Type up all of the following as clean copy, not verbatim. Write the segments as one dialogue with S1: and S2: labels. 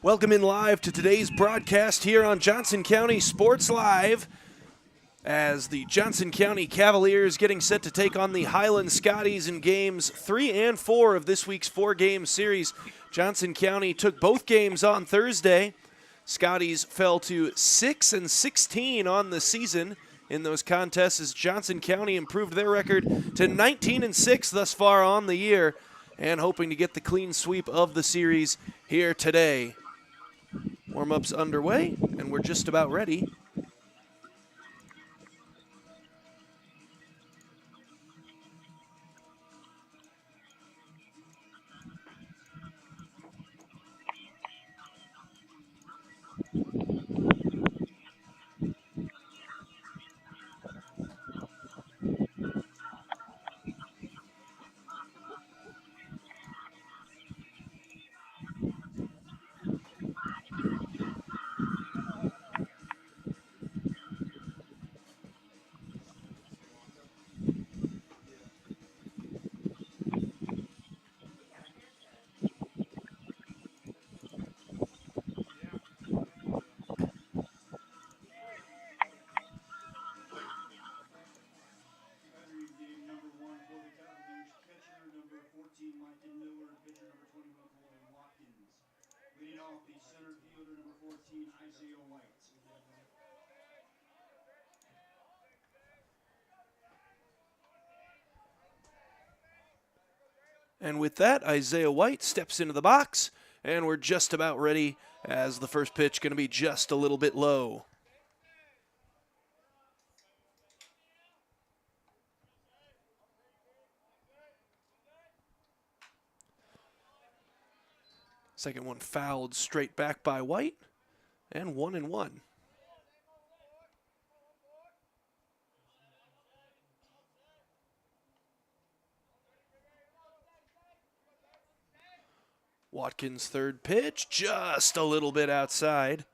S1: Welcome in live to today's broadcast here on Johnson County Sports Live as the Johnson County Cavaliers getting set to take on the Highland Scotties in games 3 and 4 of this week's 4-game series. Johnson County took both games on Thursday. Scotties fell to 6 and 16 on the season in those contests as Johnson County improved their record to 19 and 6 thus far on the year and hoping to get the clean sweep of the series here today. Warm-ups underway, and we're just about ready.
S2: Leading off the center fielder, number 14, Isaiah White.
S1: And with that, Isaiah White steps into the box, and we're just about ready as the first pitch going to be just a little bit low. Second one fouled straight back by White, and 1-1. Watkins' third pitch, just a little bit outside.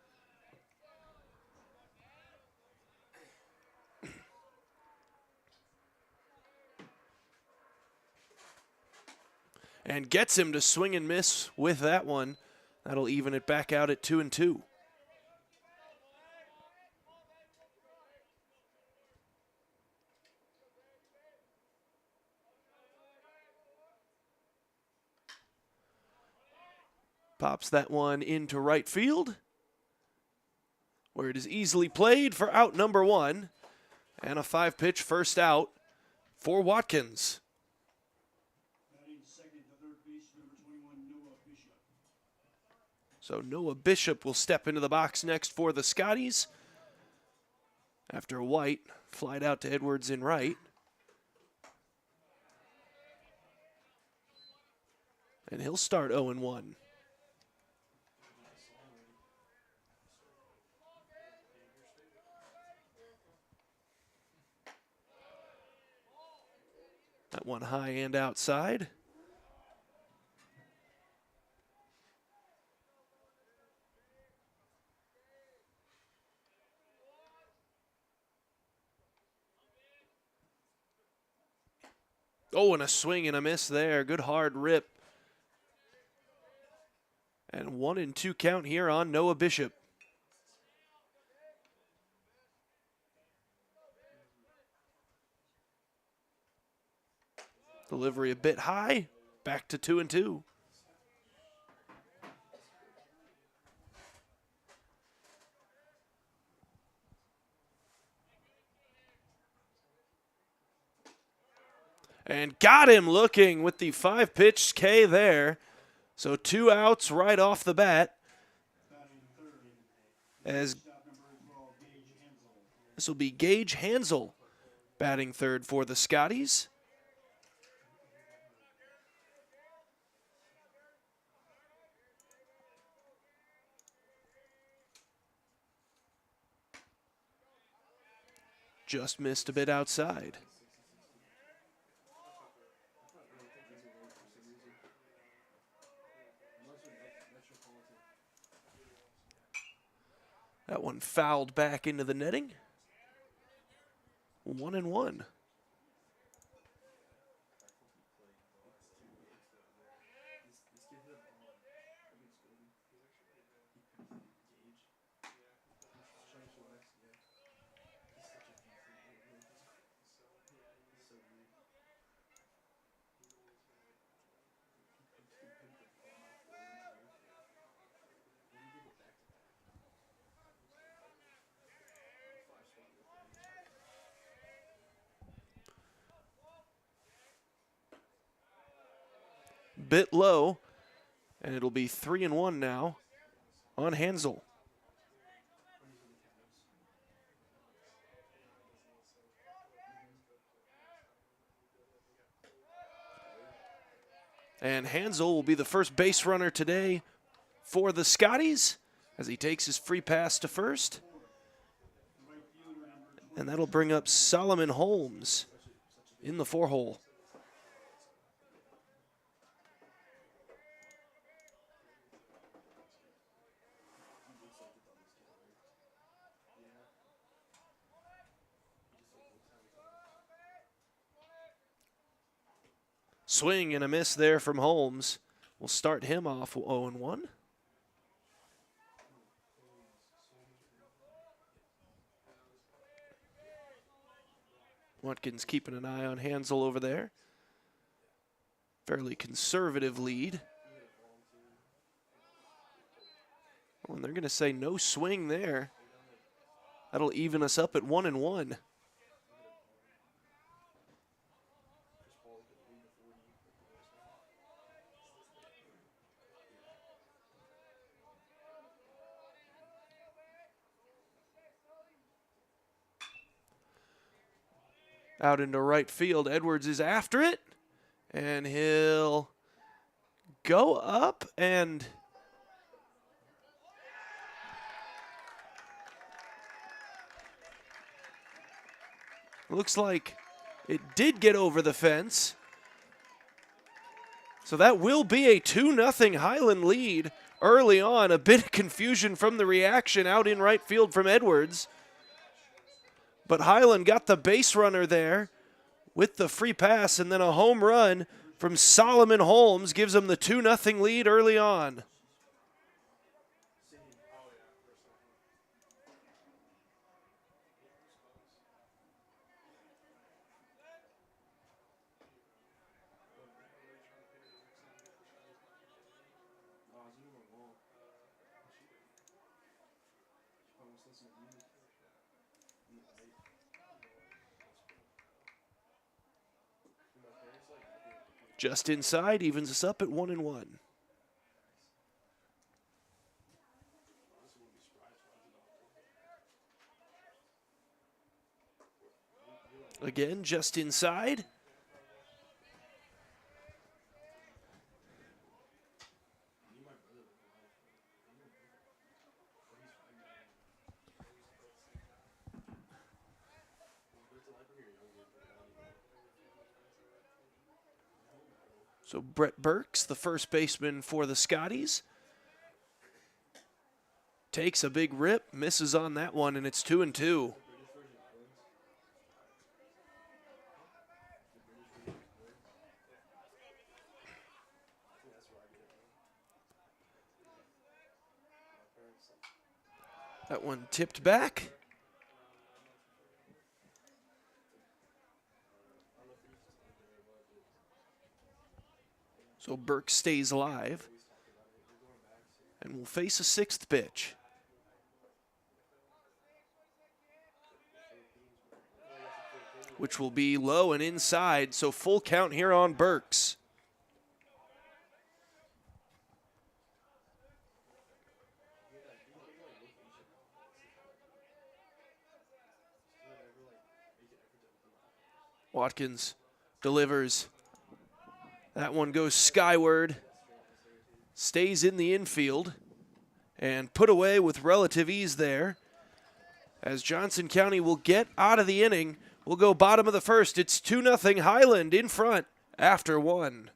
S1: And gets him to swing and miss with that one. That'll even it back out at 2-2. Pops that one into right field, where it is easily played for out number 1. And a 5-pitch first out for Watkins. So Noah Bishop will step into the box next for the Scotties after White flied out to Edwards in right. And he'll start 0-1. That one high and outside. Oh, and a swing and a miss there. Good hard rip. And 1-2 count here on Noah Bishop. Delivery a bit high. Back to 2-2. And got him looking with the 5-pitch K there. So 2 outs right off the bat. As this will be Gage Hansel batting third for the Scotties. Just missed a bit outside. That one fouled back into the netting. 1-1. bit low, and it'll be 3-1 now on Hansel. And Hansel will be the first base runner today for the Scotties as he takes his free pass to first. And that'll bring up Solomon Holmes in the 4-hole. Swing and a miss there from Holmes. We'll start him off 0-1. Watkins keeping an eye on Hansel over there. Fairly conservative lead. Oh, and they're going to say no swing there. That'll even us up at 1-1. Out into right field. Edwards is after it, and he'll go up and looks like it did get over the fence. So that will be a 2-0 Highland lead early on. A bit of confusion from the reaction out in right field from Edwards. But Highland got the base runner there with the free pass, and then a home run from Solomon Holmes gives them the 2-0 lead early on. Just inside, evens us up at 1-1. Again, just inside. So Brett Burks, the first baseman for the Scotties, takes a big rip, misses on that one, and it's 2-2. That one tipped back. So Burke stays alive and will face a 6th pitch. Which will be low and inside, so full count here on Burks. Watkins delivers. That one goes skyward, stays in the infield, and put away with relative ease there. As Johnson County will get out of the inning, we'll go bottom of the first. It's 2-0 Highland in front after 1.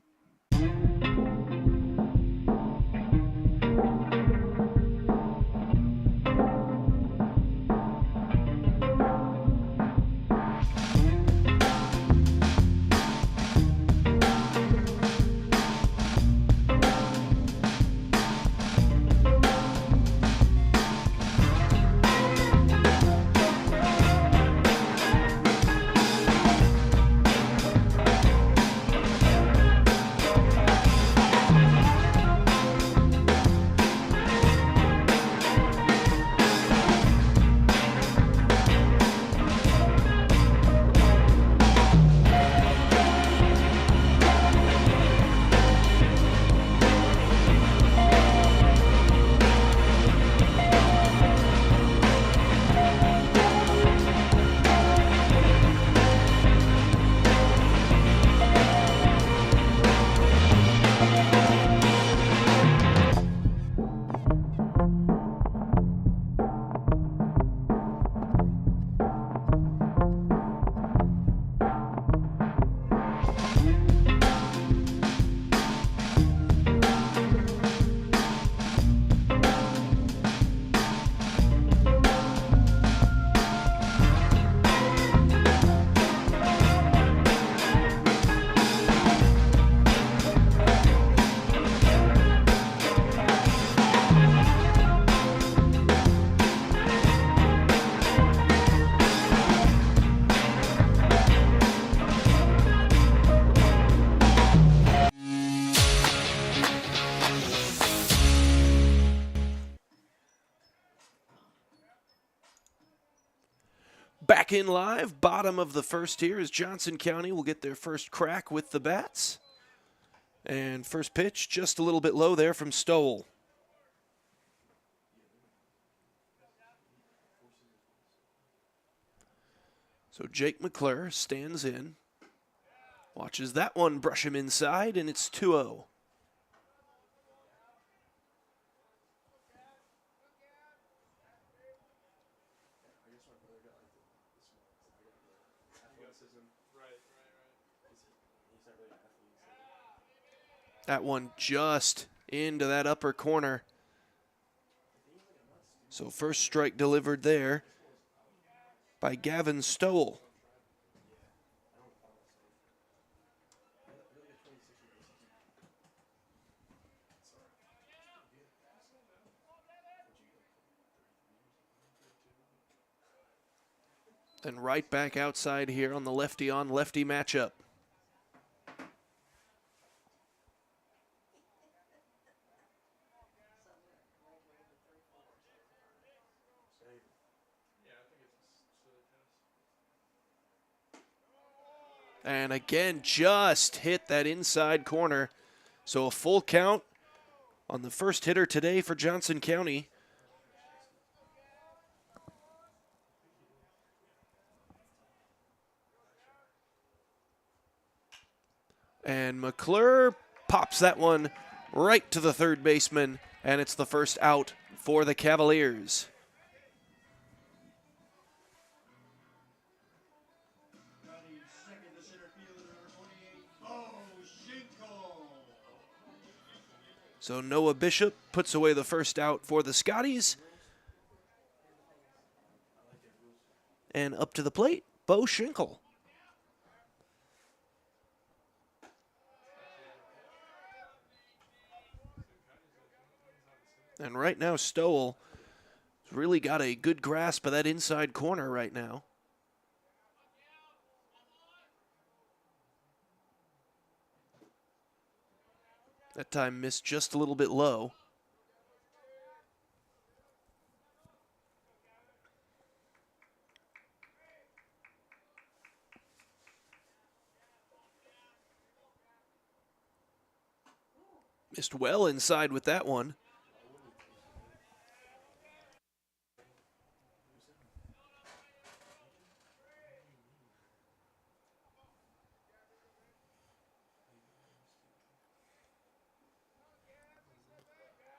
S1: back in live. Bottom of the first here as Johnson County will get their first crack with the bats. And first pitch just a little bit low there from Stowell. So Jake McClure stands in. Watches that one brush him inside, and it's 2-0. That one just into that upper corner. So first strike delivered there by Gavin Stowell. Then right back outside here on the lefty-on-lefty matchup. And again, just hit that inside corner. So a full count on the first hitter today for Johnson County. And McClure pops that one right to the third baseman, and it's the first out for the Cavaliers.
S2: Second to center fielder, number 28, Bo.
S1: So Noah Bishop puts away the first out for the Scotties. And up to the plate, Bo Schinkel. And right now, Stowell has really got a good grasp of that inside corner right now. That time missed just a little bit low. Missed well inside with that one.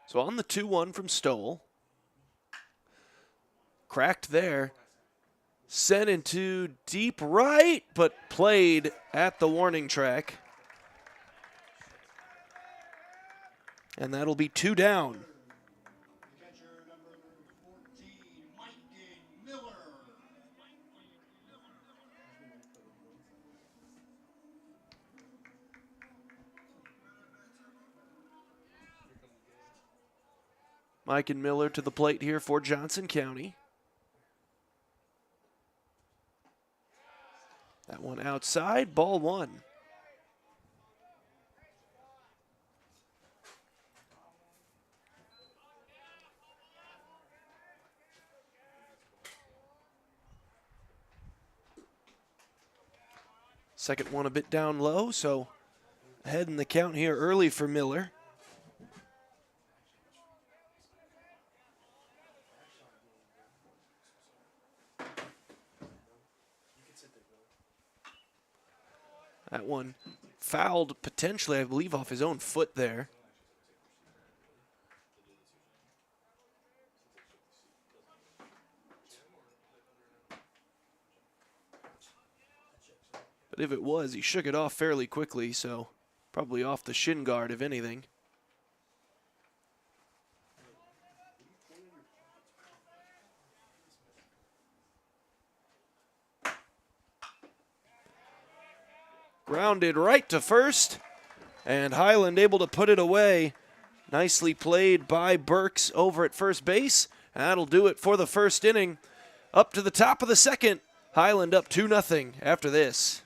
S1: So on the 2-1 from Stowell. Cracked there. Sent into deep right, but played at the warning track. And that'll be 2 down.
S2: Catcher number 14, Mike Miller.
S1: Mike and Miller to the plate here for Johnson County. That one outside, ball 1. Second one a bit down low, so ahead in the count here early for Miller. That one fouled potentially, I believe, off his own foot there. But if it was, he shook it off fairly quickly, so probably off the shin guard, if anything. Grounded right to first, and Highland able to put it away. Nicely played by Burks over at first base. That'll do it for the first inning. Up to the top of the second, Highland up 2-0 after this.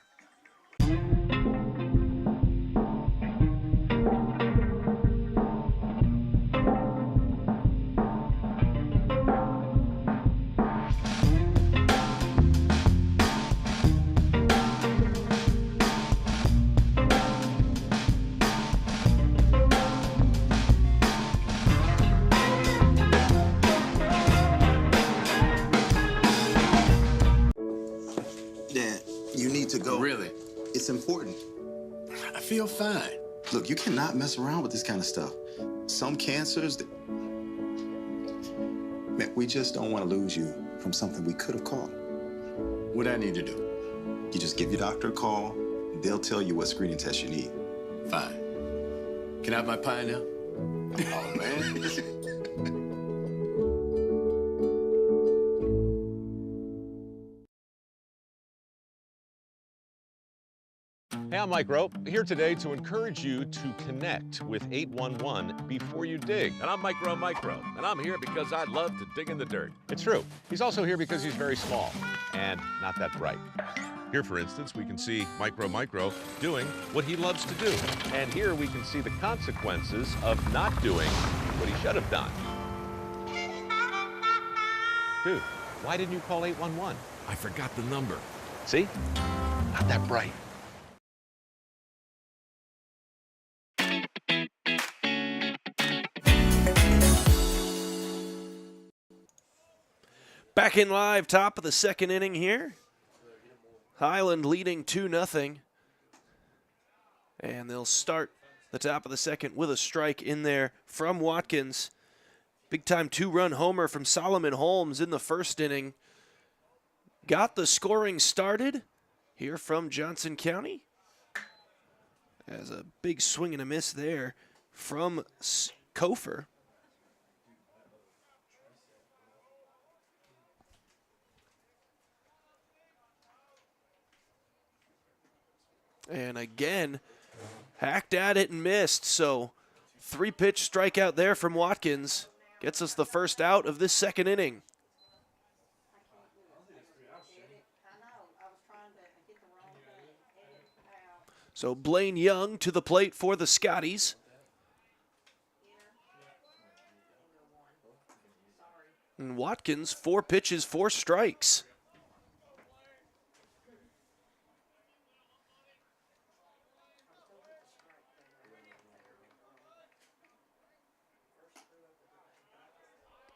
S3: feel fine.
S4: Look, you cannot mess around with this kind of stuff. Some cancers, man, we just don't want to lose you from something we could have caught.
S3: What I need to do?
S4: You just give your doctor a call. They'll tell you what screening test you need.
S3: Fine. Can I have my pie now?
S4: Oh, man.
S5: Hey, I'm Mike Rowe, here today to encourage you to connect with 811 before you dig.
S6: And I'm Micro, and I'm here because I love to dig in the dirt.
S5: It's true. He's also here because he's very small and not that bright. Here, for instance, we can see Micro doing what he loves to do. And here we can see the consequences of not doing what he should have done. Dude, why didn't you call 811?
S6: I forgot the number.
S5: See? Not that bright.
S1: Back in live, top of the second inning here. Highland leading 2-0. And they'll start the top of the second with a strike in there from Watkins. Big-time two-run homer from Solomon Holmes in the first inning. Got the scoring started here from Johnson County. As a big swing and a miss there from Kofer. And again, hacked at it and missed. So 3-pitch strikeout there from Watkins. Gets us the first out of this second inning. So Blaine Young to the plate for the Scotties. And Watkins, 4 pitches, 4 strikes.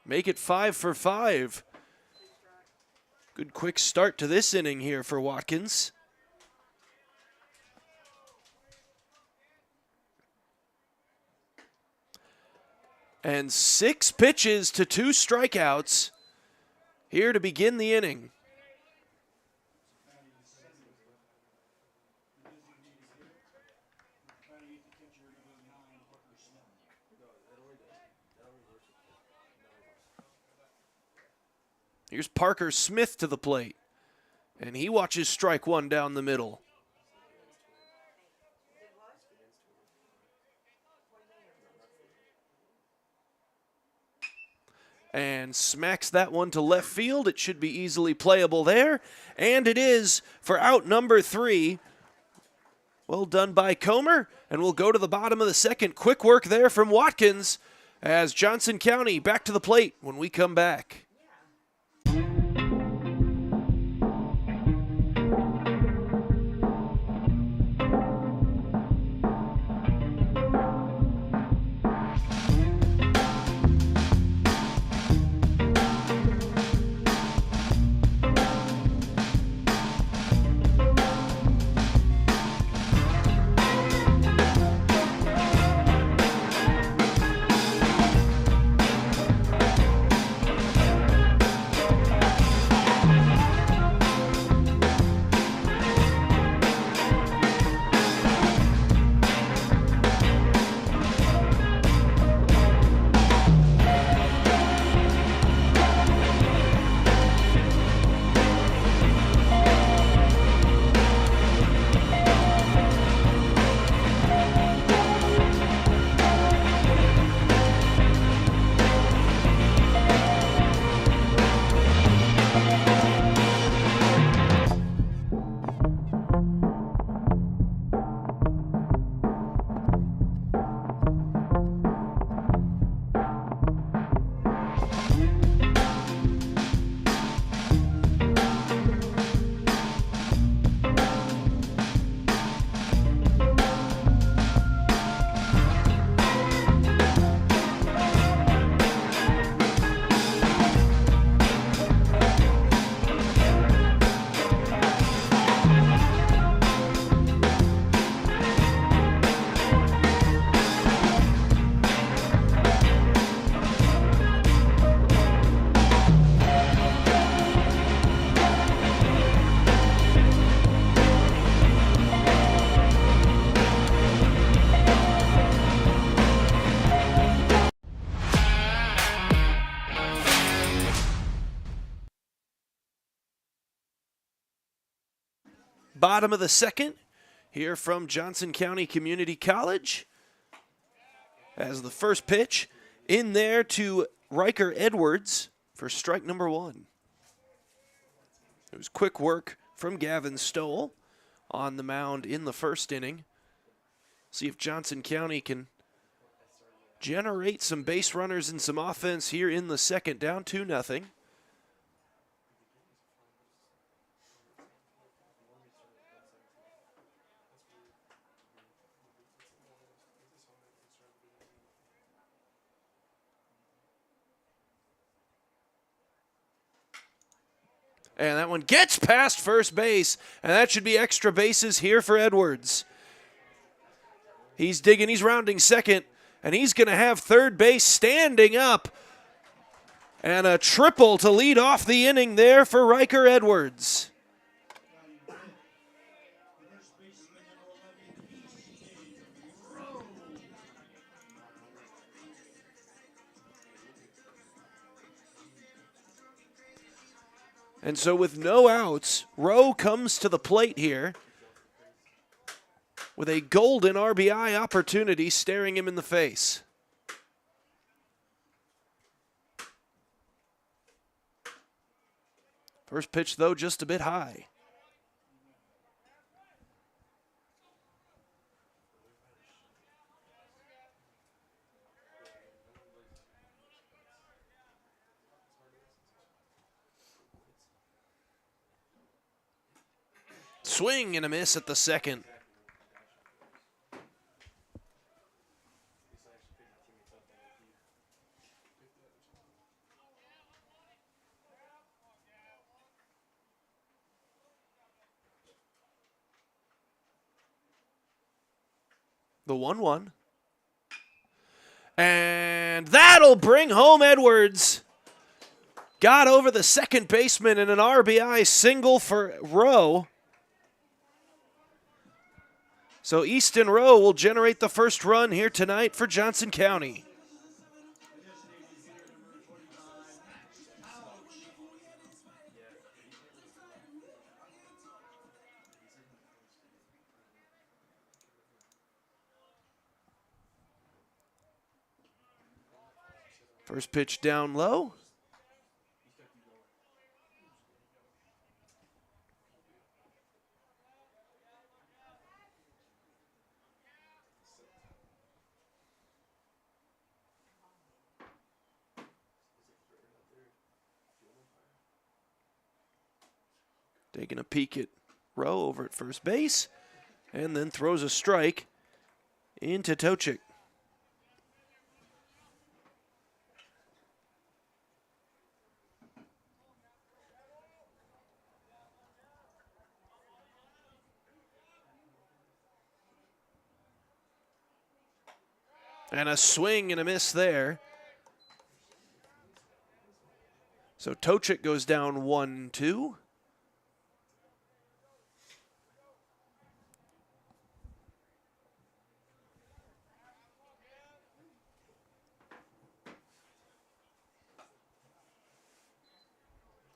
S1: Make it 5 for 5. Good quick start to this inning here for Watkins. And 6 pitches to 2 strikeouts here to begin the inning. Here's Parker Smith to the plate, and he watches strike 1 down the middle. And smacks that one to left field. It should be easily playable there, and it is for out number 3. Well done by Comer, and we'll go to the bottom of the second. Quick work there from Watkins as Johnson County back to the plate when we come back. bottom of the second here from Johnson County Community College. As the first pitch in there to Riker Edwards for strike number one. It was quick work from Gavin Stoll on the mound in the first inning. See if Johnson County can generate some base runners and some offense here in the second, down 2-0. And that one gets past first base, and that should be extra bases here for Edwards. He's digging, he's rounding second, and he's going to have third base standing up. And a triple to lead off the inning there for Riker Edwards. And so with no outs, Rowe comes to the plate here with a golden RBI opportunity staring him in the face. First pitch, though, just a bit high. Swing and a miss at the second. The 1-1. And that'll bring home Edwards. Got over the second baseman in an RBI single for Rowe. So Easton Rowe will generate the first run here tonight for Johnson County. First pitch down low. Taking a peek at Rowe over at first base, and then throws a strike into Tochik. And a swing and a miss there. So Tochik goes down 1-2.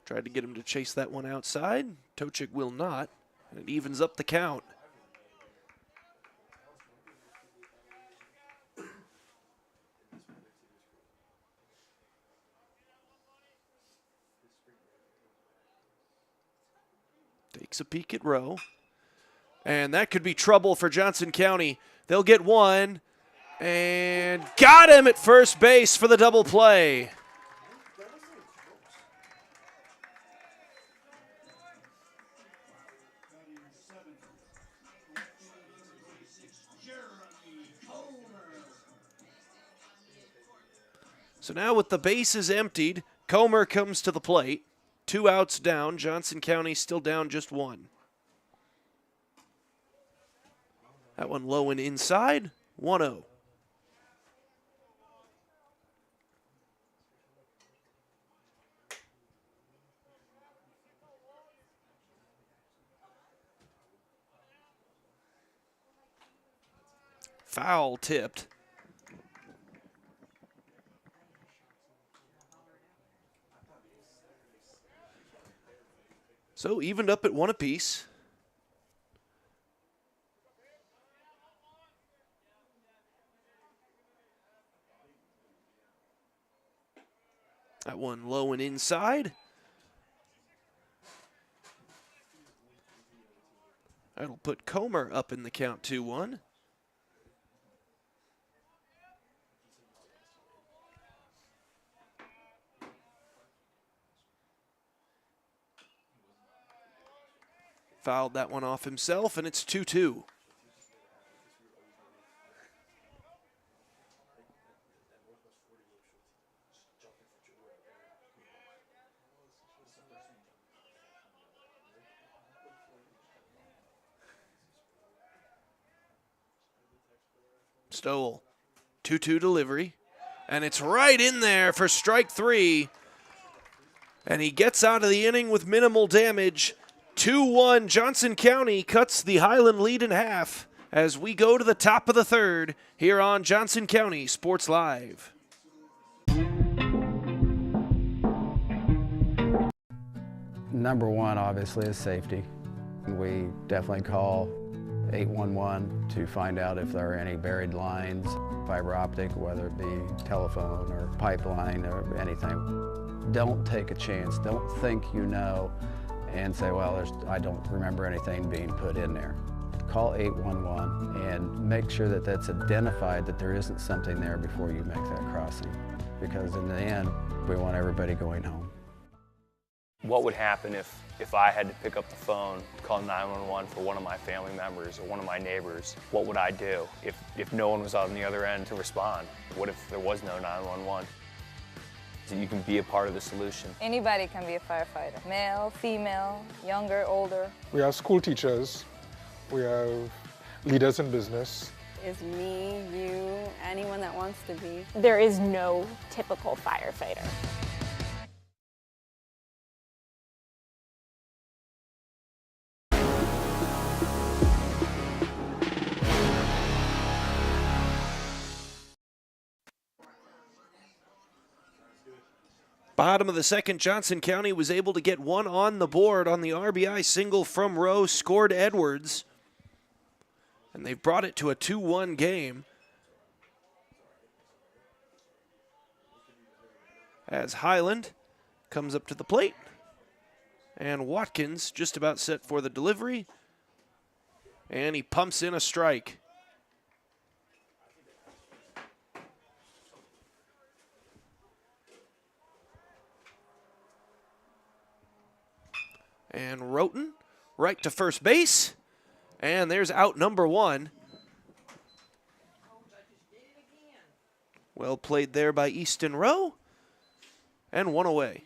S1: Tried to get him to chase that one outside. Tochik will not, and it evens up the count. Takes a peek at Rowe. And that could be trouble for Johnson County. They'll get one. And got him at first base for the double play. So now with the bases emptied, Comer comes to the plate. 2 outs down. Johnson County still down just 1. That one low and inside. 1-0. Foul tipped. So evened up at 1 apiece. That one low and inside. That'll put Comer up in the count 2-1. Fouled that one off himself, and it's 2-2. Stowell, 2-2 delivery, and it's right in there for strike 3. And he gets out of the inning with minimal damage. 2-1, Johnson County cuts the Highland lead in half as we go to the top of the third here on Johnson County Sports Live.
S7: Number one, obviously, is safety. We definitely call 811 to find out if there are any buried lines, fiber optic, whether it be telephone or pipeline or anything. Don't take a chance. Don't think you know and say, well, I don't remember anything being put in there. Call 811 and make sure that that's identified, that there isn't something there before you make that crossing. Because in the end, we want everybody going home.
S8: What would happen if I had to pick up the phone, call 911 for one of my family members or one of my neighbors? What would I do if no one was on the other end to respond? What if there was no 911? So you can be a part of the solution.
S9: Anybody can be a firefighter. Male, female, younger, older.
S10: We have school teachers. We have leaders in business.
S11: Is me, you, anyone that wants to be.
S12: There is no typical firefighter.
S1: Bottom of the second, Johnson County was able to get one on the board on the RBI single from Rowe, scored Edwards. And they've brought it to a 2-1 game. As Highland comes up to the plate. And Watkins just about set for the delivery. And he pumps in a strike. And Roten right to first base. And there's out number 1. Well played there by Easton Rowe. And one away.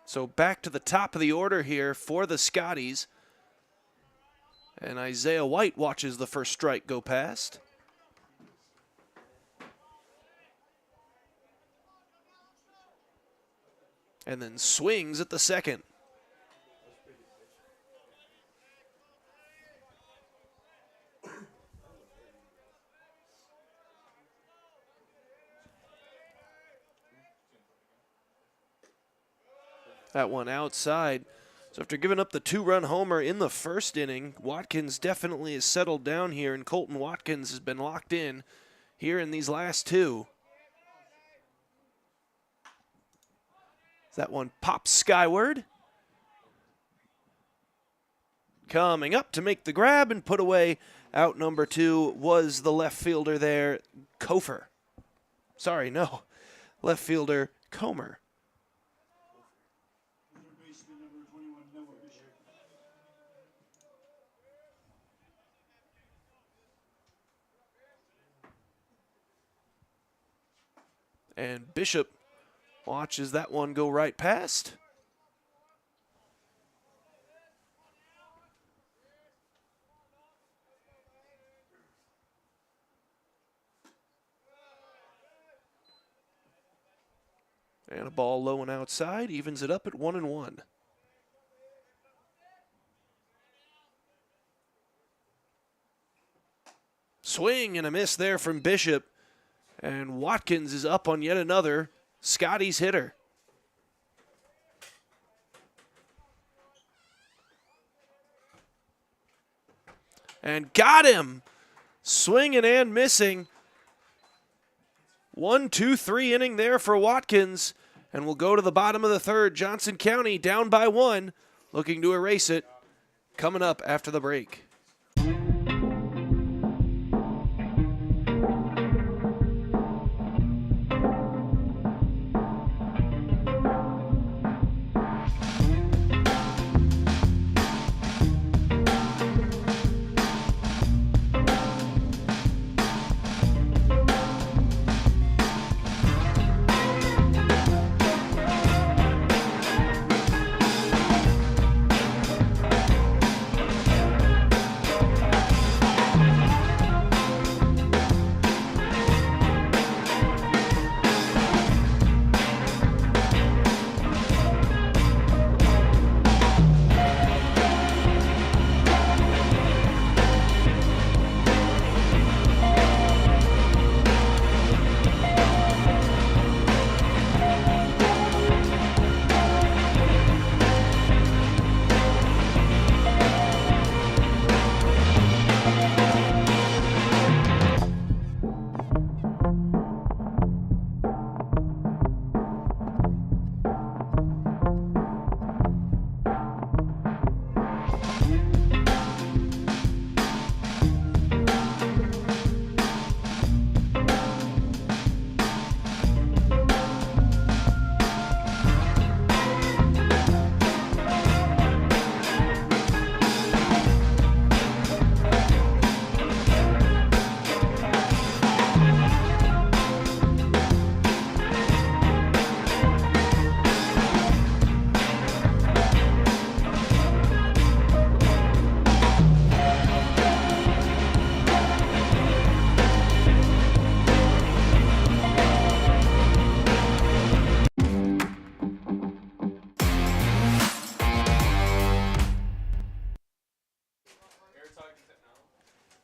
S1: So back to the top of the order here for the Scotties. And Isaiah White watches the first strike go past. And then swings at the second. That one outside. So after giving up the 2-run homer in the first inning, Watkins definitely has settled down here, and Colton Watkins has been locked in here in these last 2. That one pops skyward. Coming up to make the grab and put away out number 2 was the left fielder there, Kofer. Sorry, no. Left fielder, Comer. And Bishop watches that one go right past. And a ball low and outside, evens it up at 1-1. Swing and a miss there from Bishop. And Watkins is up on yet another Scotties hitter. And got him. Swinging and missing. 1-2-3 inning there for Watkins. And we'll go to the bottom of the third. Johnson County down by 1, looking to erase it. Coming up after the break.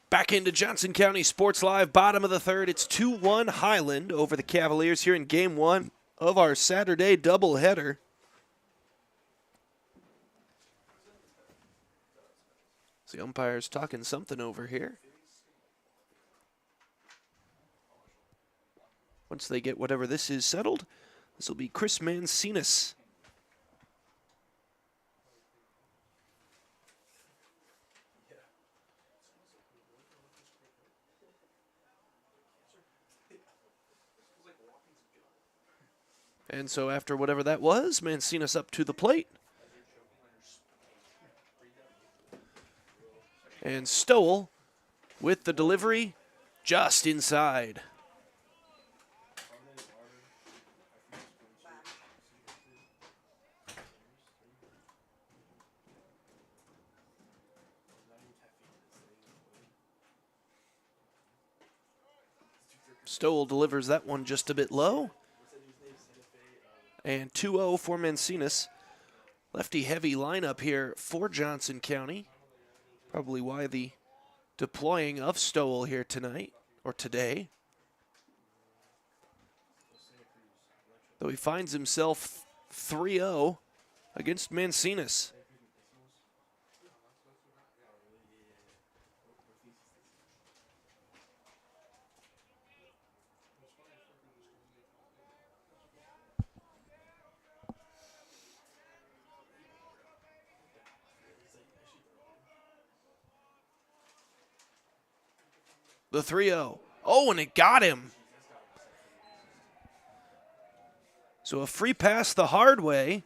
S1: Back into Johnson County Sports Live, bottom of the third. It's 2-1 Highland over the Cavaliers here in Game 1 of our Saturday doubleheader. The umpire's talking something over here. Once they get whatever this is settled, this will be Chris Mancinas. And so after whatever that was, Mancinas up to the plate. And Stowell with the delivery just inside. Stowell delivers that one just a bit low. And 2-0 for Mancinas. Lefty-heavy lineup here for Johnson County. Probably why the deploying of Stowell here tonight, or today. Though he finds himself 3-0 against Mancinas. The 3-0. Oh, and it got him. So a free pass the hard way.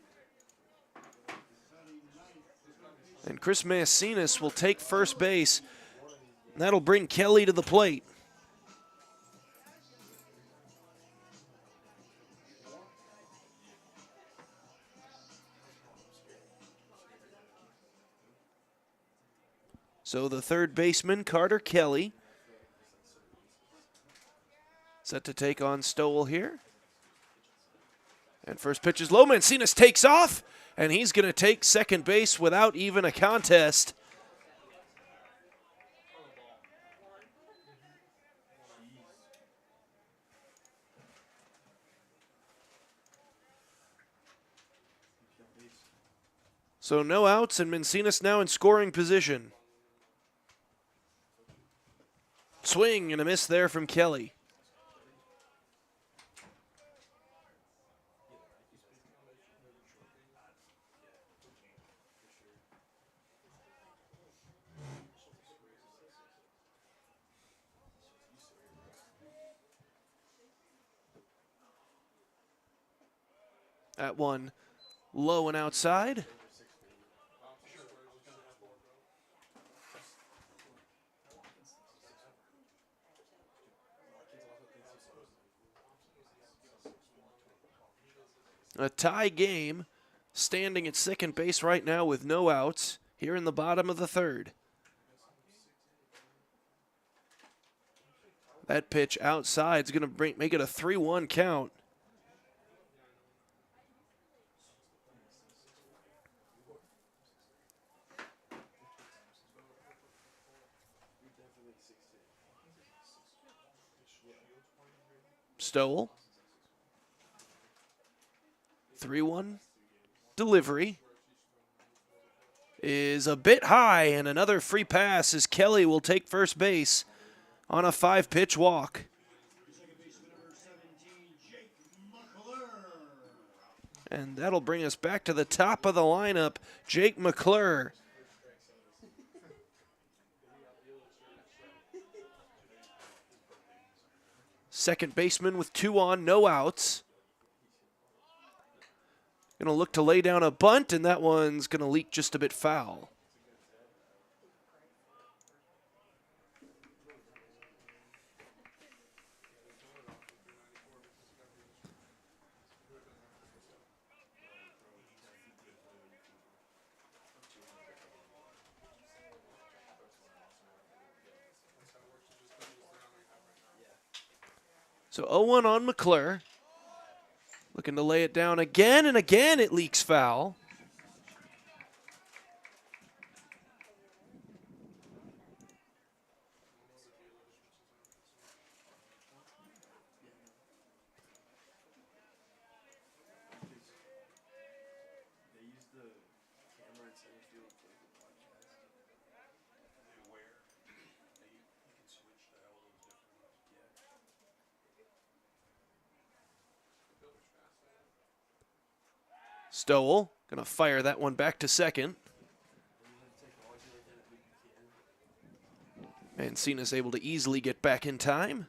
S1: And Chris Mancinas will take first base. And that'll bring Kelly to the plate. So the third baseman, Carter Kelly, set to take on Stowell here. And first pitch is low. Mancinas takes off, and he's going to take second base without even a contest. So no outs, and Mancinas now in scoring position. Swing and a miss there from Kelly. That one low and outside. A tie game, standing at second base right now with no outs here in the bottom of the third. That pitch outside is going to make it a 3-1 count. Stowell. 3-1 delivery is a bit high, and another free pass as Kelly will take first base on a 5-pitch walk. And that'll bring us back to the top of the lineup, Jake McClure. Second baseman with 2 on, no outs. Going to look to lay down a bunt, and that one's going to leak just a bit foul. So 0-1 on McClure. Looking to lay it down again, and again it leaks foul. Stowell going to fire that one back to second. Mancina's able to easily get back in time.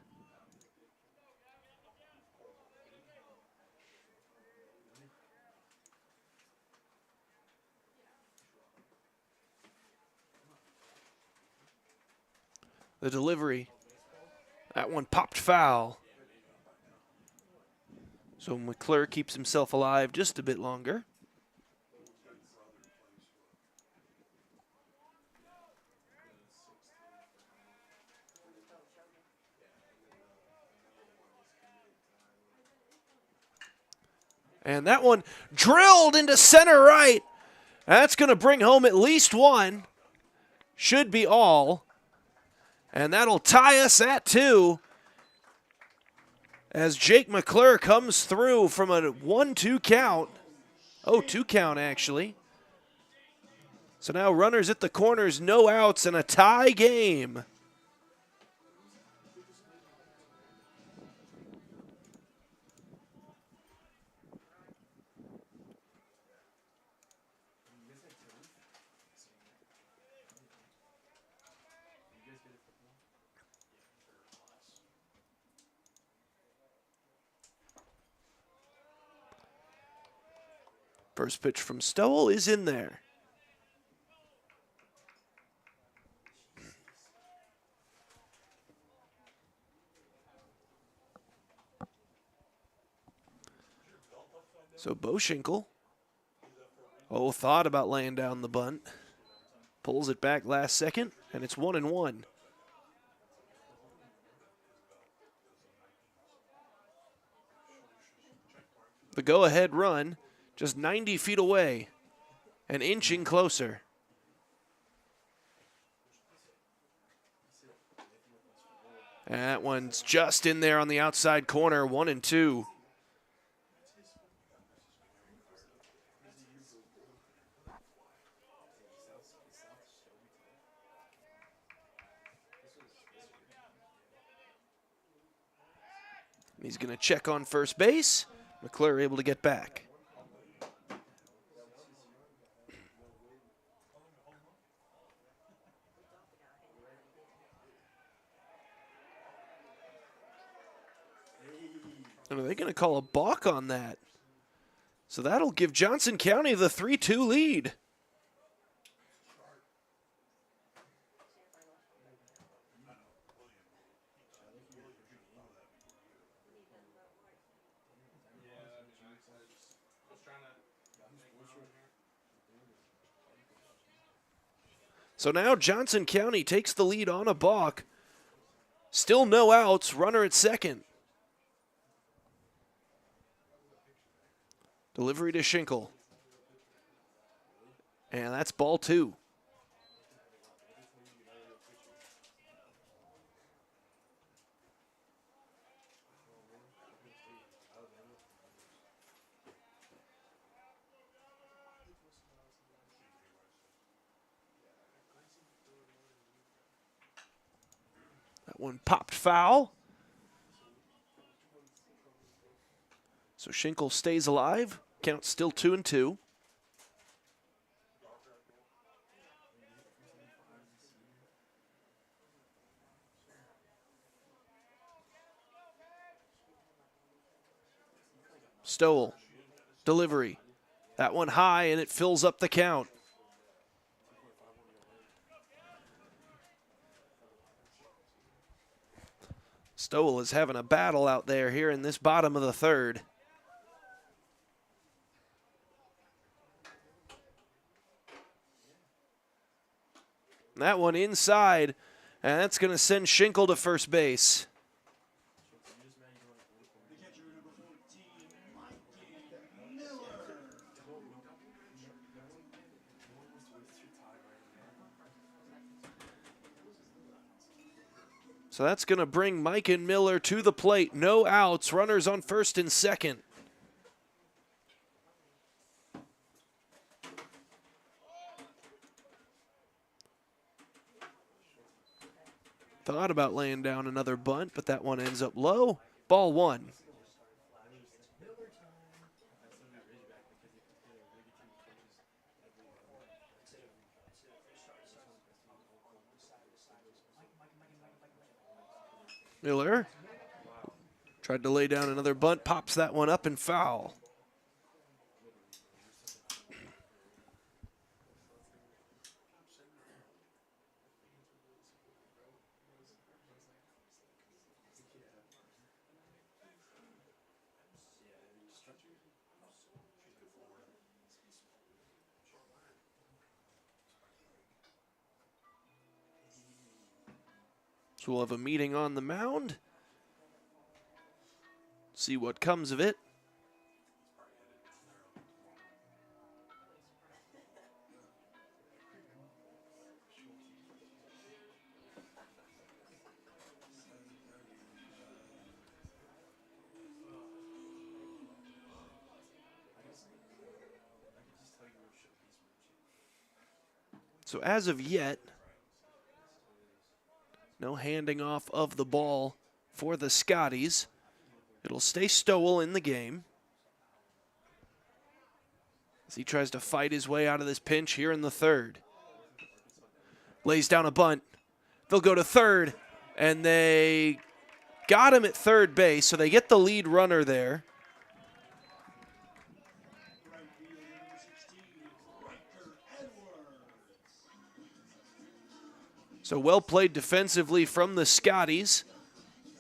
S1: The delivery. That one popped foul. So McClure keeps himself alive just a bit longer. And that one drilled into center right. That's going to bring home at least one. Should be all. And that'll tie us at 2. As Jake McClure comes through from a 1-2 count. Oh, 2 count, actually. So now runners at the corners, no outs, and a tie game. First pitch from Stowell is in there. So Boshinkle, thought about laying down the bunt. Pulls it back last second, and it's 1-1. The go-ahead run, just 90 feet away and inching closer. And that one's just in there on the outside corner, 1-2. He's going to check on first base. McClure able to get back. And are they going to call a balk on that? So that'll give Johnson County the 3-2 lead. So now Johnson County takes the lead on a balk. Still no outs, runner at second. Delivery to Schinkel. And that's ball 2. That one popped foul. So Schinkel stays alive. Count still 2-2. Stowell. Delivery. That one high, and it fills up the count. Stowell is having a battle out there here in this bottom of the third. That one inside, and that's going to send Schinkel to first base. So that's going to bring Mike and Miller to the plate. No outs, runners on first and second. Thought about laying down another bunt, but that one ends up low. Ball 1. Miller tried to lay down another bunt, pops that one up and foul. So we'll have a meeting on the mound. See what comes of it. So as of yet, no handing off of the ball for the Scotties. It'll stay Stowell in the game as he tries to fight his way out of this pinch here in the third. Lays down a bunt. They'll go to third, and they got him at third base, so they get the lead runner there. So well played defensively from the Scotties.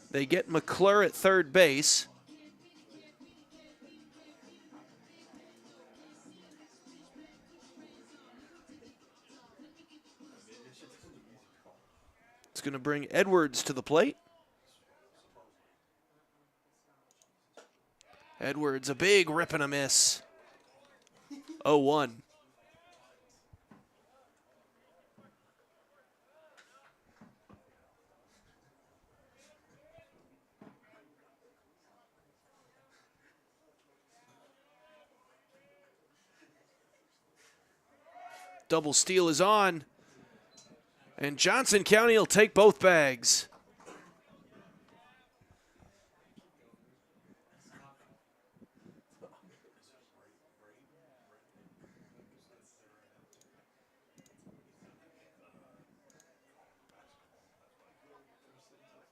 S1: They get McClure at third base. It's going to bring Edwards to the plate. Edwards, a big rip and a miss. 0-1. Double steal is on, and Johnson County will take both bags.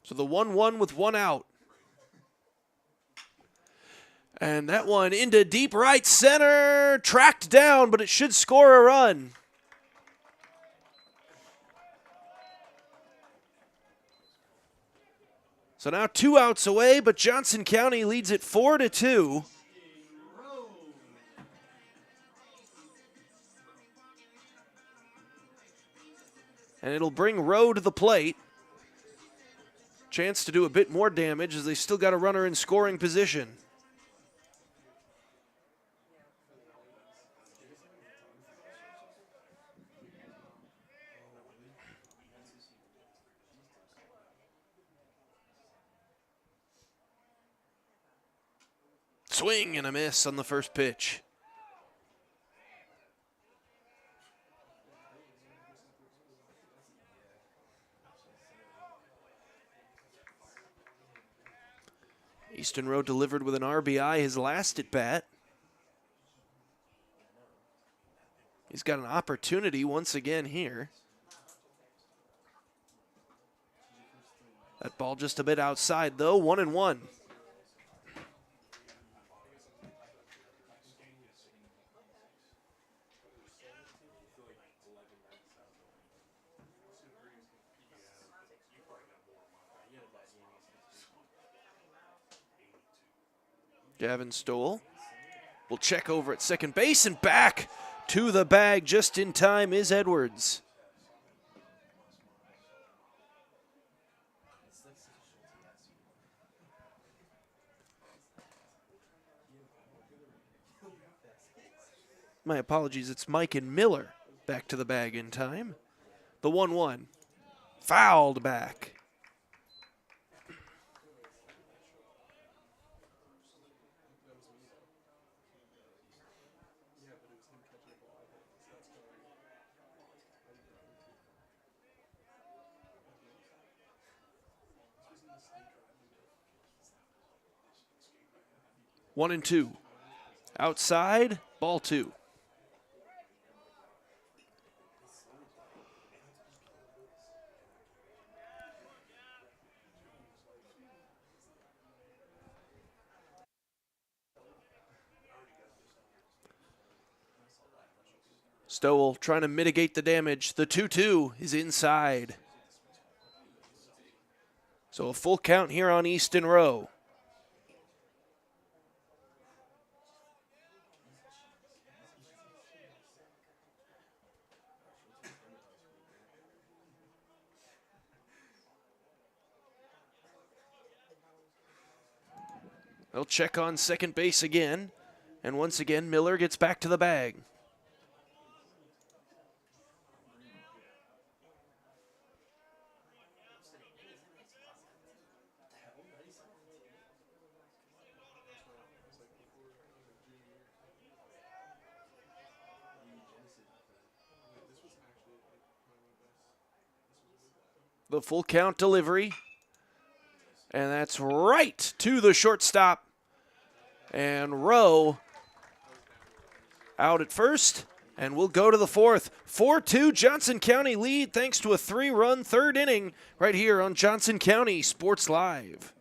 S1: So the 1-1 with one out. And that one into deep right center, tracked down, but it should score a run. So now 2 outs away, but Johnson County leads it 4-2. And it'll bring Rowe to the plate. Chance to do a bit more damage as they still got a runner in scoring position. Swing and a miss on the first pitch. Easton Rowe delivered with an RBI his last at bat. He's got an opportunity once again here. That ball just a bit outside though, 1-1. Gavin Stoll will check over at second base, and back to the bag just in time is Edwards. My apologies, it's Mike and Miller back to the bag in time. The 1-1, fouled back. One and two. Outside, ball 2. Stowell trying to mitigate the damage. The 2-2 is inside. So a full count here on Easton Rowe. They'll check on second base again. And once again, Miller gets back to the bag. The full count delivery. And that's right to the shortstop. And Rowe out at first. And we'll go to the fourth. 4-2 Johnson County lead thanks to a 3-run third inning right here on Johnson County Sports Live.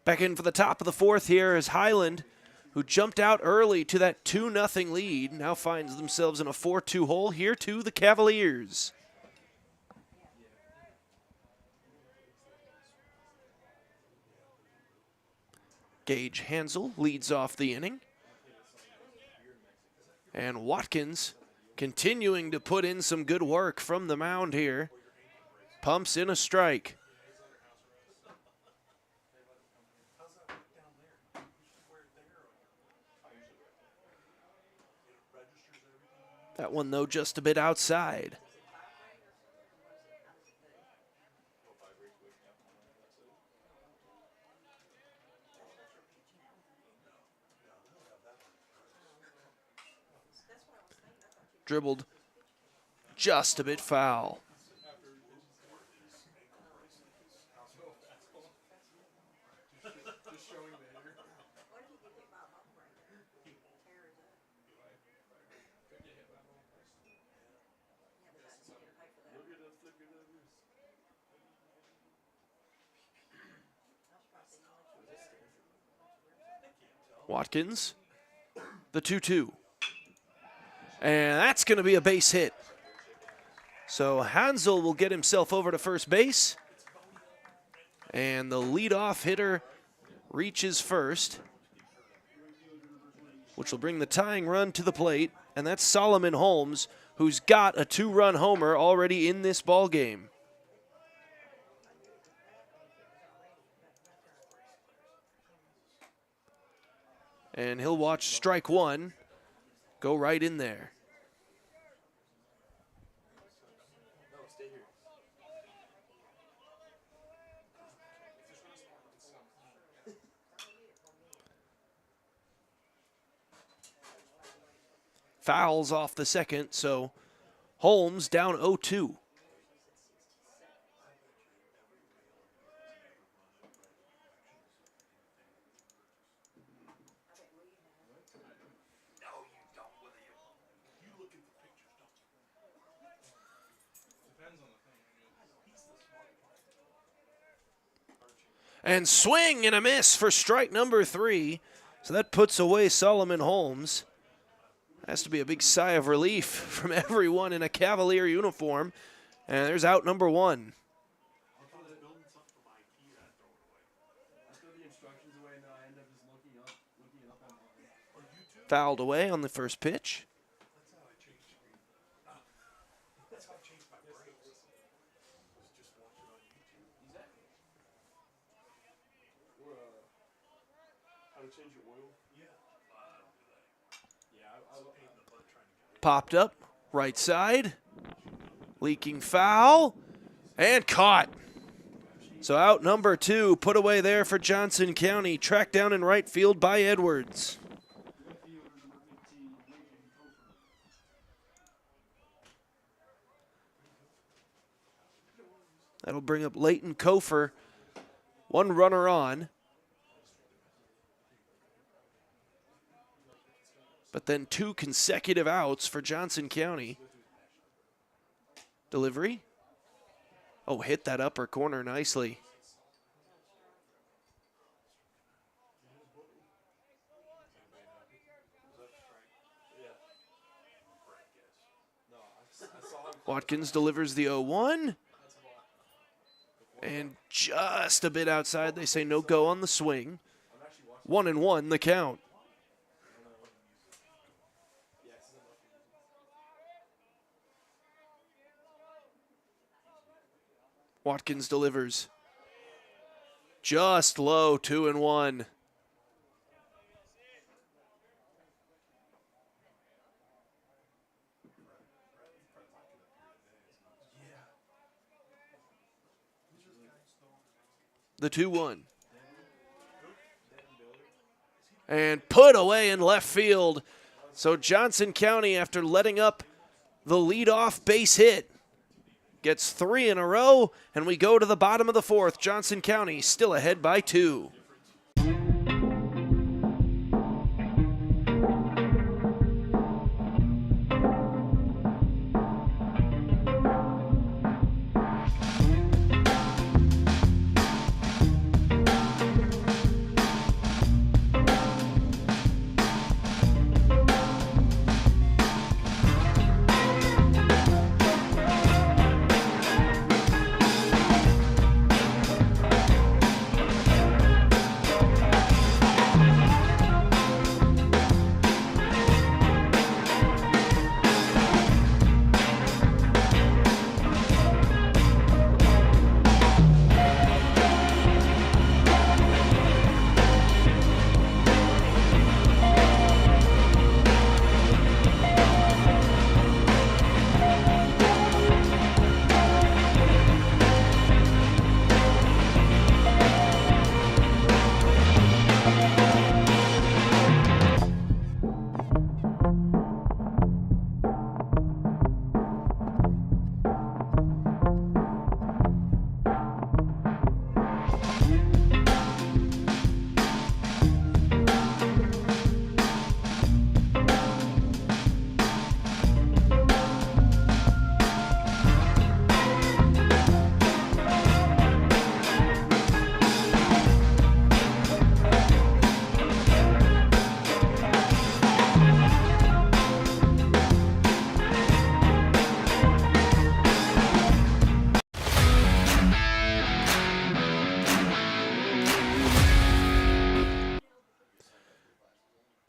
S1: Back in for the top of the fourth here is Highland, who jumped out early to that 2-0 lead, now finds themselves in a 4-2 hole here to the Cavaliers. Gage Hansel leads off the inning. And Watkins continuing to put in some good work from the mound here. Pumps in a strike. That one, though, just a bit outside. Dribbled just a bit foul. Watkins, the 2-2. And that's going to be a base hit. So Hansel will get himself over to first base. And the leadoff hitter reaches first, which will bring the tying run to the plate. And that's Solomon Holmes, who's got a 2-run homer already in this ball game. And he'll watch strike one go right in there. Fouls off the second, so Holmes down 0-2. And swing and a miss for strike number 3. So that puts away Solomon Holmes. Has to be a big sigh of relief from everyone in a Cavalier uniform. And there's out number 1. Fouled away on the first pitch. Popped up, right side, leaking foul, and caught. So out number 2, put away there for Johnson County, tracked down in right field by Edwards. That'll bring up Leighton Kofer, 1 runner on. But then 2 consecutive outs for Johnson County. Delivery. Oh, hit that upper corner nicely. Watkins delivers the 0-1. And just a bit outside, they say no go on the swing. 1-1 the count. Watkins delivers. Just low, 2-1. The 2-1. And put away in left field. So Johnson County, after letting up the leadoff base hit, gets 3 in a row, and we go to the bottom of the 4th. Johnson County still ahead by 2.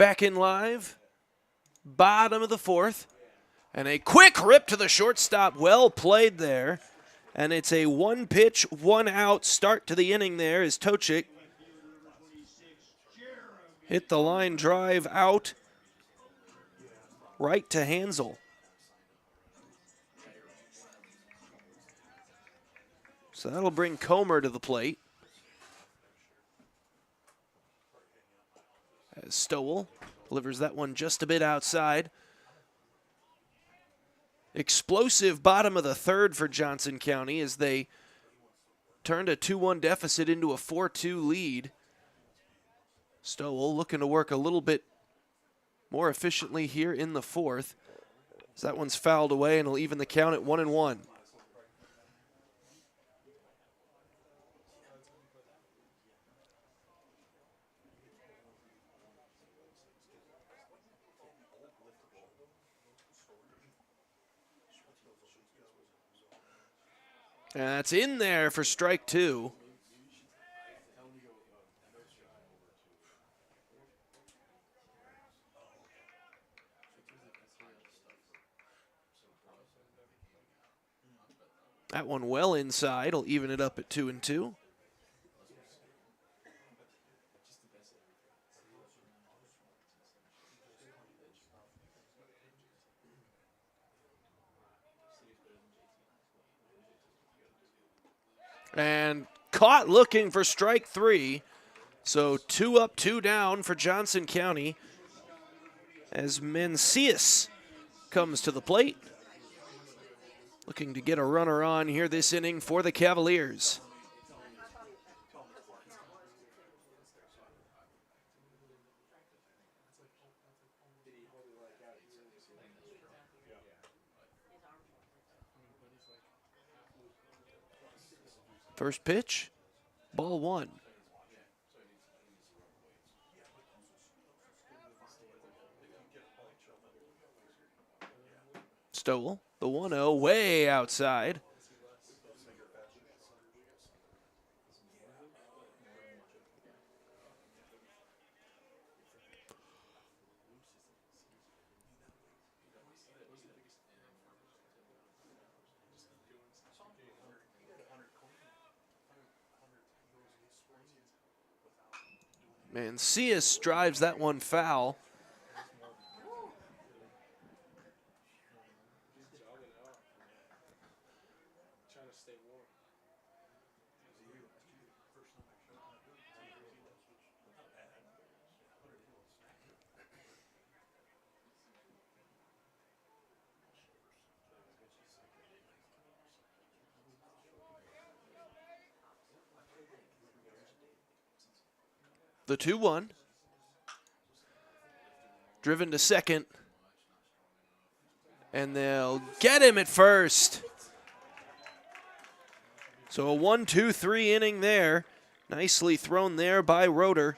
S1: Back in live. Bottom of the fourth. And a quick rip to the shortstop. Well played there. And it's a 1-pitch, 1-out start to the inning there as Tochik hit the line drive out right to Hansel. So that'll bring Comer to the plate. As Stowell delivers that one just a bit outside. Explosive bottom of the third for Johnson County as they turned a 2-1 deficit into a 4-2 lead. Stowell looking to work a little bit more efficiently here in the fourth. So that one's fouled away and will even the count at 1-1. And that's in there for strike 2. That one well inside. Will even it up at 2-2. And caught looking for strike 3. So 2 up, 2 down for Johnson County as Mencius comes to the plate. Looking to get a runner on here this inning for the Cavaliers. First pitch, ball 1. Stowell, the 1-0 way outside. Mencius drives that one foul. The 2-1. Driven to second. And they'll get him at first. So a 1-2-3 inning there. Nicely thrown there by Roten,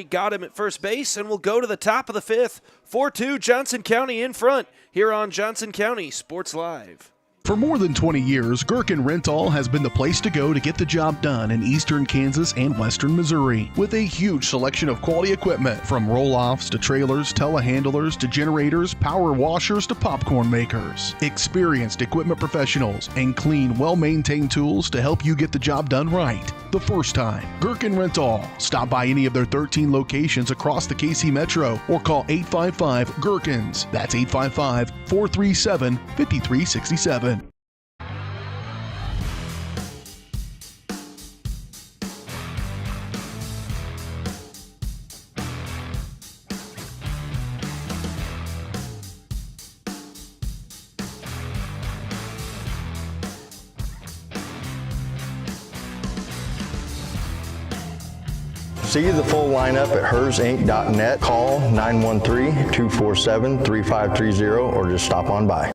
S1: got him at first base, and we'll go to the top of the 5th. 4-2, Johnson County in front here on Johnson County Sports Live.
S13: For more than 20 years, Gherkin Rental has been the place to go to get the job done in eastern Kansas and western Missouri. With a huge selection of quality equipment, from roll-offs to trailers, telehandlers to generators, power washers to popcorn makers. Experienced equipment professionals and clean, well-maintained tools to help you get the job done right the first time. Gherkin Rental. Stop by any of their 13 locations across the KC Metro or call 855-GHERKINS. That's 855-437-5367.
S14: See the full lineup at hersinc.net. Call 913-247-3530 or just stop on by.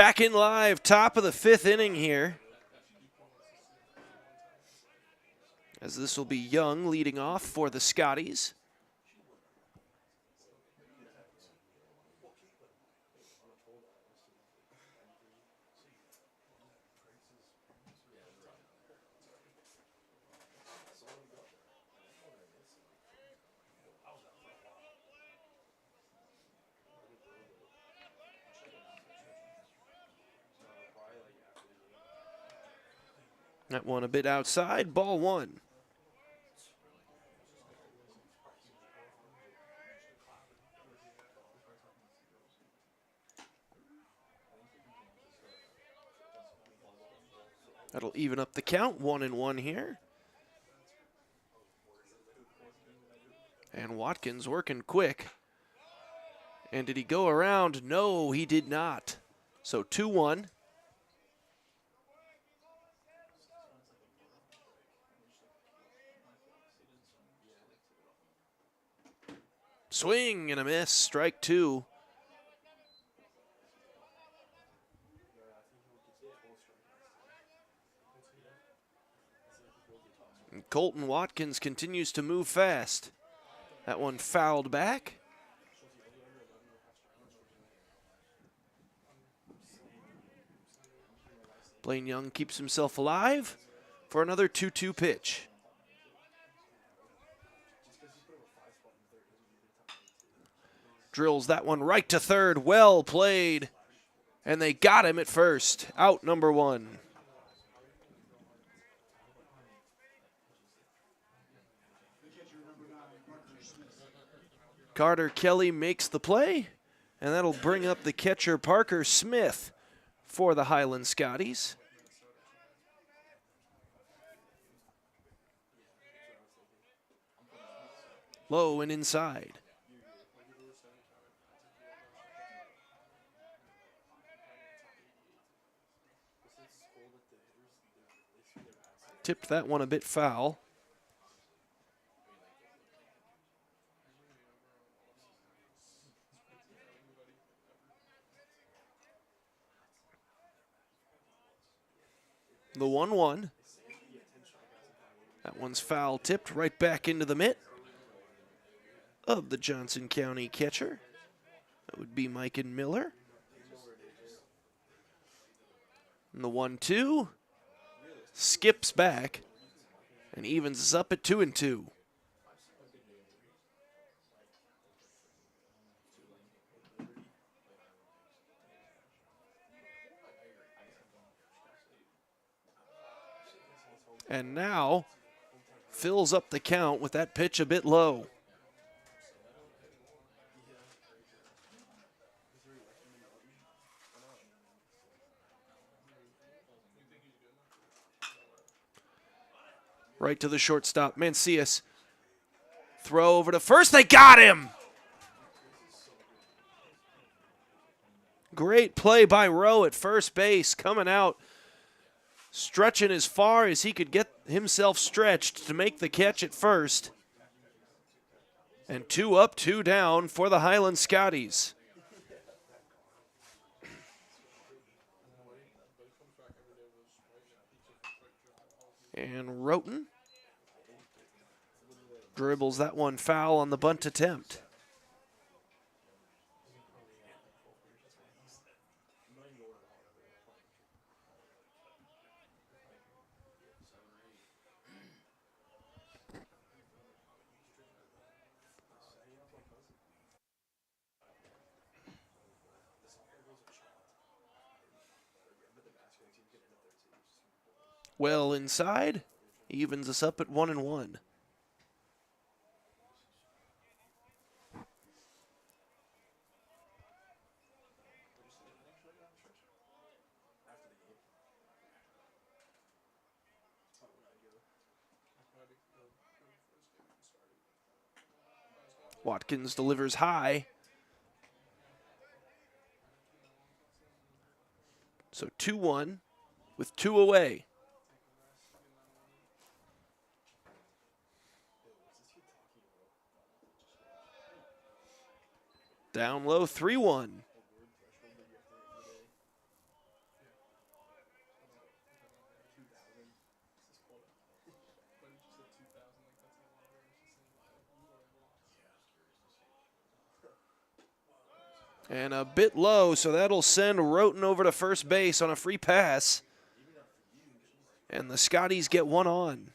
S1: Back in live, top of the 5th inning here. As this will be Young leading off for the Scotties. That one a bit outside, ball 1. That'll even up the count, 1-1 here. And Watkins working quick. And did he go around? No, he did not. So 2-1. Swing and a miss, strike 2. And Colton Watkins continues to move fast. That one fouled back. Blaine Young keeps himself alive for another 2-2 pitch. Drills that one right to third. Well played. And they got him at first. Out number 1. Carter Kelly makes the play, and that'll bring up the catcher Parker Smith for the Highland Scotties. Low and inside. Tipped that one a bit foul. The 1-1. That one's foul tipped right back into the mitt of the Johnson County catcher. That would be Mike Miller. And the 1-2 skips back and evens us up at 2-2. And now fills up the count with that pitch a bit low. Right to the shortstop, Mancias. Throw over to first, they got him! Great play by Rowe at first base, coming out, stretching as far as he could get himself stretched to make the catch at first. And 2 up, 2 down for the Highland Scotties. And Roten dribbles that one foul on the bunt attempt. Well inside, evens us up at 1-1. Watkins delivers high. So 2-1 with 2 away. Down low, 3-1. And a bit low, so that'll send Roten over to first base on a free pass. And the Scotties get one on.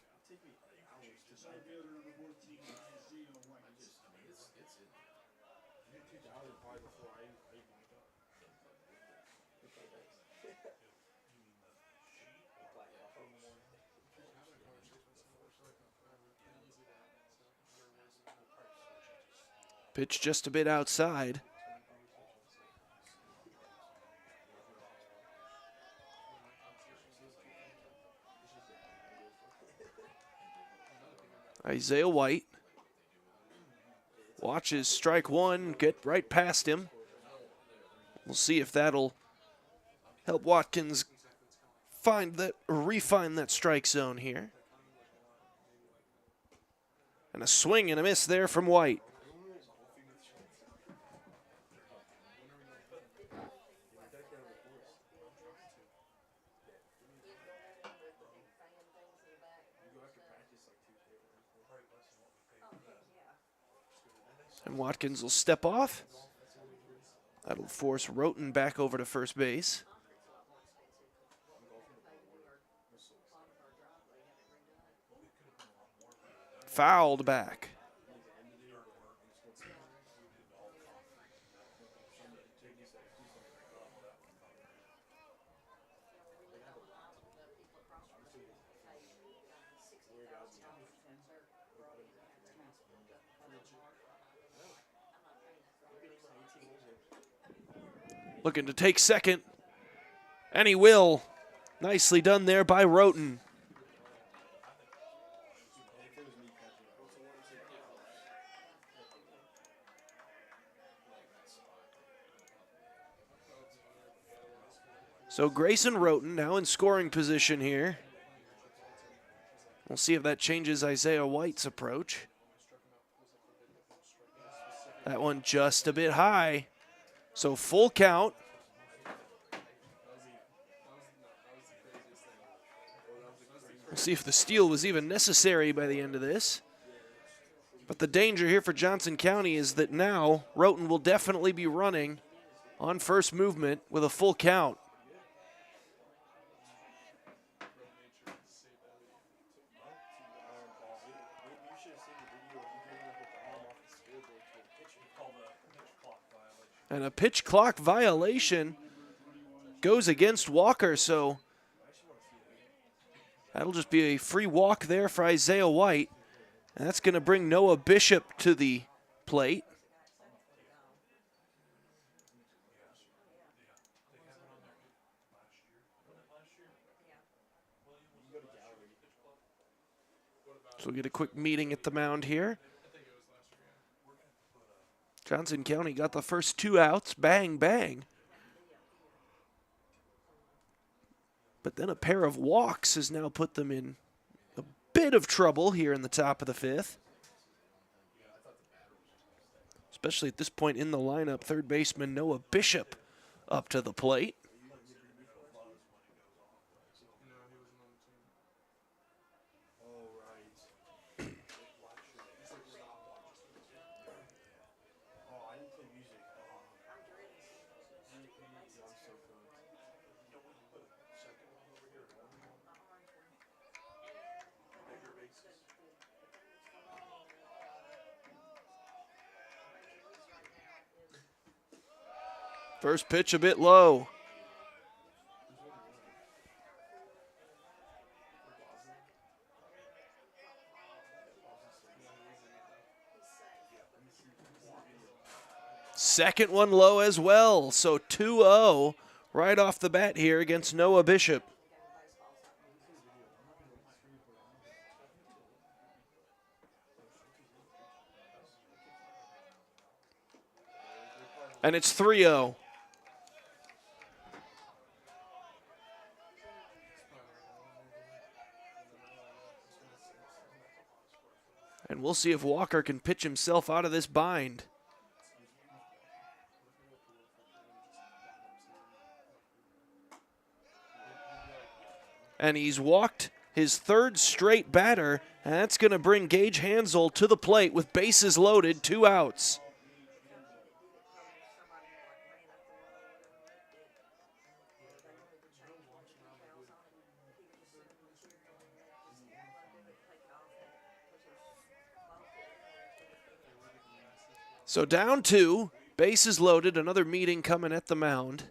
S1: Pitch just a bit outside. Isaiah White watches strike one, get right past him. We'll see if that'll help Watkins refine that strike zone here. And a swing and a miss there from White. And Watkins will step off. That'll force Roten back over to first base. Fouled back. Looking to take second, and he will. Nicely done there by Roten. So Grayson Roten now in scoring position here. We'll see if that changes Isaiah White's approach. That one just a bit high. So full count. We'll see if the steal was even necessary by the end of this. But the danger here for Johnson County is that now Roten will definitely be running on first movement with a full count. And a pitch clock violation goes against Walker, so that'll just be a free walk there for Isaiah White. And that's going to bring Noah Bishop to the plate. So we'll get a quick meeting at the mound here. Johnson County got the first 2 outs, bang, bang. But then a pair of walks has now put them in a bit of trouble here in the top of the 5th. Especially at this point in the lineup, third baseman Noah Bishop up to the plate. First pitch a bit low. Second one low as well, so 2-0 right off the bat here against Noah Bishop. And it's 3-0. And we'll see if Walker can pitch himself out of this bind. And he's walked his third straight batter, and that's going to bring Gage Hansel to the plate with bases loaded, 2 outs. So down 2, bases loaded, another meeting coming at the mound.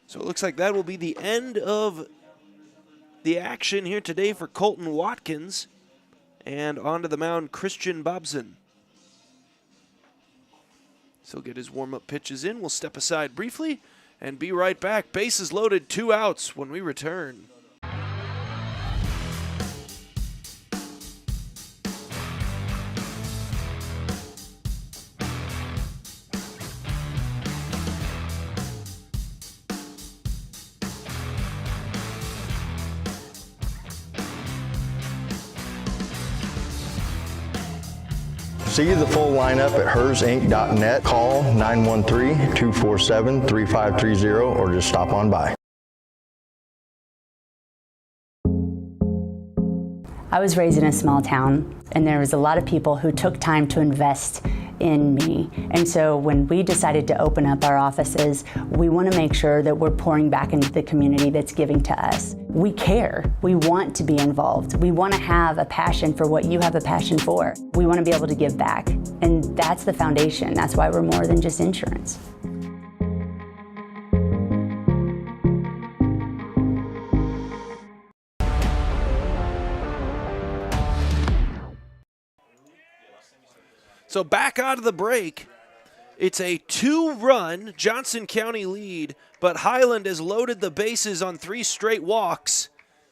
S1: So it looks like that will be the end of the action here today for Colton Watkins. And onto the mound, Christian Bobson. So he'll get his warm-up pitches in. We'll step aside briefly and be right back. Bases loaded, 2 outs when we return.
S14: See the full lineup at hersinc.net. Call 913-247-3530 or just stop on by.
S15: I was raised in a small town, and there was a lot of people who took time to invest in me. And so when we decided to open up our offices, we want to make sure that we're pouring back into the community that's giving to us. We care. We want to be involved. We want to have a passion for what you have a passion for. We want to be able to give back. And that's the foundation. That's why we're more than just insurance.
S1: So back out of the break, it's a 2-run Johnson County lead, but Highland has loaded the bases on 3 straight walks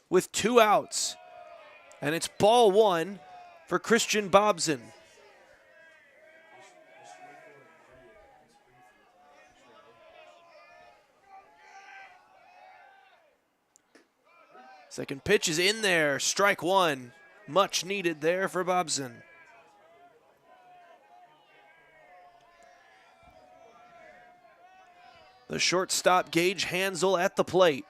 S1: with 2 outs. And it's ball 1 for Christian Bobson. Second pitch is in there, strike 1. Much needed there for Bobson. The shortstop, Gage Hansel, at the plate.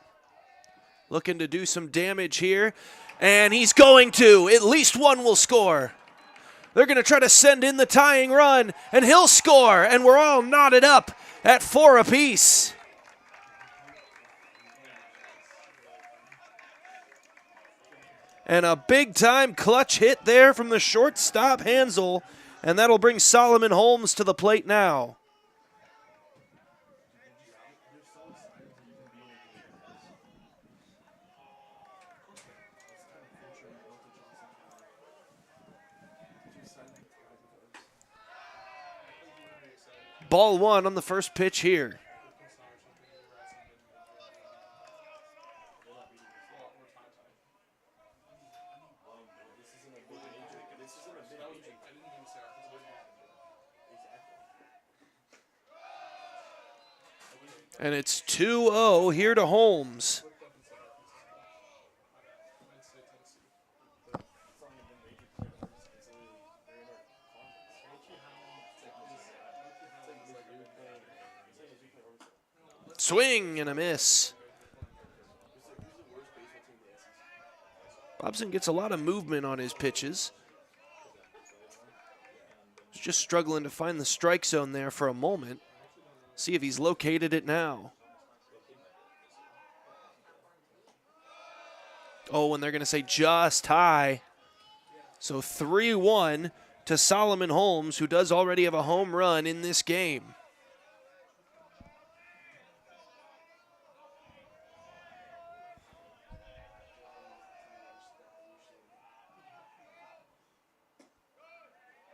S1: Looking to do some damage here. And he's going to. At least one will score. They're going to try to send in the tying run. And he'll score. And we're all knotted up at 4 apiece. And a big-time clutch hit there from the shortstop, Hansel. And that'll bring Solomon Holmes to the plate now. Ball 1 on the first pitch here. And it's 2-0 here to Holmes. Swing and a miss. Bobson gets a lot of movement on his pitches. He's just struggling to find the strike zone there for a moment. See if he's located it now. Oh, and they're going to say just high. So 3-1 to Solomon Holmes, who does already have a home run in this game.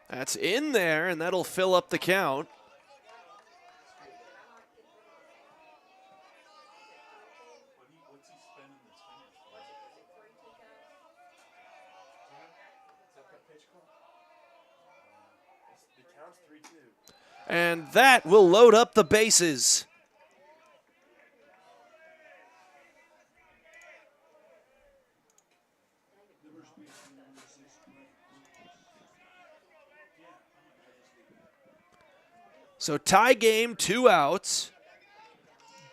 S1: That's in there, and that'll fill up the count. And that will load up the bases. So tie game, 2 outs.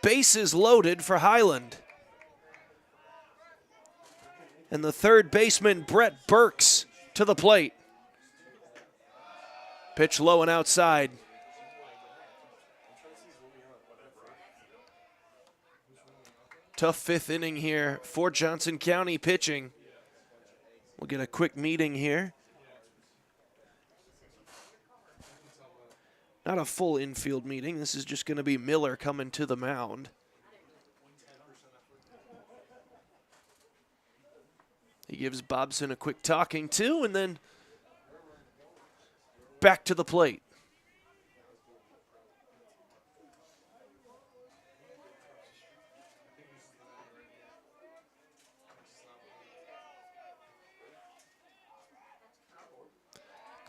S1: Bases loaded for Highland. And the third baseman, Brett Burks, to the plate. Pitch low and outside. Tough 5th inning here for Johnson County pitching. We'll get a quick meeting here. Not a full infield meeting. This is just going to be Miller coming to the mound. He gives Bobson a quick talking to, and then back to the plate.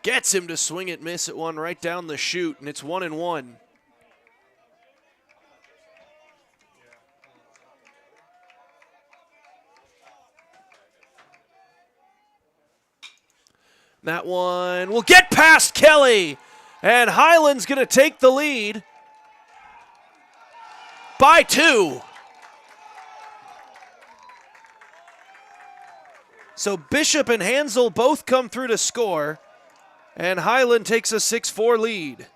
S1: Gets him to swing it, miss at one right down the chute, and it's 1-1. That one will get past Kelly, and Highland's going to take the lead by 2. So Bishop and Hansel both come through to score, and Highland takes a 6-4 lead.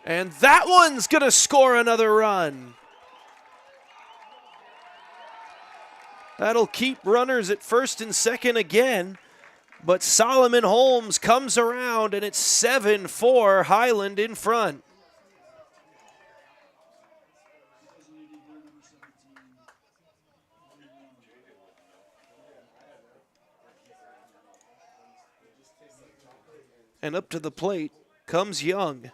S1: And that one's going to score another run. That'll keep runners at first and second again. But Solomon Holmes comes around, and it's 7-4 Highland in front. And up to the plate comes Young.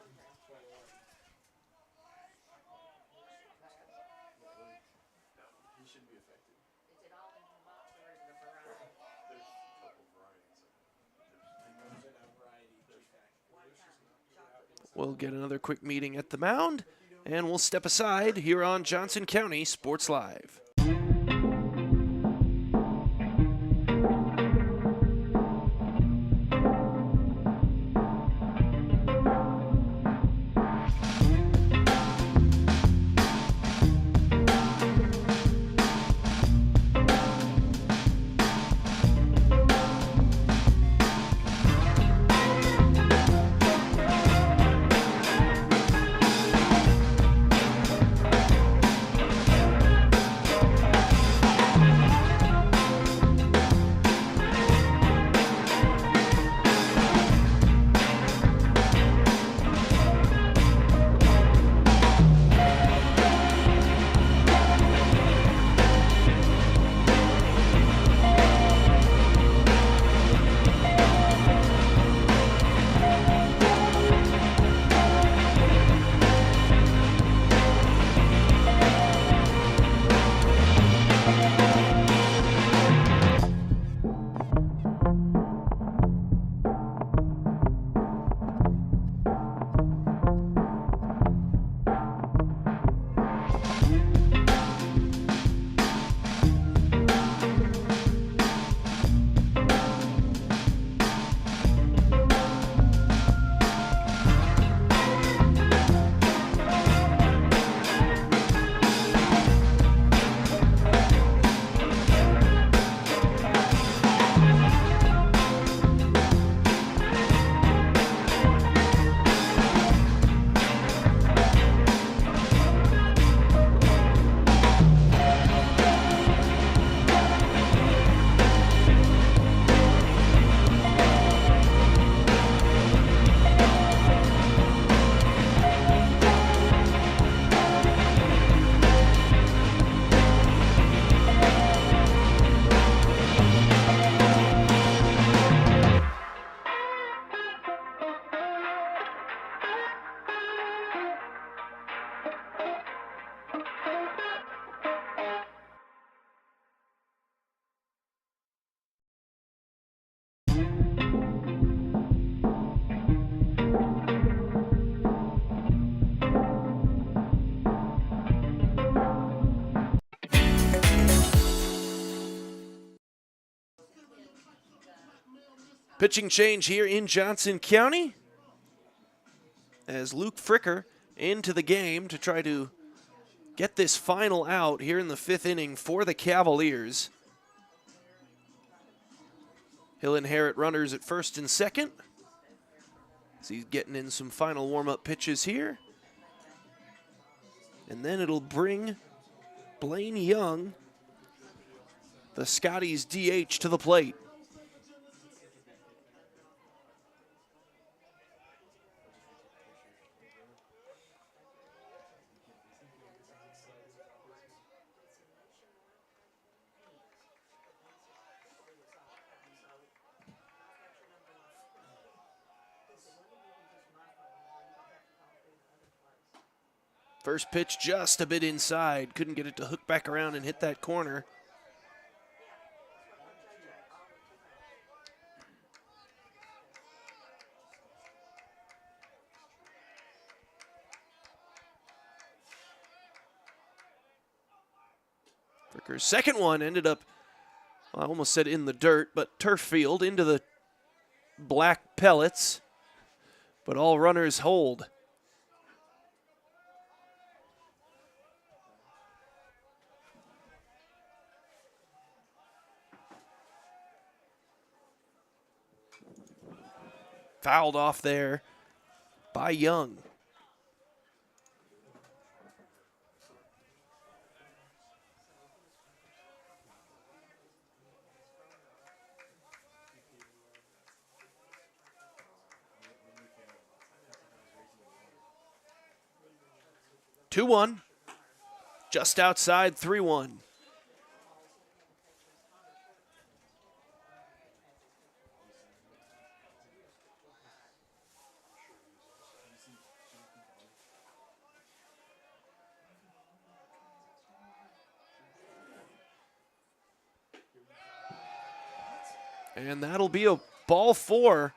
S1: We'll get another quick meeting at the mound, and we'll step aside here on Johnson County Sports Live. Pitching change here in Johnson County as Luke Fricker into the game to try to get this final out here in the 5th inning for the Cavaliers. He'll inherit runners at first and second. So he's getting in some final warm-up pitches here. And then it'll bring Blaine Young, the Scotties DH, to the plate. First pitch just a bit inside. Couldn't get it to hook back around and hit that corner. Fricker's second one ended up, well, I almost said in the dirt, but turf field into the black pellets. But all runners hold. Fouled off there by Young. Two 2-1, just outside 3-1. And that'll be a ball 4.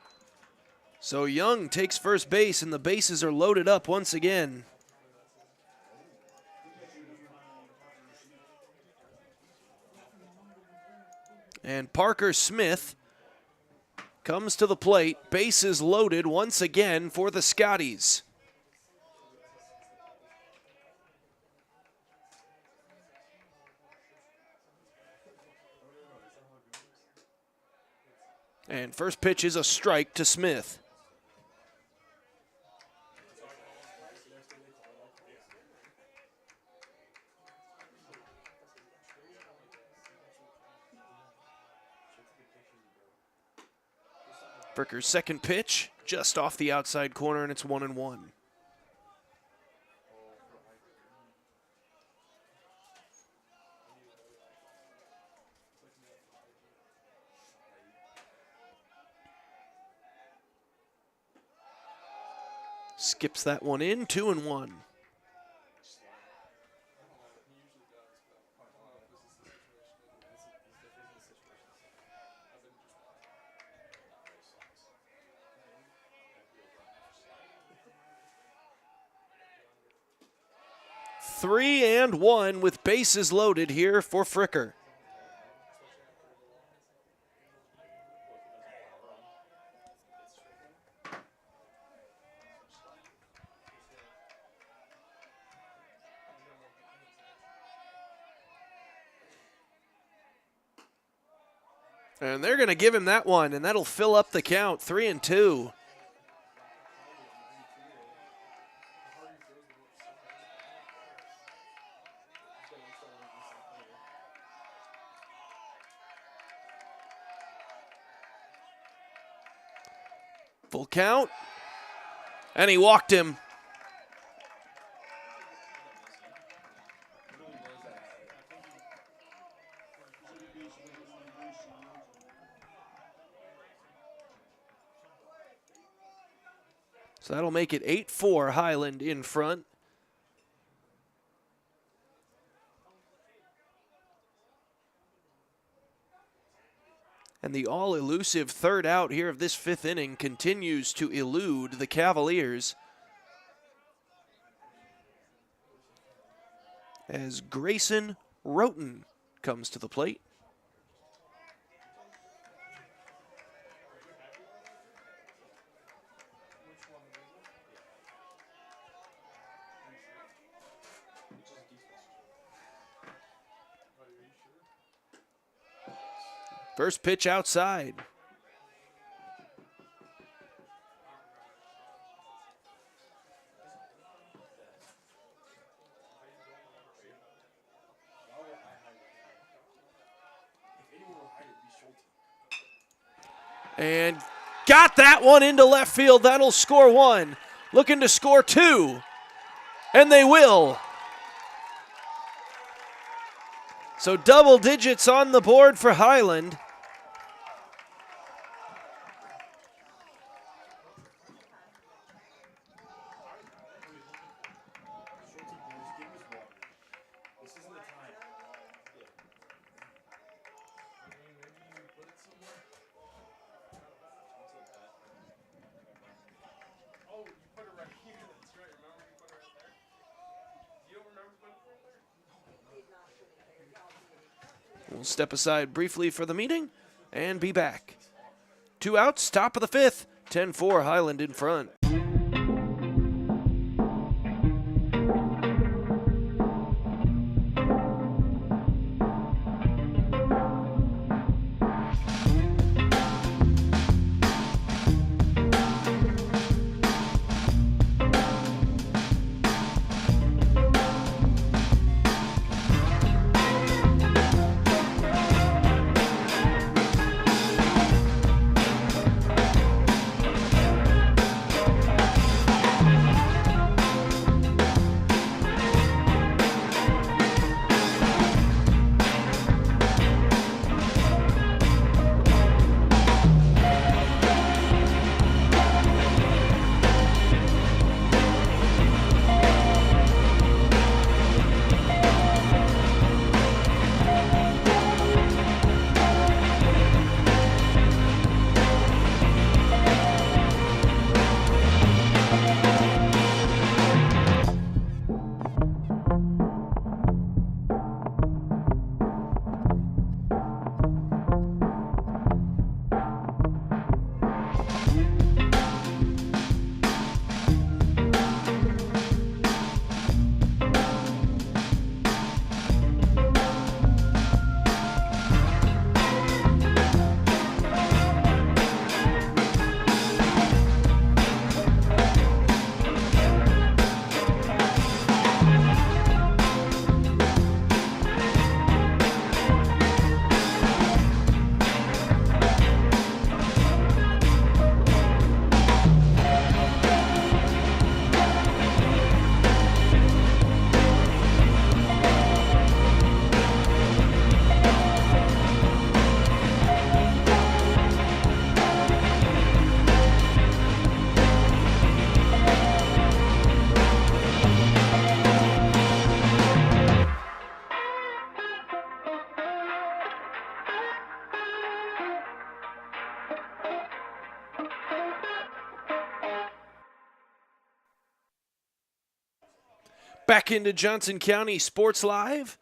S1: So Young takes first base, and the bases are loaded up once again. And Parker Smith comes to the plate, bases loaded once again for the Scotties. And first pitch is a strike to Smith. Fricker's second pitch, just off the outside corner, and it's 1-1. Skips that one in, 2-1. Three and one with bases loaded here for Fricker. And they're going to give him that one, and that'll fill up the count, 3-2. Full count, and he walked him. So that'll make it 8-4, Highland in front. And the all-elusive third out here of this fifth inning continues to elude the Cavaliers as Grayson Roten comes to the plate. First pitch outside. And got that one into left field. That'll score one. Looking to score two. And they will. So double digits on the board for Highland. We'll step aside briefly for the meeting and be back. 2 outs, top of the fifth, 10-4 Highland in front. Back into Johnson County Sports Live.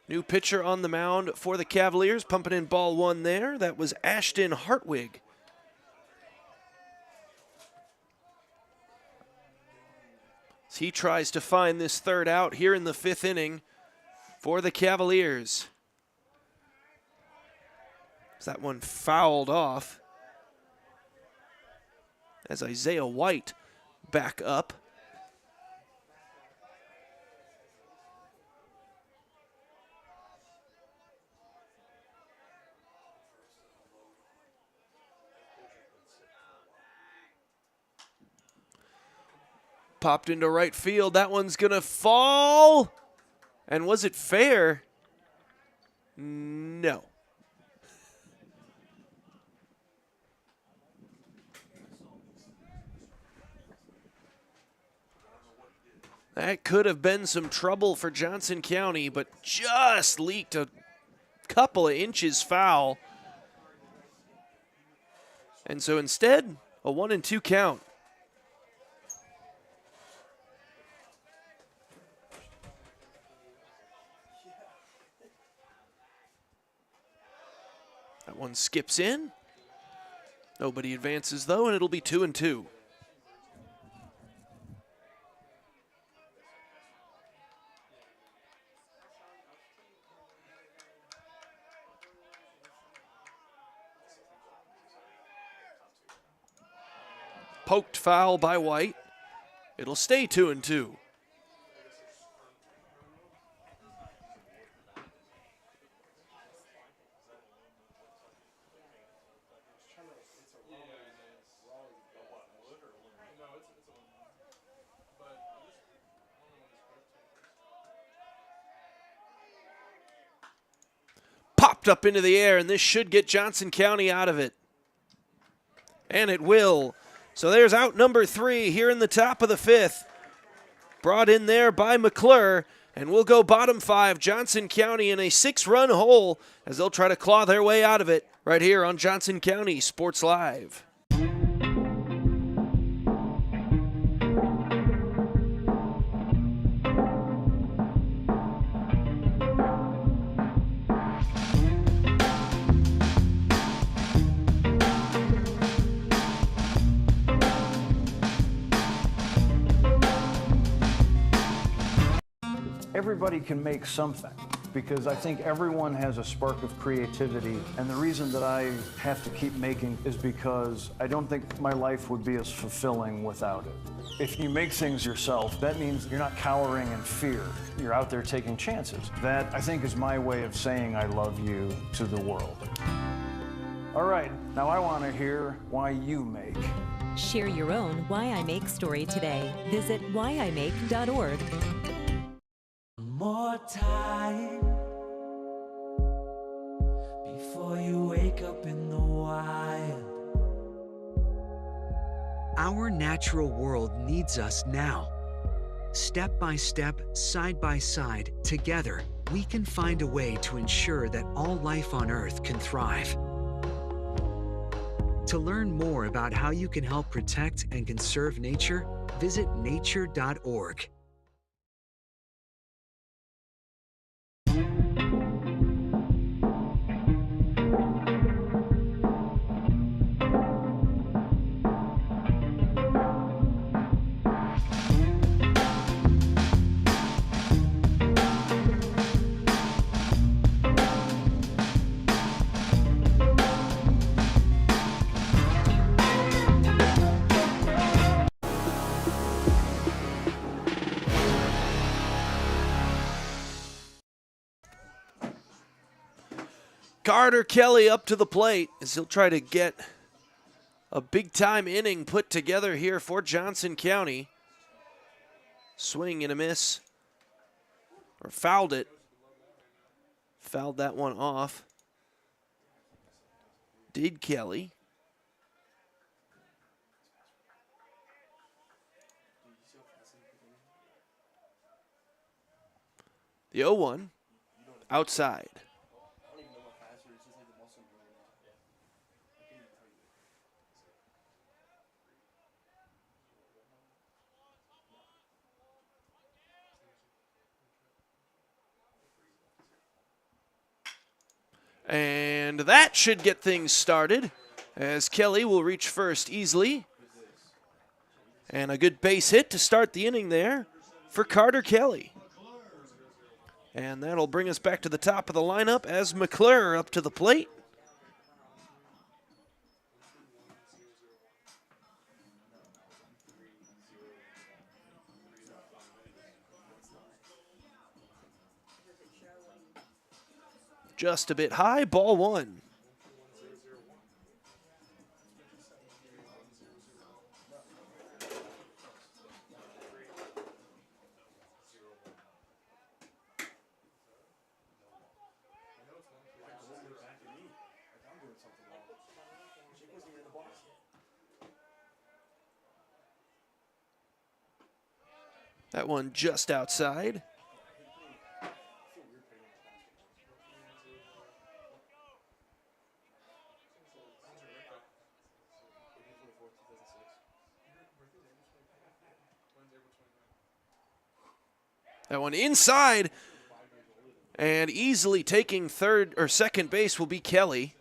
S1: New pitcher on the mound for the Cavaliers, pumping in ball one there. That was Ashton Hartwig. As he tries to find this third out here in the fifth inning for the Cavaliers. As that one fouled off. As Isaiah White back up. Popped into right field. That one's going to fall. And was it fair? No. That could have been some trouble for Johnson County, but just leaked a couple of inches foul. And so instead, a 1-2 count. That one skips in. Nobody advances though, and it'll be 2-2. poked foul by White. It'll stay 2-2. Popped up into the air, and this should get Johnson County out of it. And it will. So there's out number 3 here in the top of the 5th. Brought in there by McClure, and we'll go bottom 5. Johnson County in a 6-run hole as they'll try to claw their way out of it right here on Johnson County Sports Live.
S16: Everybody can make something, because I think everyone has a spark of creativity, and the reason that I have to keep making is because I don't think my life would be as fulfilling without it. If you make things yourself, that means you're not cowering in fear. You're out there taking chances. That, I think, is my way of saying I love you to the world. All right, now I want to hear why you make.
S17: Share your own Why I Make story today. Visit whyimake.org.
S18: More time before you wake up in the wild.
S19: Our natural world needs us now. Step by step, side by side, together, we can find a way to ensure that all life on Earth can thrive. To learn more about how you can help protect and conserve nature, visit nature.org.
S1: Carter Kelly up to the plate as he'll try to get a big-time inning put together here for Johnson County. Swing and a miss. Or fouled it. Fouled that one off. Did Kelly. The 0-1 outside. And that should get things started as Kelly will reach first easily. And a good base hit to start the inning there for Carter Kelly. And that'll bring us back to the top of the lineup as McClure up to the plate. Just a bit high, ball 1. That one just outside. That one inside, and easily taking third or second base will be Kelly.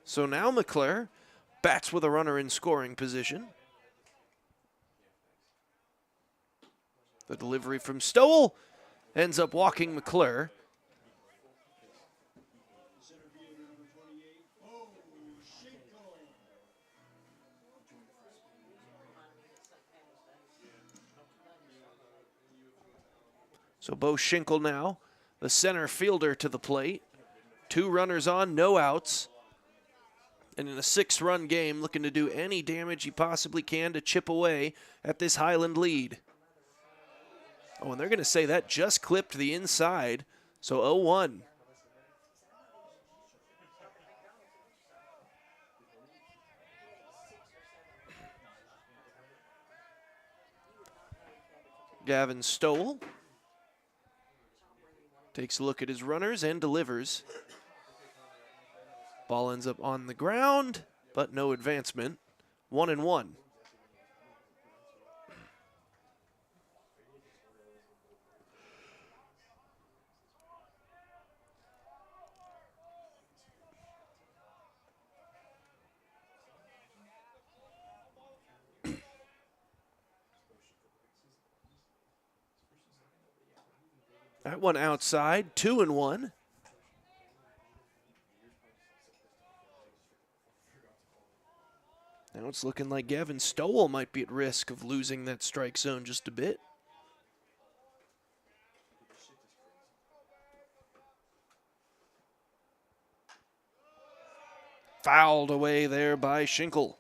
S1: So now McClure bats with a runner in scoring position. The delivery from Stowell ends up walking McClure. So Bo Schinkel now, the center fielder to the plate. 2 runners on, no outs. And in a 6-run game, looking to do any damage he possibly can to chip away at this Highland lead. Oh, and they're going to say that just clipped the inside. So 0-1. Gavin Stowell takes a look at his runners and delivers. Ball ends up on the ground, but no advancement. 1-1. That one outside, 2-1. Now it's looking like Gavin Stowell might be at risk of losing that strike zone just a bit. Fouled away there by Schinkel.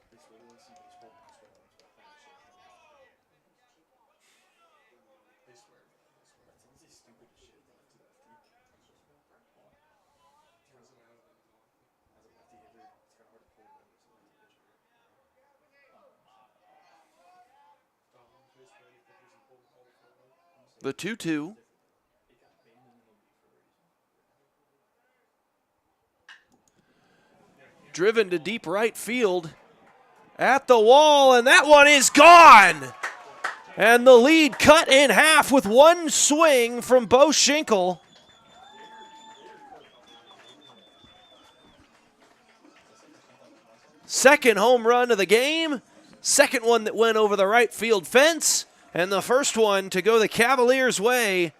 S1: The 2-2. Driven to deep right field. At the wall, and that one is gone! And the lead cut in half with one swing from Bo Schinkel. Second home run of the game. Second one that went over the right field fence. And the first one to go the Cavaliers' way.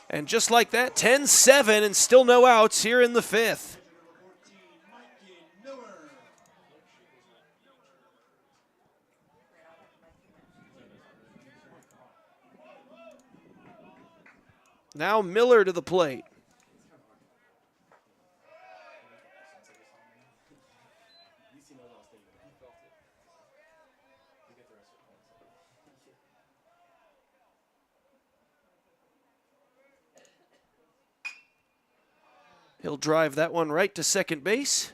S1: And just like that, 10-7 and still no outs here in the 5th. Now Miller to the plate. He'll drive that one right to second base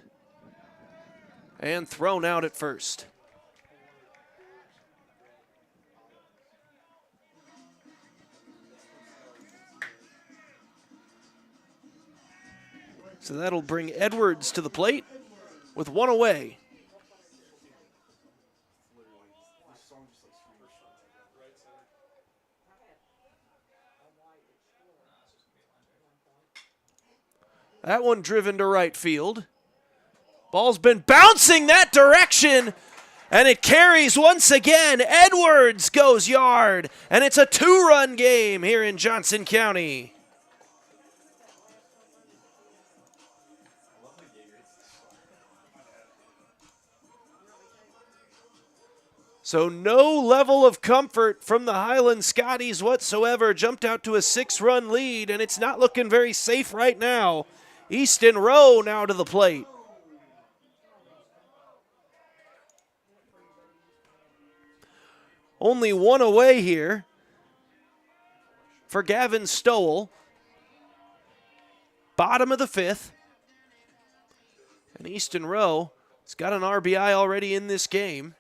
S1: and thrown out at first. So that'll bring Edwards to the plate with one away. That one driven to right field. Ball's been bouncing that direction, and it carries once again. Edwards goes yard, and it's a 2-run game here in Johnson County. So no level of comfort from the Highland Scotties whatsoever. Jumped out to a 6-run lead, and it's not looking very safe right now. Easton Rowe now to the plate. Only one away here for Gavin Stowell. Bottom of the 5th. And Easton Rowe has got an RBI already in this game.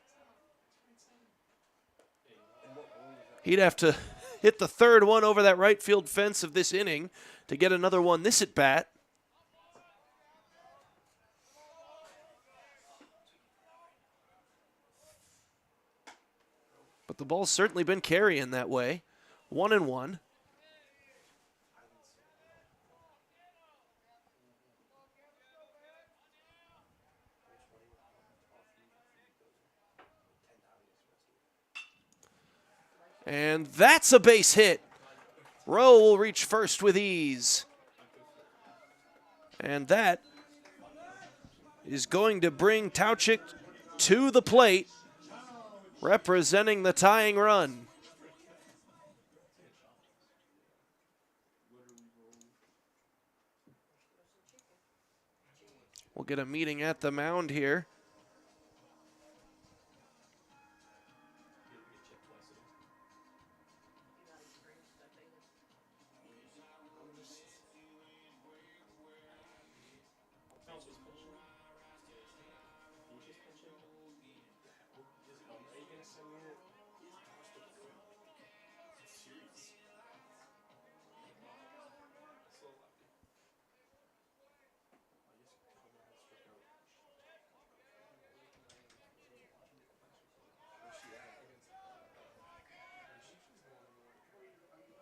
S1: He'd have to hit the 3rd one over that right field fence of this inning to get another one this at bat. But the ball's certainly been carrying that way. 1-1. And that's a base hit. Rowe will reach first with ease. And that is going to bring Tauchik to the plate, representing the tying run. We'll get a meeting at the mound here.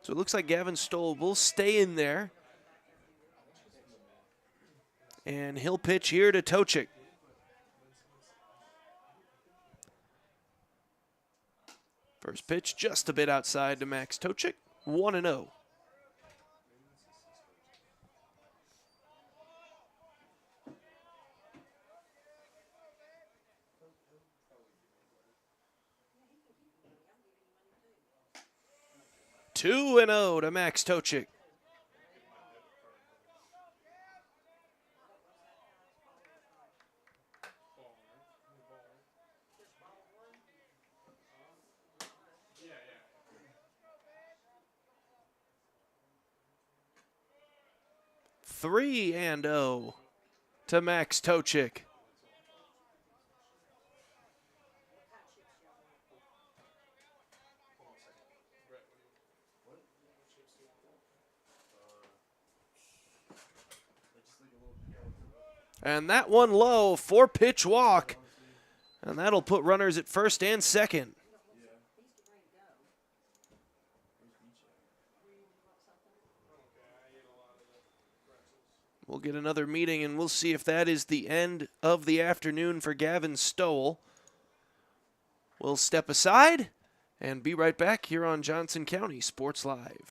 S1: So it looks like Gavin Stoll will stay in there. And he'll pitch here to Tauchik. First pitch just a bit outside to Max Tauchik, 1-0. Two and 0 to Max Tauchik. Three and 0 to Max Tauchik. And that one low, 4-pitch walk. And that'll put runners at first and second. We'll get another meeting, and we'll see if that is the end of the afternoon for Gavin Stoll. We'll step aside and be right back here on Johnson County Sports Live.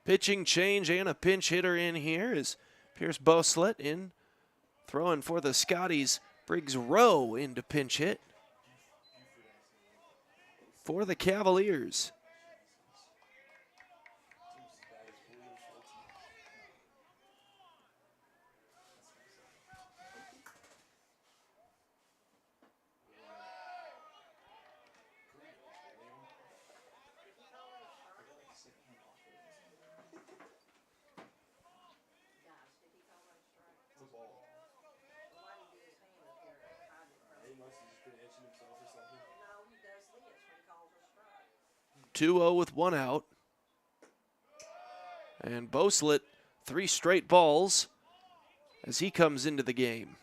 S1: pitching change and a pinch hitter in here is Pierce Boslett in, throwing for the Scotties. Briggs Rowe into pinch hit for the Cavaliers. He 2-0 with one out. And Boslett, 3 straight balls as he comes into the game.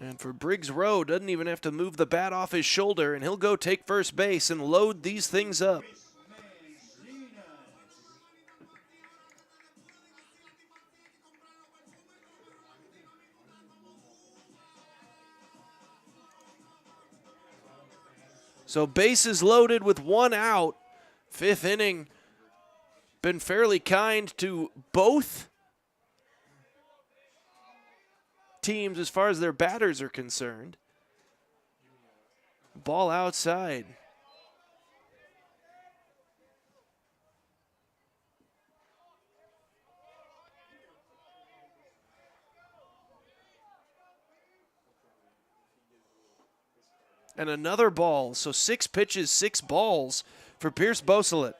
S1: And for Briggs Rowe, doesn't even have to move the bat off his shoulder, and he'll go take first base and load these things up. So bases loaded with one out. 5th inning. Been fairly kind to both teams as far as their batters are concerned. Ball outside. And another ball. So 6 pitches, 6 balls for Pierce Boslett.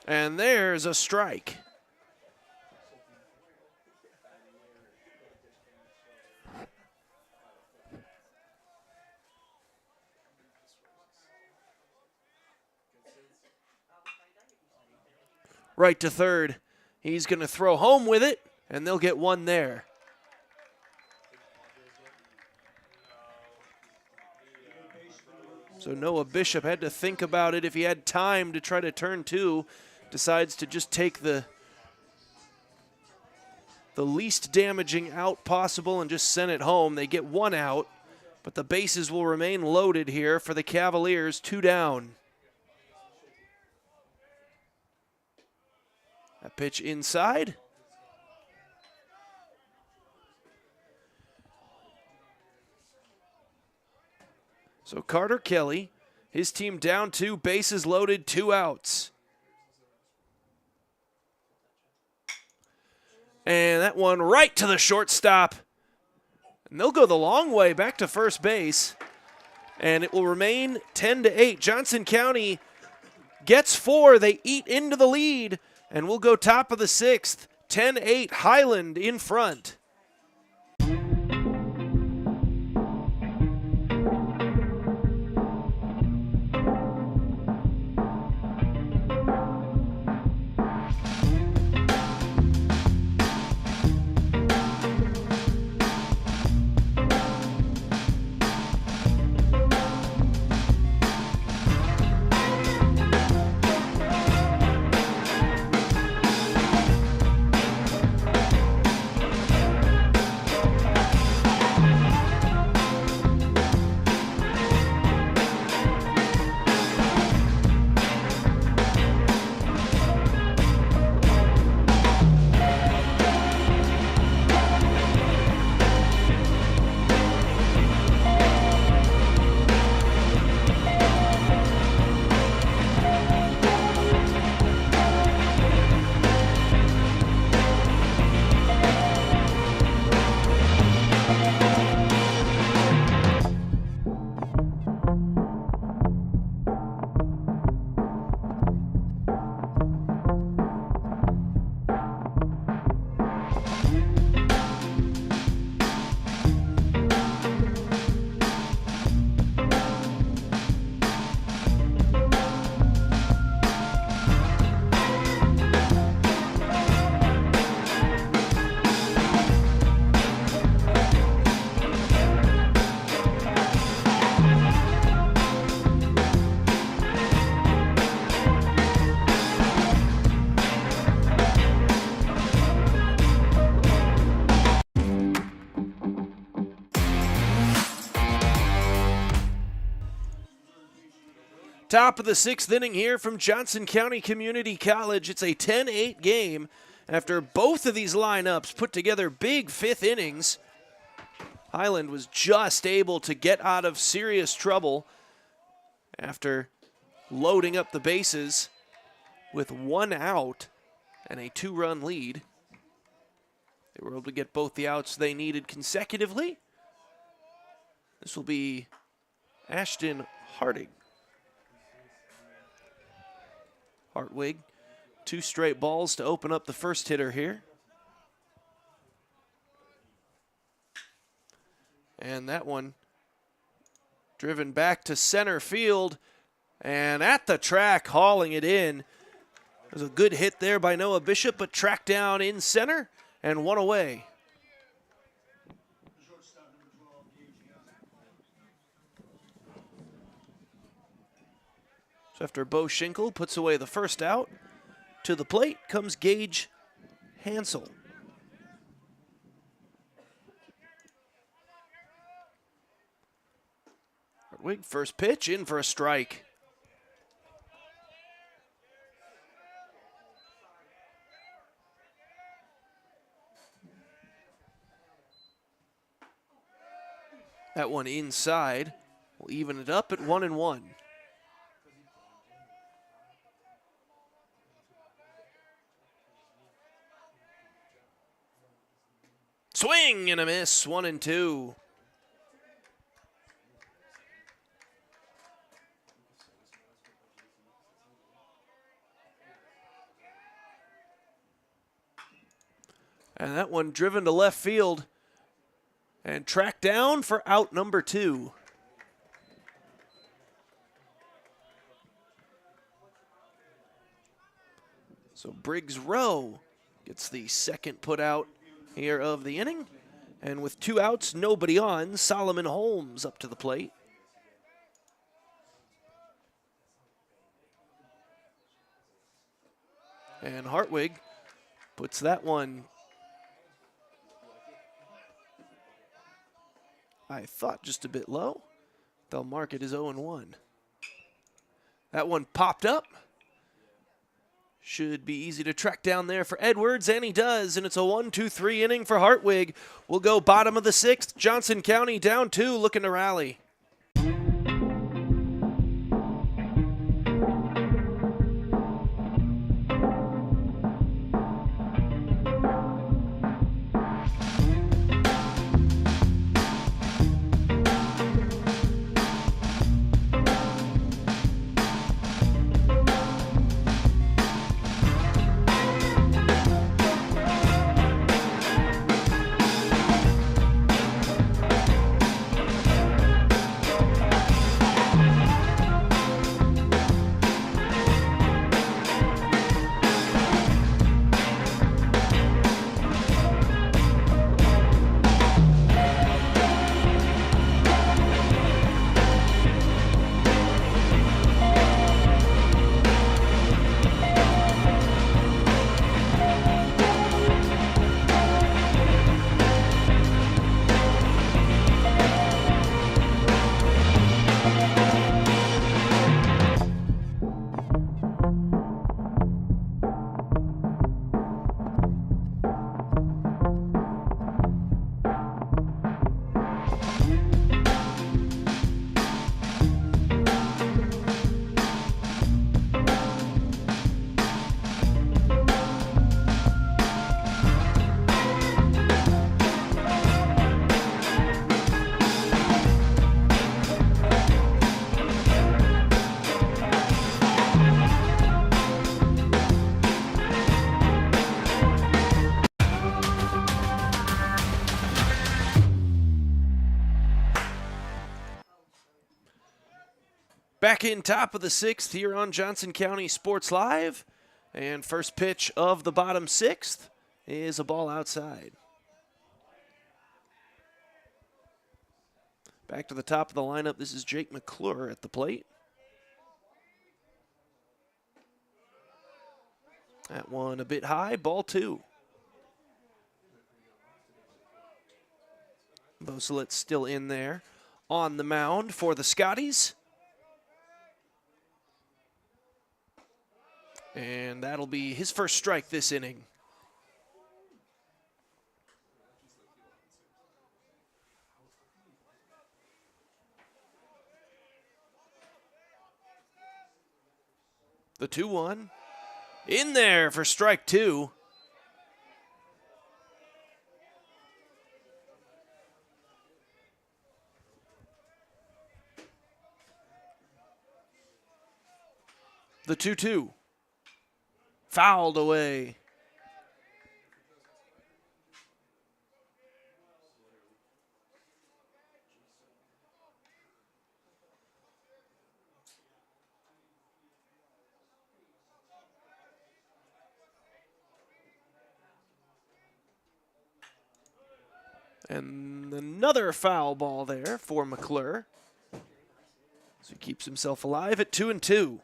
S1: And there's a strike. Right to third. He's going to throw home with it, and they'll get one there. So Noah Bishop had to think about it if he had time to try to turn 2. Decides to just take the least damaging out possible and just send it home. They get 1 out, but the bases will remain loaded here for the Cavaliers, 2 down. A pitch inside. So Carter Kelly, his team down 2, bases loaded, 2 outs. And that one right to the shortstop. And they'll go the long way back to first base. And it will remain 10-8. Johnson County gets 4. They eat into the lead. And we'll go top of the 6th. 10-8, Highland in front. Top of the 6th inning here from Johnson County Community College. It's a 10-8 game after both of these lineups put together big 5th innings. Highland was just able to get out of serious trouble after loading up the bases with 1 out and a 2-run lead. They were able to get both the outs they needed consecutively. This will be Ashton Harding. Hartwig, 2 straight balls to open up the first hitter here. And that one driven back to center field and at the track, hauling it in. There's a good hit there by Noah Bishop, but tracked down in center and 1 away. So after Bo Schinkel puts away the first out, to the plate comes Gage Hansel. Hartwig, first pitch, in for a strike. That one inside will even it up at 1-1. Swing and a miss, 1-2. And that one driven to left field and tracked down for out number 2. So Briggs Rowe gets the second put out here of the inning. And with 2 outs, nobody on, Solomon Holmes up to the plate. And Hartwig puts that one, I thought, just a bit low. They'll mark it as 0-1. That one popped up. Should be easy to track down there for Edwards, and he does, and it's a 1-2-3 inning for Hartwig. We'll go bottom of the 6th. Johnson County down 2, looking to rally. Back in top of the 6th here on Johnson County Sports Live. And first pitch of the bottom 6th is a ball outside. Back to the top of the lineup, this is Jake McClure at the plate. That one a bit high, ball 2. Voselet's still in there on the mound for the Scotties. And that'll be his first strike this inning. The 2-1. In there for strike 2. The 2-2. Fouled away. And another foul ball there for McClure. So he keeps himself alive at 2-2.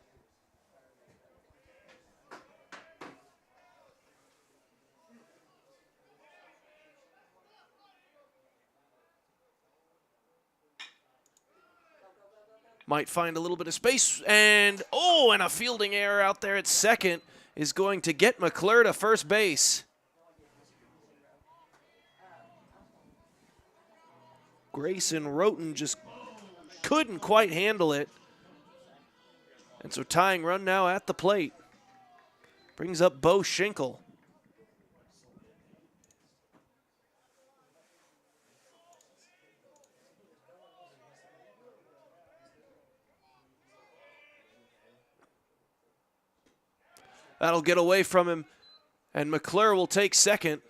S1: Might find a little bit of space, and a fielding error out there at second is going to get McClure to first base. Grayson Roten just couldn't quite handle it. And so tying run now at the plate. Brings up Bo Schinkel. That'll get away from him, and McClure will take second.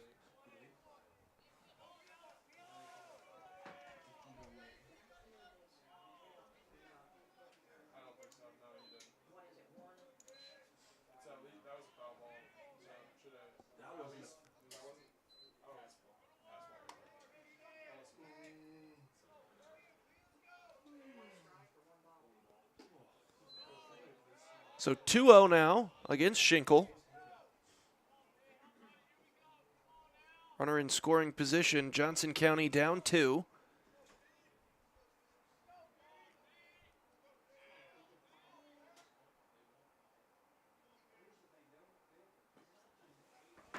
S1: So 2-0 now against Schinkel. Runner in scoring position, Johnson County down 2.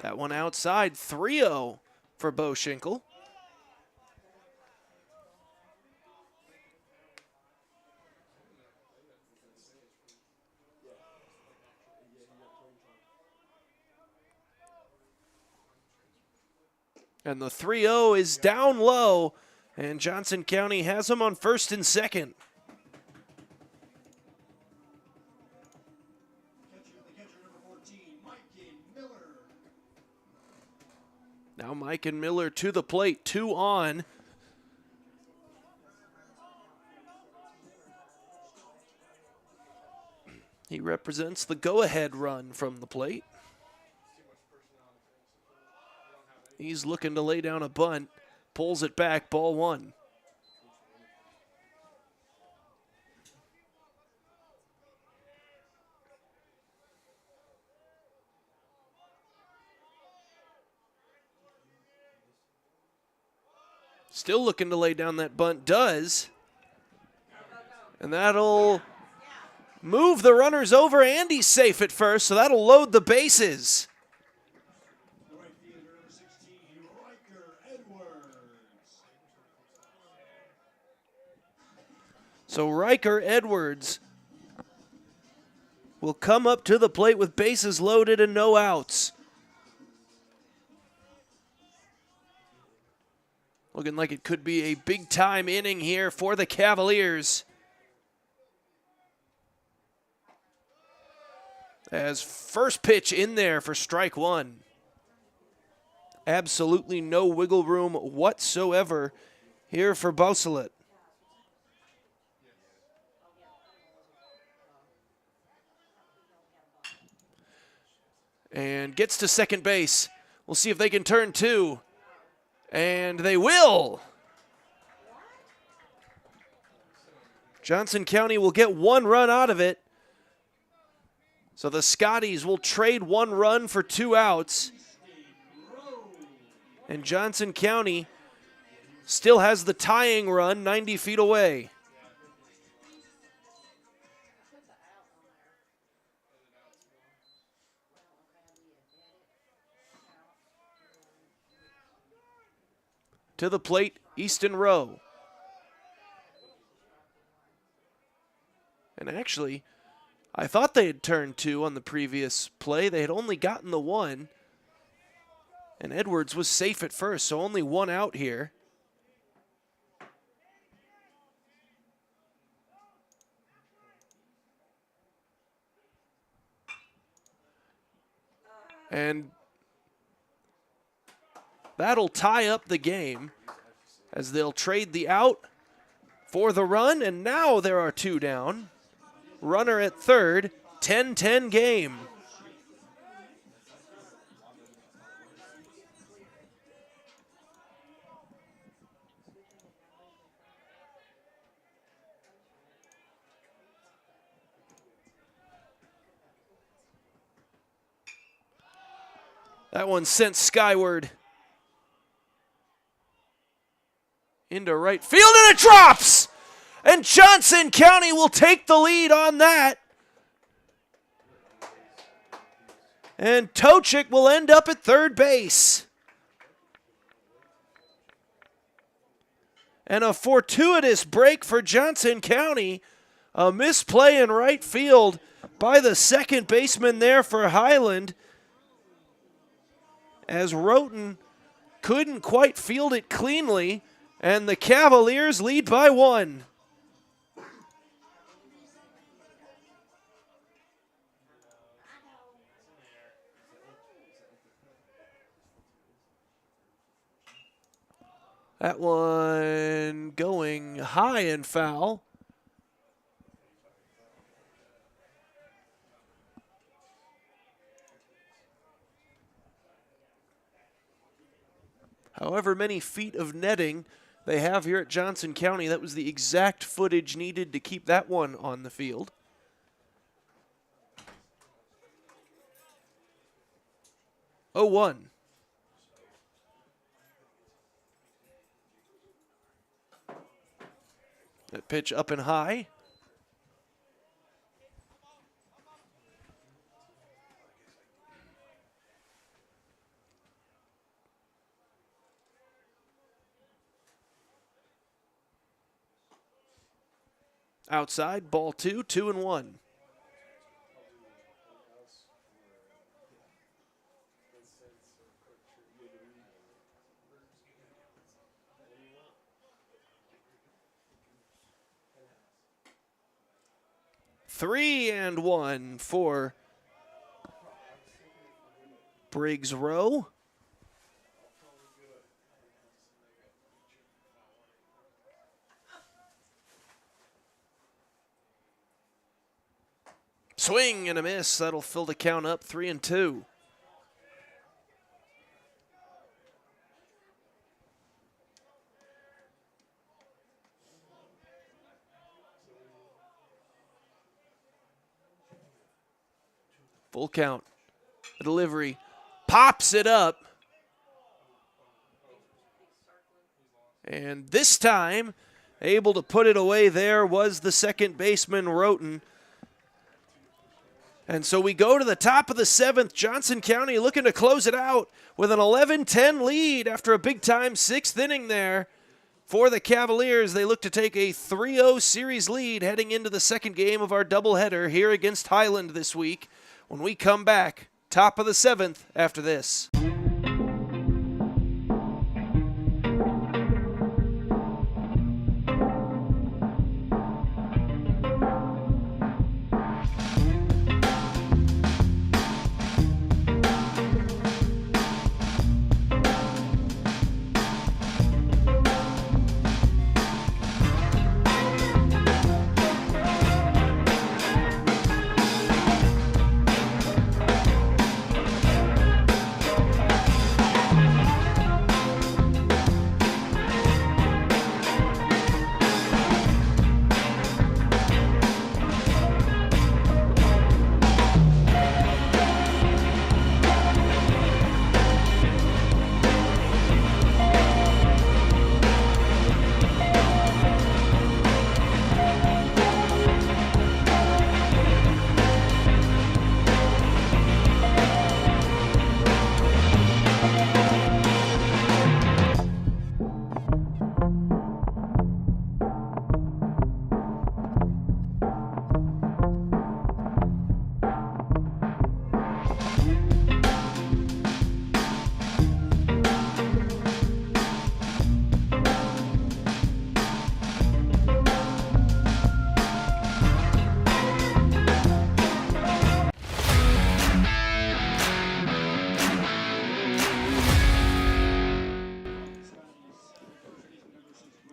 S1: That one outside, 3-0 for Bo Schinkel. And the 3-0 is down low, and Johnson County has him on first and second. Now Mike and Miller to the plate, 2 on. He represents the go-ahead run from the plate. He's looking to lay down a bunt, pulls it back, ball 1. Still looking to lay down that bunt, does. And that'll move the runners over, and he's safe at first, so that'll load the bases. So Riker Edwards will come up to the plate with bases loaded and no outs. Looking like it could be a big-time inning here for the Cavaliers. As first pitch in there for strike 1. Absolutely no wiggle room whatsoever here for Boselet. And gets to second base. We'll see if they can turn 2. And they will. Johnson County will get 1 run out of it. So the Scotties will trade 1 run for 2 outs. And Johnson County still has the tying run 90 feet away. To the plate, Easton Rowe. And actually, I thought they had turned 2 on the previous play. They had only gotten the 1. And Edwards was safe at first, so only 1 out here. And that'll tie up the game as they'll trade the out for the run, and now there are 2 down. Runner at third, 10-10 game. That one sent skyward into right field, and it drops! And Johnson County will take the lead on that. And Tochik will end up at third base. And a fortuitous break for Johnson County. A misplay in right field by the second baseman there for Highland, as Roten couldn't quite field it cleanly, and the Cavaliers lead by 1. That one going high and foul. However many feet of netting they have here at Johnson County, that was the exact footage needed to keep that one on the field. Oh, 1. That pitch up and high. Outside, ball 2, 2-1. Three and 1 for Briggs Rowe. Swing and a miss. That'll fill the count up 3-2. Full count. The delivery pops it up. And this time, able to put it away there was the second baseman, Roten. And so we go to the top of the 7th. Johnson County looking to close it out with an 11-10 lead after a big-time 6th inning there. For the Cavaliers, they look to take a 3-0 series lead heading into the second game of our doubleheader here against Highland this week. When we come back, top of the 7th after this.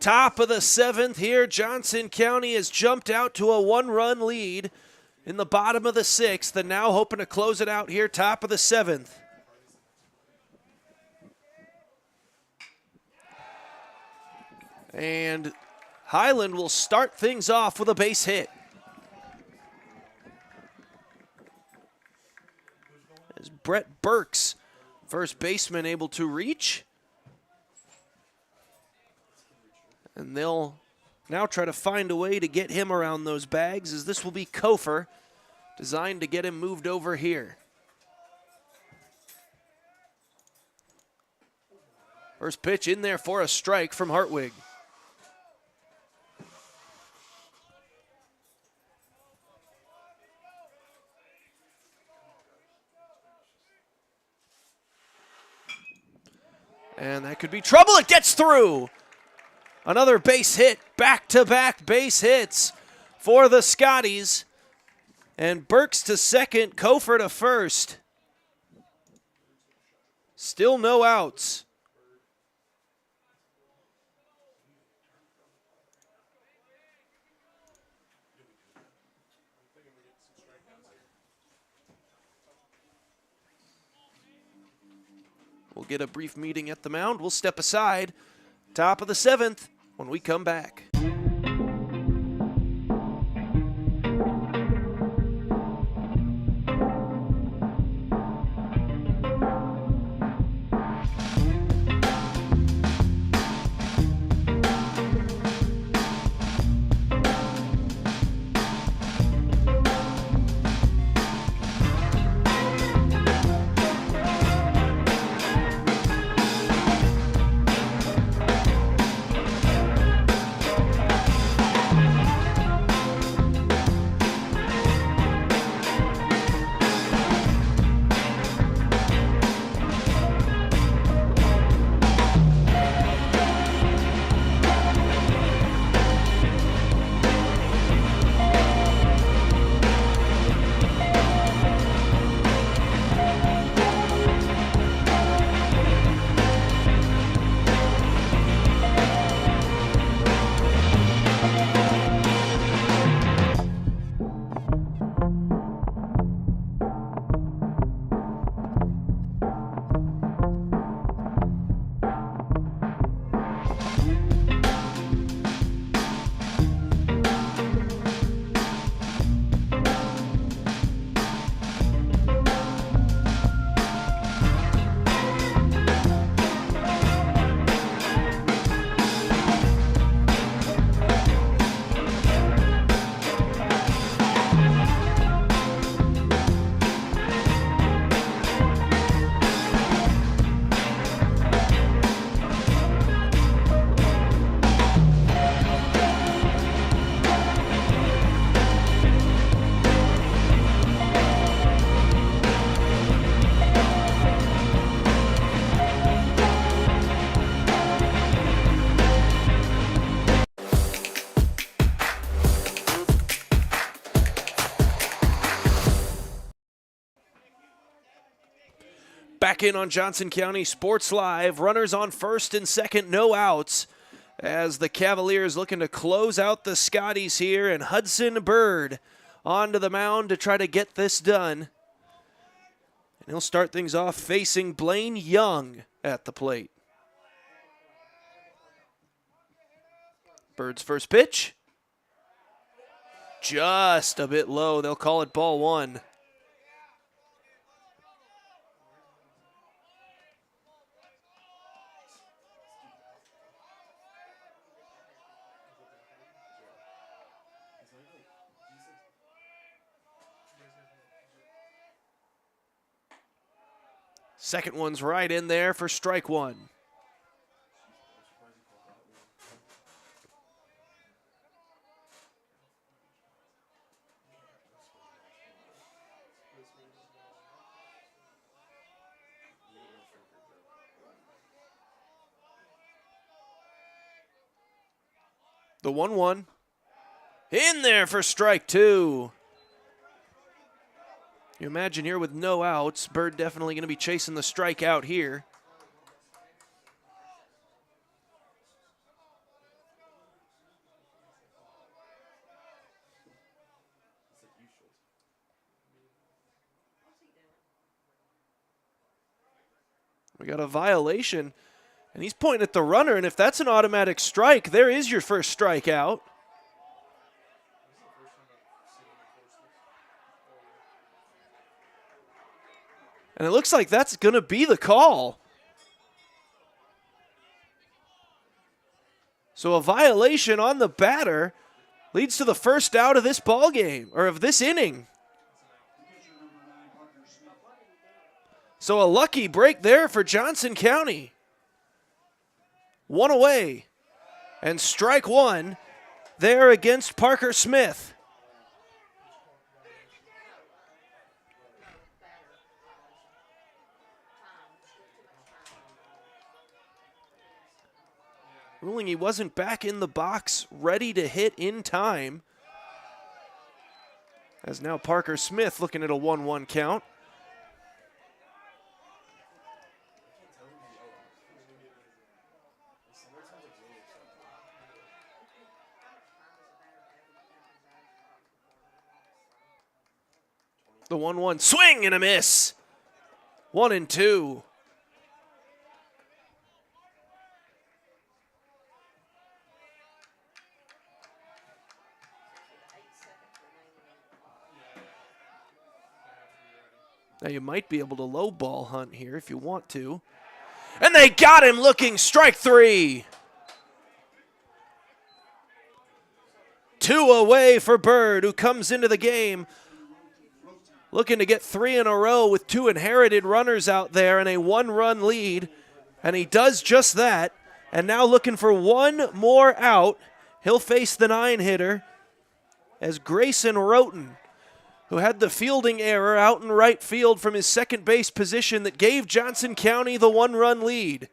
S1: Top of the 7th here. Johnson County has jumped out to a 1-run lead in the bottom of the 6th, and now hoping to close it out here, top of the 7th. And Highland will start things off with a base hit. As Brett Burks, first baseman, able to reach. And they'll now try to find a way to get him around those bags, as this will be Kofer, designed to get him moved over here. First pitch in there for a strike from Hartwig. And that could be trouble. It gets through. Another base hit, back-to-back base hits for the Scotties. And Burks to second, Kofer to first. Still no outs. We'll get a brief meeting at the mound. We'll step aside. Top of the 7th when we come back. Back in on Johnson County Sports Live. Runners on first and second, no outs, as the Cavaliers looking to close out the Scotties here, and Hudson Bird onto the mound to try to get this done. And he'll start things off facing Blaine Young at the plate. Bird's first pitch. Just a bit low. They'll call it ball one. Second one's right in there for strike one. The 1-1. In there for strike two. You imagine here with no outs, Bird definitely going to be chasing the strikeout here. We got a violation, and he's pointing at the runner, and if that's an automatic strike, there is your first strikeout. And it looks like that's going to be the call. So a violation on the batter leads to the first out of this ball game, or of this inning. So a lucky break there for Johnson County. One away. And strike one there against Parker Smith. Ruling he wasn't back in the box, ready to hit in time. As now Parker Smith looking at a 1-1 count. The 1-1 swing and a miss. 1-2. Now you might be able to low ball hunt here if you want to. And they got him looking, strike three. 2 away for Bird, who comes into the game looking to get 3 in a row with 2 inherited runners out there and a 1-run lead. And he does just that. And now looking for 1 more out. He'll face the 9-hitter as Grayson Roten, who had the fielding error out in right field from his second base position that gave Johnson County the 1-run lead.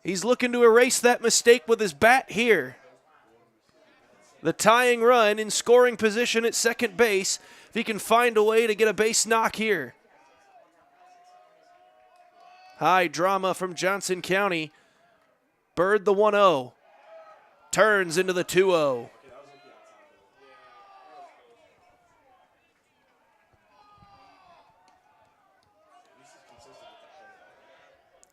S1: He's looking to erase that mistake with his bat here. The tying run in scoring position at second base, if he can find a way to get a base knock here. High drama from Johnson County. Bird the 1-0. Turns into the 2-0.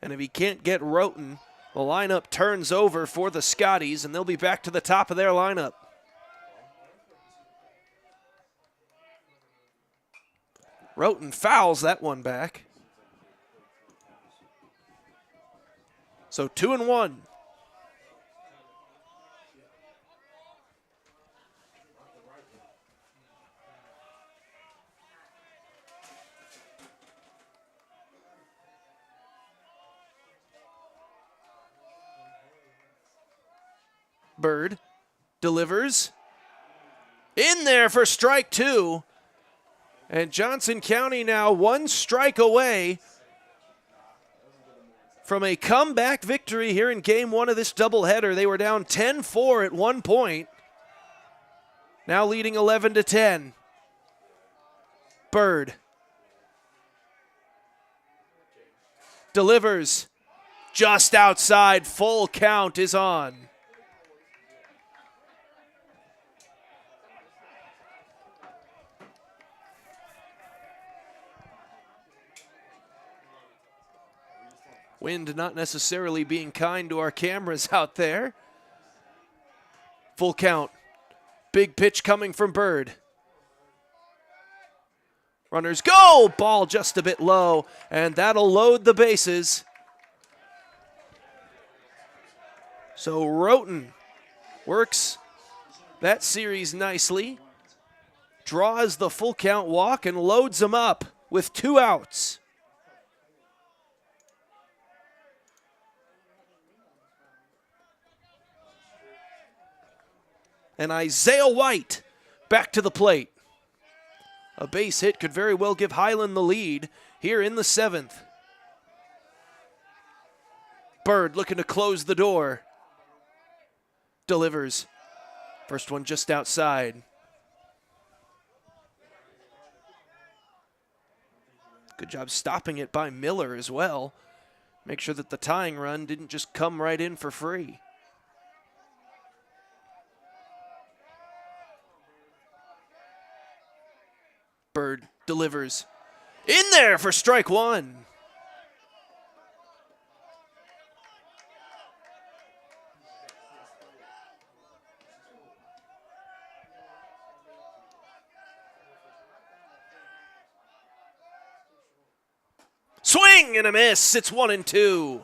S1: And if he can't get Roten, the lineup turns over for the Scotties, and they'll be back to the top of their lineup. Roten fouls that one back. So 2-1. Bird delivers. In there for strike 2. And Johnson County now 1 strike away from a comeback victory here in game 1 of this doubleheader. They were down 10-4 at one point. Now leading 11-10. Bird delivers just outside. Full count is on. Wind not necessarily being kind to our cameras out there. Full count. Big pitch coming from Bird. Runners go! Ball just a bit low, and that'll load the bases. So Roten works that series nicely. Draws the full count walk and loads them up with 2 outs. And Isaiah White back to the plate. A base hit could very well give Highland the lead here in the 7th. Bird looking to close the door. Delivers. First one just outside. Good job stopping it by Miller as well. Make sure that the tying run didn't just come right in for free. Bird delivers. In there for strike 1. Swing and a miss. It's 1-2.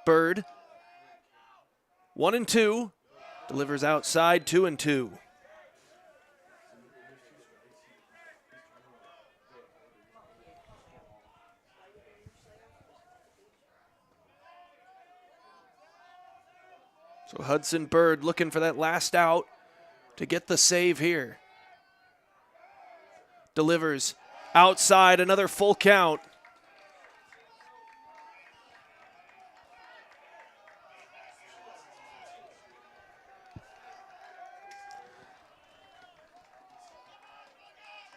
S1: Bird, 1-2, delivers outside, 2-2. So Hudson Bird looking for that last out to get the save here. Delivers outside, another full count.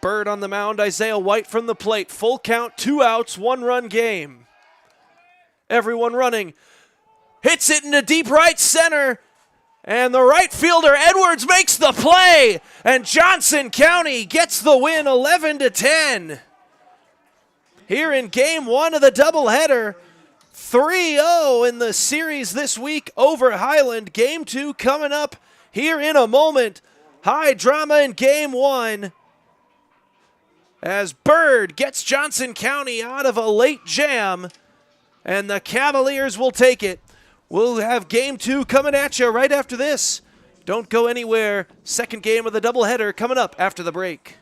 S1: Bird on the mound, Isaiah White from the plate. Full count, 2 outs, 1-run game. Everyone running. Hits it into deep right center. And the right fielder, Edwards, makes the play. And Johnson County gets the win, 11-10. Here in game 1 of the doubleheader. 3-0 in the series this week over Highland. Game 2 coming up here in a moment. High drama in game 1. As Bird gets Johnson County out of a late jam, and the Cavaliers will take it. We'll have game 2 coming at you right after this. Don't go anywhere. Second game of the doubleheader coming up after the break.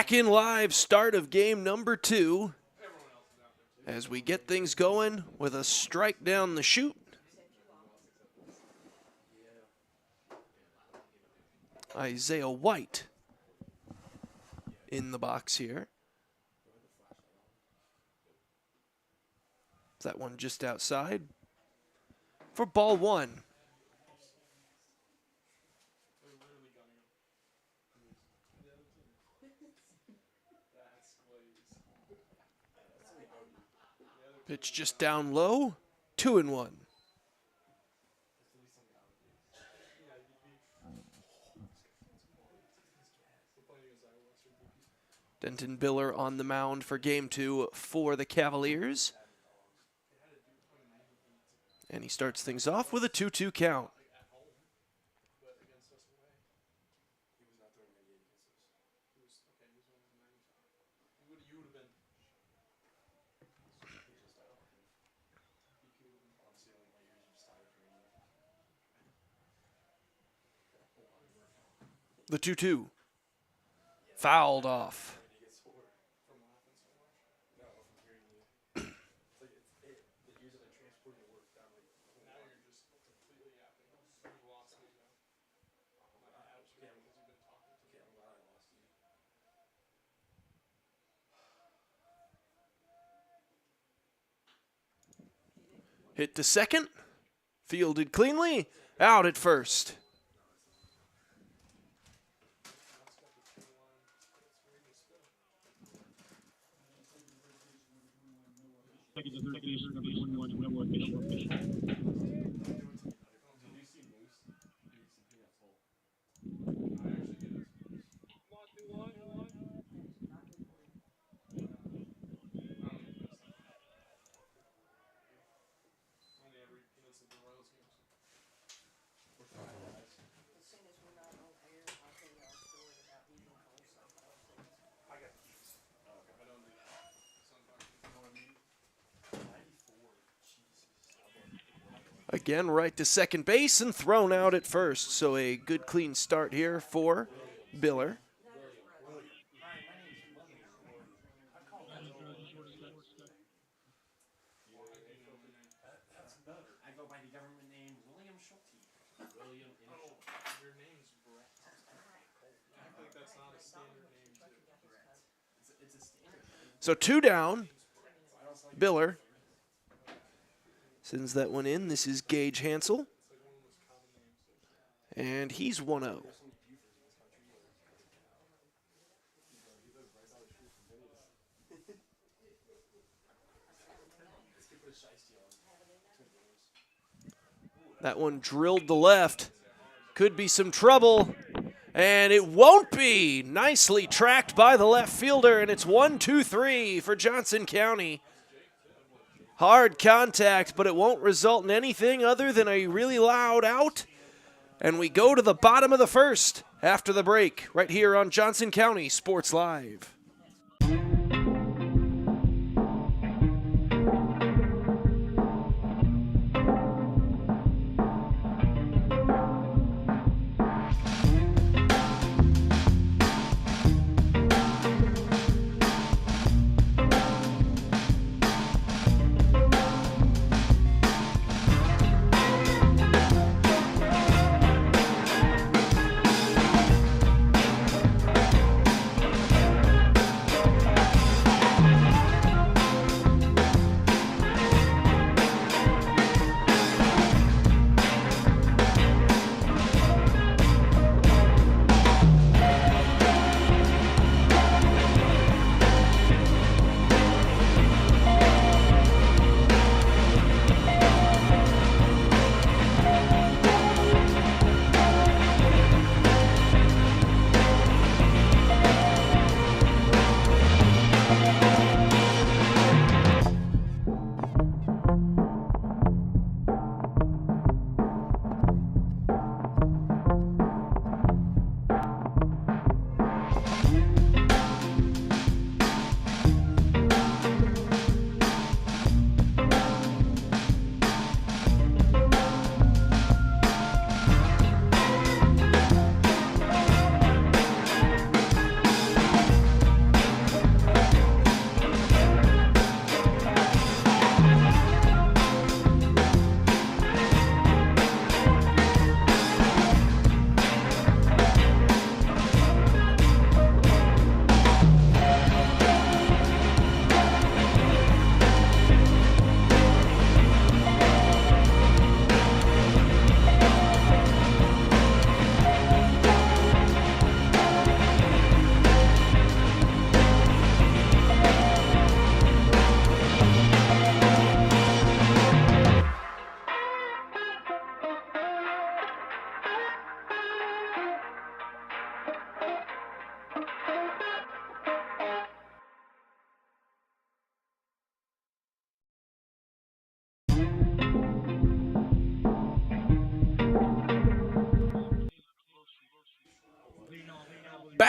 S1: back in live start of game number 2 as we get things going with a strike down the chute. Isaiah White in the box here. That one just outside for ball 1. Pitch just down low, 2-1. Denton Biller on the mound for game 2 for the Cavaliers. And he starts things off with a 2-2 count. The 2-2. Fouled off. Hit to second. Fielded cleanly. Out at first. Again, right to second base and thrown out at first. So a good clean start here for Biller.
S20: I go by the government name William Schulte. William Schulte. Your name's Brett. I think that's not a standard name too. Brett. It's a standard name.
S1: So 2 down. Biller sends that one in. This is Gage Hansel. And he's 1-0. That one drilled the left. Could be some trouble. And it won't be. Nicely tracked by the left fielder. And it's 1-2-3 for Johnson County. Hard contact, but it won't result in anything other than a really loud out. And we go to the bottom of the first after the break, right here on Johnson County Sports Live.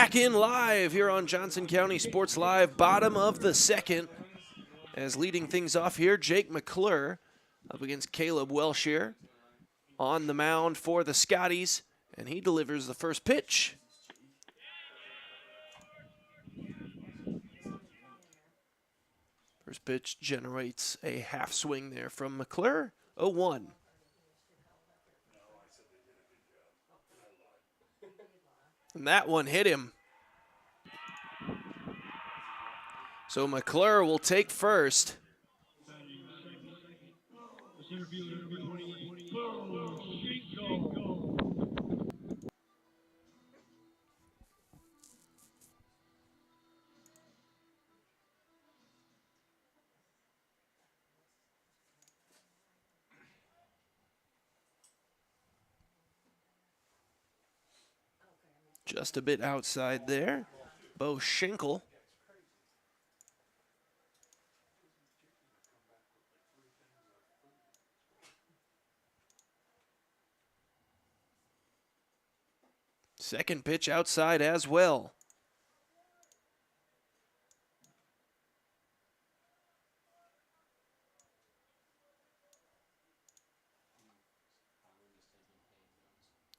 S1: back in live here on Johnson County Sports Live, bottom of the second. As leading things off here, Jake McClure up against Caleb Welshire on the mound for the Scotties, and he delivers the first pitch. First pitch generates a half swing there from McClure, 0-1. And that one hit him. So McClure will take first. Just a bit outside there. Bo Schenkel. Second pitch outside as well.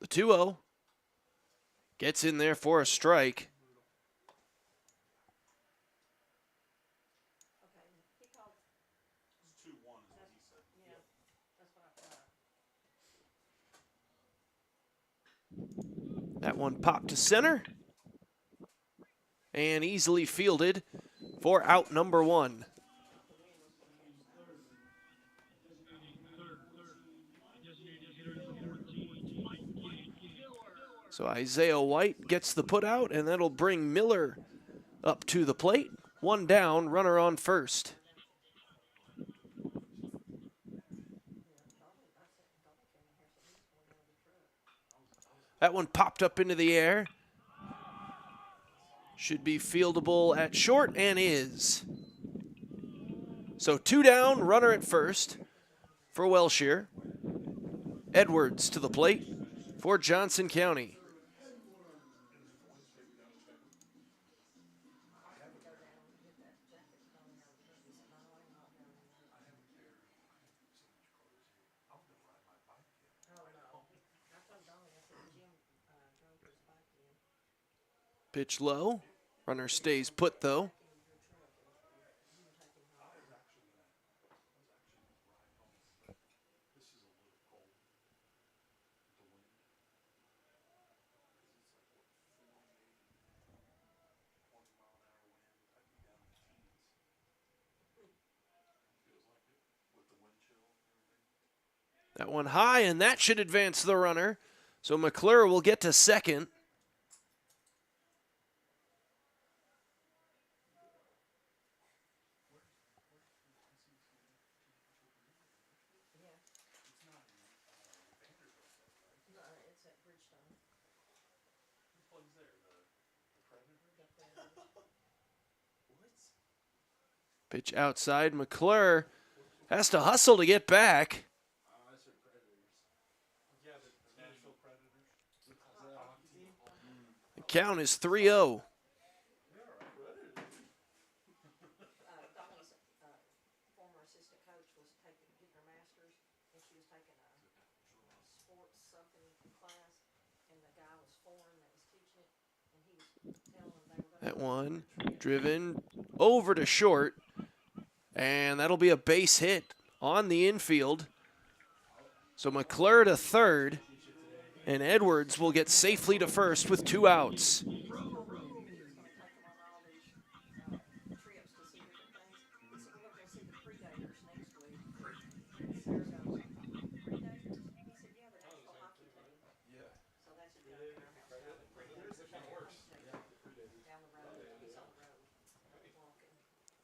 S1: The 2-0. Gets in there for a strike. That one popped to center and easily fielded for out number one. So Isaiah White gets the put out, and that'll bring Miller up to the plate. One down, runner on first. That one popped up into the air. Should be fieldable at short, and is. So two down, runner at first for Welshire. Edwards to the plate for Johnson County. Pitch low. Runner stays put, though. That one high, and that should advance the runner. So McClure will get to second. Pitch outside. McClure has to hustle to get back. The count is 3-0. That one driven over to short, and that'll be a base hit on the infield. So McClure to third, and Edwards will get safely to first with 2 outs.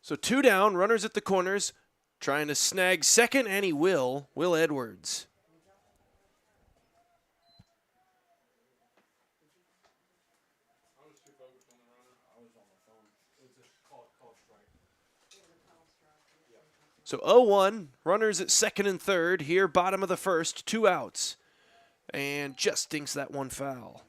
S1: So 2 down, runners at the corners, trying to snag second, and he will. Will Edwards. So 0-1, runners at second and third, here bottom of the first, 2 outs. And just dinks that one foul.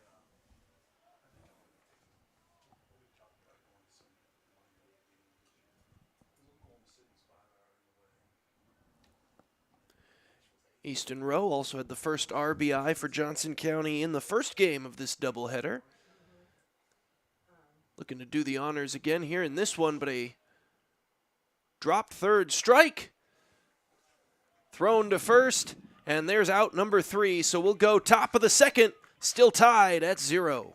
S1: Easton Rowe also had the first RBI for Johnson County in the first game of this doubleheader. Looking to do the honors again here in this one, but a dropped third strike. Thrown to first, and there's out number 3, so we'll go top of the second, still tied at 0.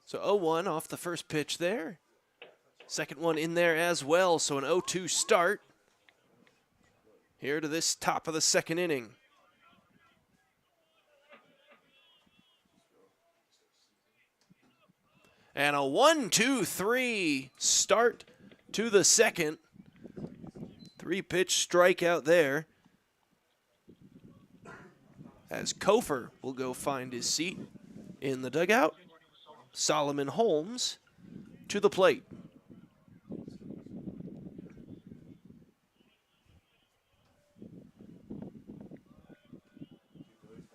S1: So 0-1 off the first pitch there. Second one in there as well, so an 0-2 start. Here to this top of the second inning. And a 1-2-3 start to the second. 3-pitch strikeout there. As Kofer will go find his seat in the dugout. Solomon Holmes to the plate.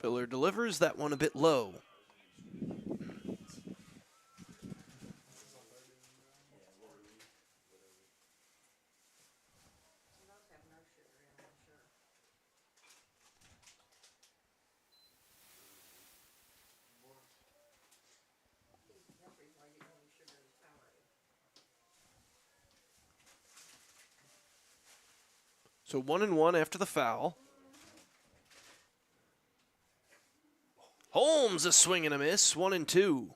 S1: Biller delivers that one a bit low. So 1-1 after the foul. Holmes a swing and a miss, 1-2.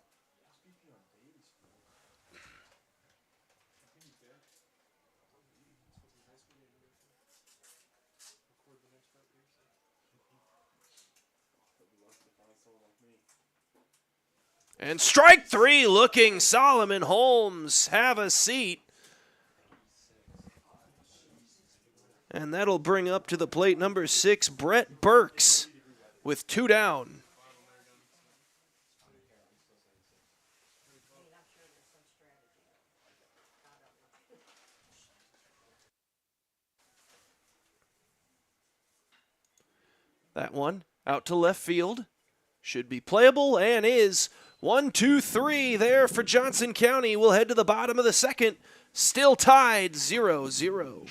S1: And strike 3 looking Solomon Holmes. Have a seat. And that'll bring up to the plate number 6, Brett Burks, with 2 down. That one out to left field. Should be playable and is. 1-2-3 there for Johnson County. We'll head to the bottom of the second. Still tied 0-0.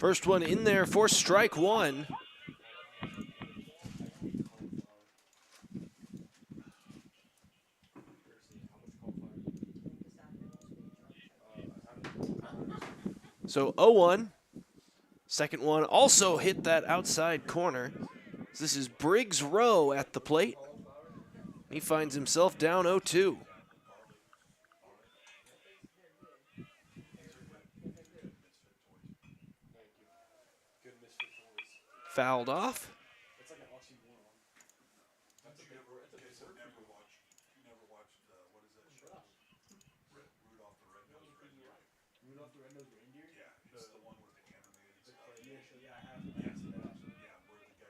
S1: First one in there for strike one. So 0-1. Second one also hit that outside corner. This is Briggs Rowe at the plate. He finds himself down 0-2. Fouled off.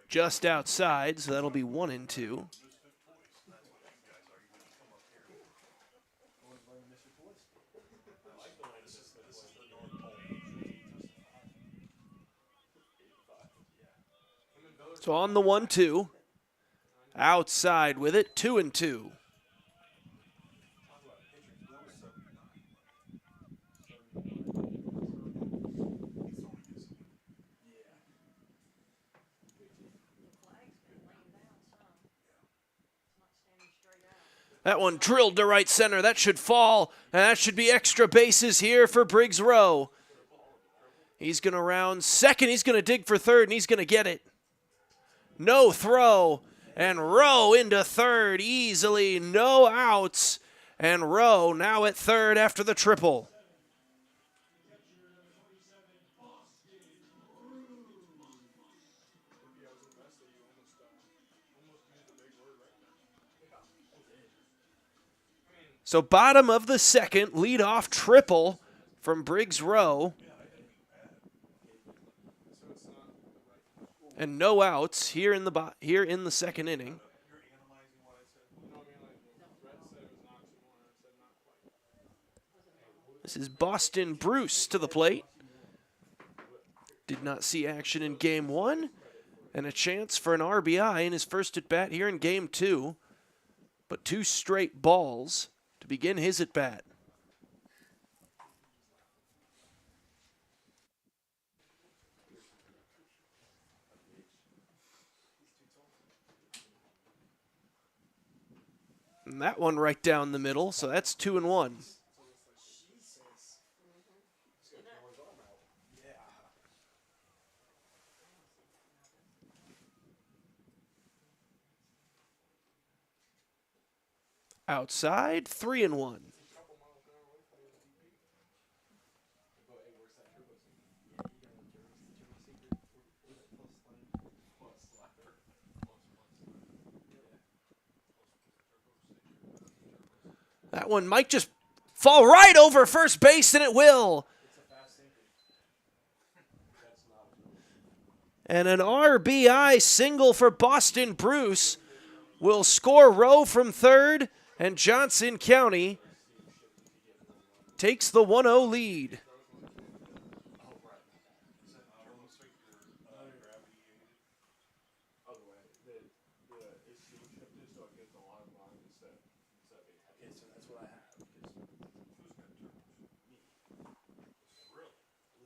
S1: Just outside, so that'll be 1-2. So on the 1-2, outside with it, 2-2. That one drilled to right center. That should fall, and that should be extra bases here for Briggs Rowe. He's going to round second. He's going to dig for third, and he's going to get it. No throw, and Rowe into third easily. No outs, and Rowe now at third after the triple. So bottom of the second, leadoff triple from Briggs Rowe. And no outs here in the second inning. This is Boston Bruce to the plate. Did not see action in game one, and a chance for an RBI in his first at bat here in game two, but 2 straight balls to begin his at bat. And that one right down the middle, so that's 2-1. Outside, 3-1. That one might just fall right over first base, and it will. And an RBI single for Boston Bruce will score Rowe from third, and Johnson County takes the 1-0 lead.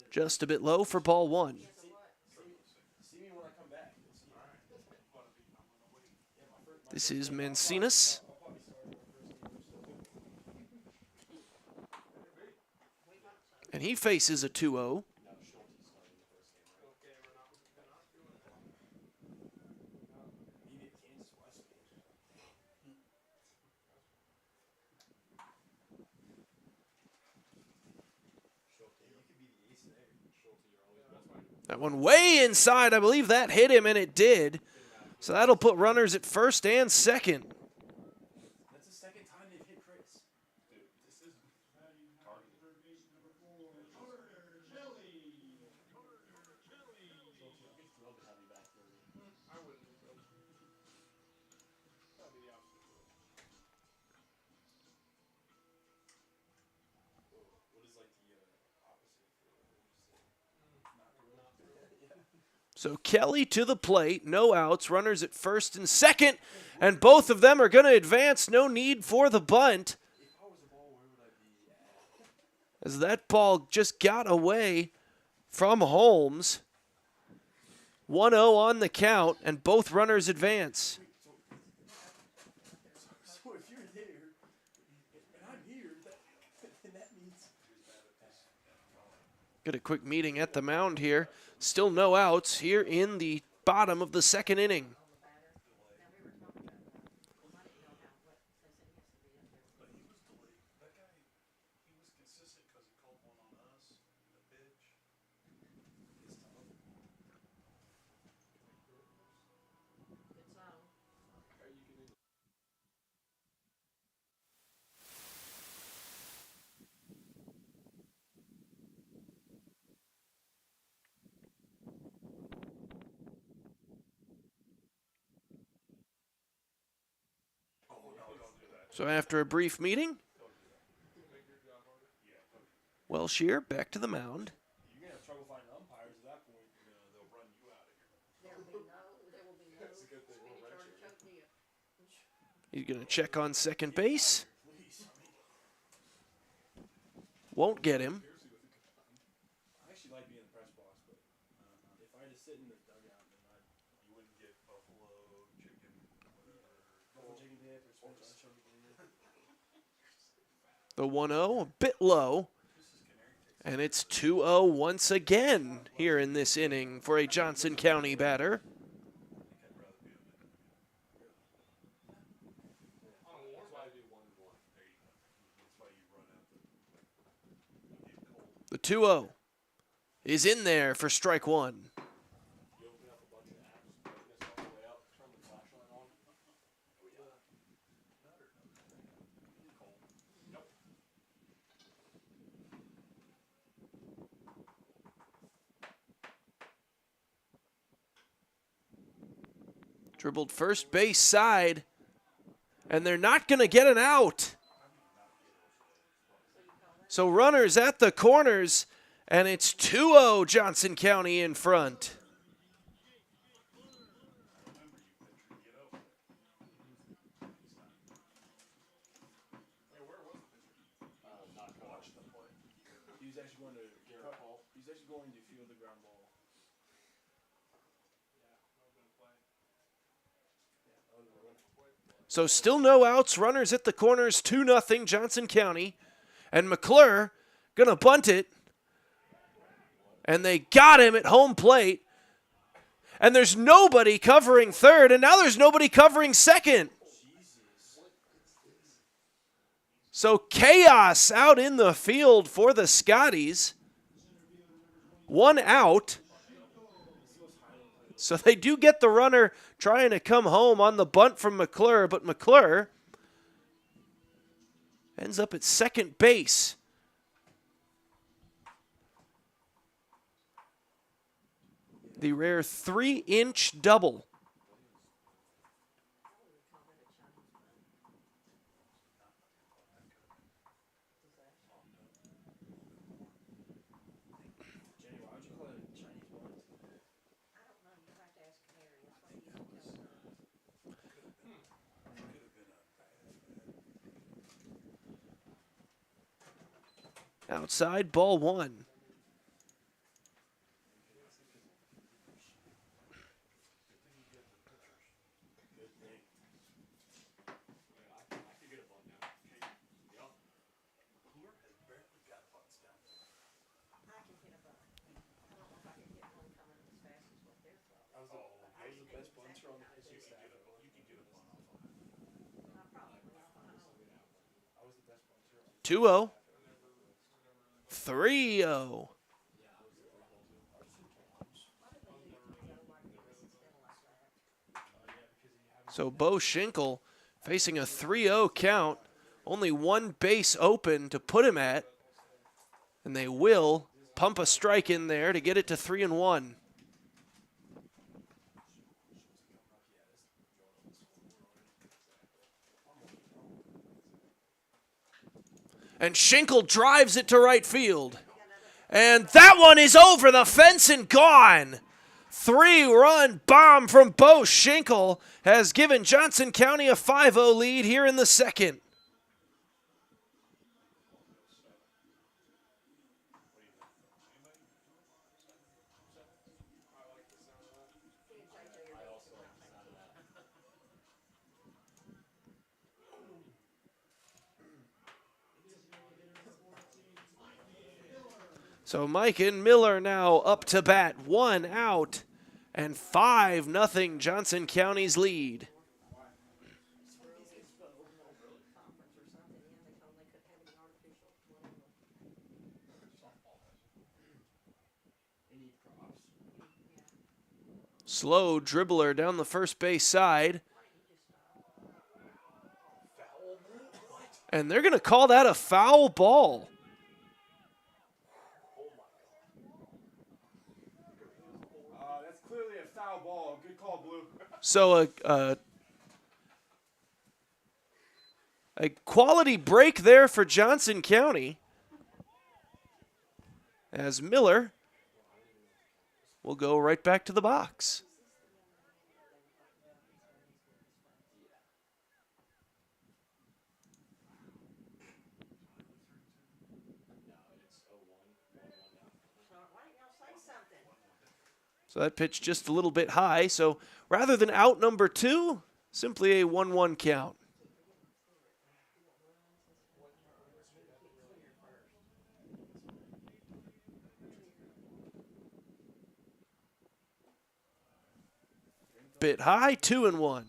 S1: Just a bit low for ball one. This is Mancinas. And he faces a 2-0. That one way inside. I believe that hit him, and it did. So that'll put runners at first and second.
S20: That's the second time they've hit Chris. Dude, this is
S1: So Kelly to the plate, no outs, runners at first and second, and both of them are going to advance. No need for the bunt, as that ball just got away from Holmes. 1-0 on the count, and both runners advance.
S20: So if you're there and I'm here, then that means.
S1: Get a quick meeting at the mound here. Still no outs here in the bottom of the second inning. So after a brief meeting, Welshier back to the mound.
S20: You're going to have trouble finding umpires at that point. They'll run you out of here. That's a good thing.
S1: He's going to check on second base. Won't get him.
S20: I actually like being in the press box, but if I had to sit in the dugout, then you wouldn't get buffalo chicken, whatever. Buffalo chicken dip or Spanish chili dip.
S1: The 1-0, a bit low. And it's 2-0 once again here in this inning for a Johnson County batter. The 2-0 is in there for strike one. Dribbled first base side, and they're not going to get an out. So runners at the corners, and it's 2-0 Johnson County in front.
S20: He's actually going to He's actually going to field the ground ball.
S1: So still no outs, runners at the corners, 2-0 Johnson County. And McClure gonna bunt it. And they got him at home plate. And there's nobody covering third, and now there's nobody covering second. So chaos out in the field for the Scotties. 1 out. So they do get the runner trying to come home on the bunt from McClure, but McClure ends up at second base. The rare 3-inch double. Outside, ball one. Two 2-0. 3-0. So Bo Schinkel facing a 3-0 count. Only one base open to put him at. And they will pump a strike in there to get it to 3-1. And Schinkel drives it to right field. And that one is over the fence and gone. 3-run bomb from Bo Schinkel has given Johnson County a 5-0 lead here in the second. So Mike and Miller now up to bat, 1 out, and 5-0 Johnson County's lead. Slow dribbler down the first base side. And they're going to call that a foul ball.
S2: That's clearly a foul ball. Good call, Blue.
S1: So a quality break there for Johnson County, as Miller will go right back to the box. So that pitch just a little bit high. So rather than out number 2, simply a 1-1 count. Bit high, 2-1.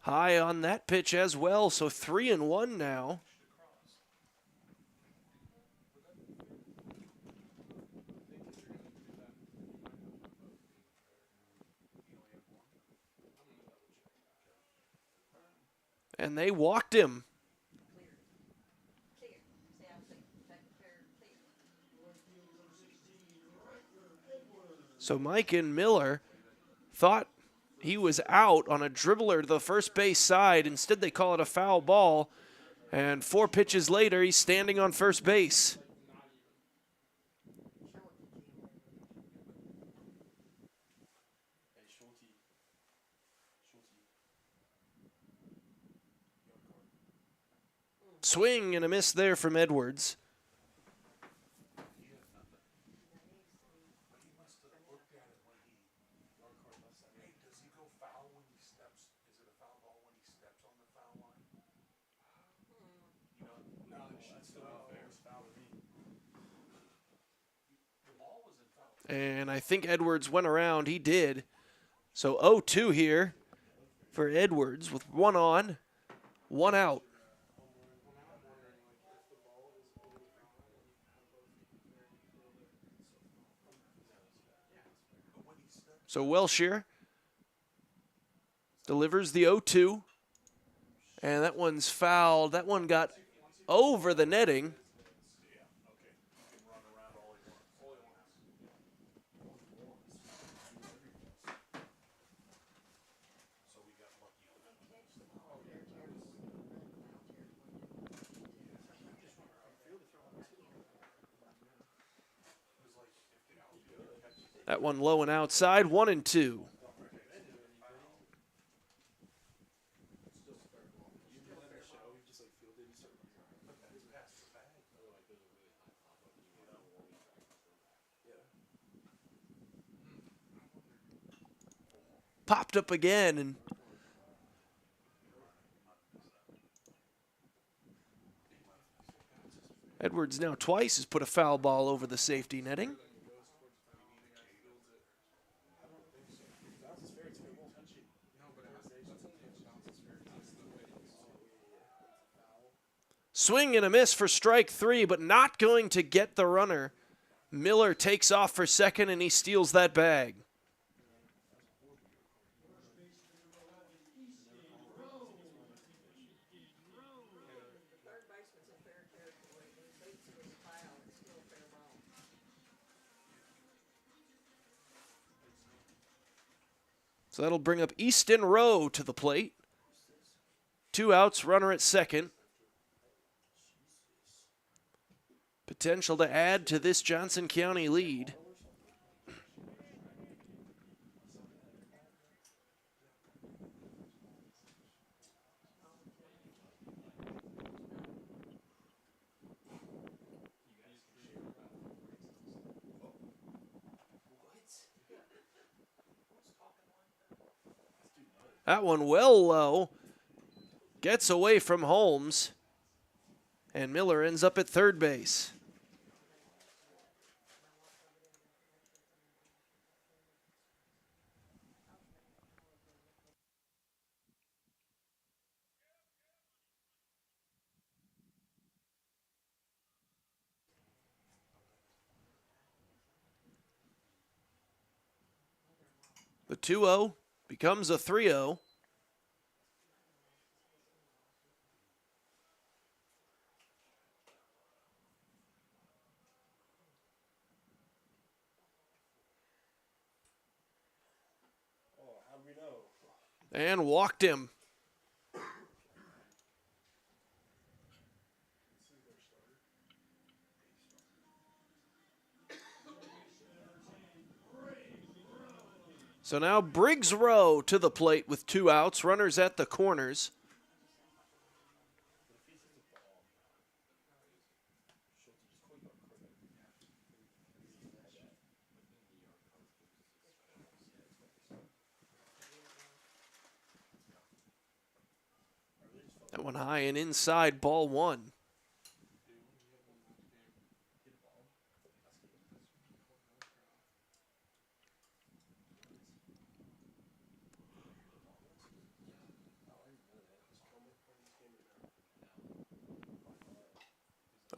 S1: High on that pitch as well, so 3-1 now. And they walked him. So Mike and Miller thought he was out on a dribbler to the first base side. Instead, they call it a foul ball. And 4 pitches later, he's standing on first base. Swing and a miss there from Edwards. And I think Edwards went around. He did. So 0-2 here for Edwards with 1 on, 1 out. So Welshire delivers the 0-2. And that one's fouled. That one got over the netting. That one low and outside, 1-2. Popped up again, and Edwards now twice has put a foul ball over the safety netting. Swing and a miss for strike 3, but not going to get the runner. Miller takes off for second, and he steals that bag. So that'll bring up Easton Rowe to the plate. 2 outs, runner at second. Potential to add to this Johnson County lead. That one well low. Gets away from Holmes. And Miller ends up at third base. The 2-0 becomes a 3-0. And walked him. So now Briggs Rowe to the plate with 2 outs, runners at the corners. That one high and inside, ball 1.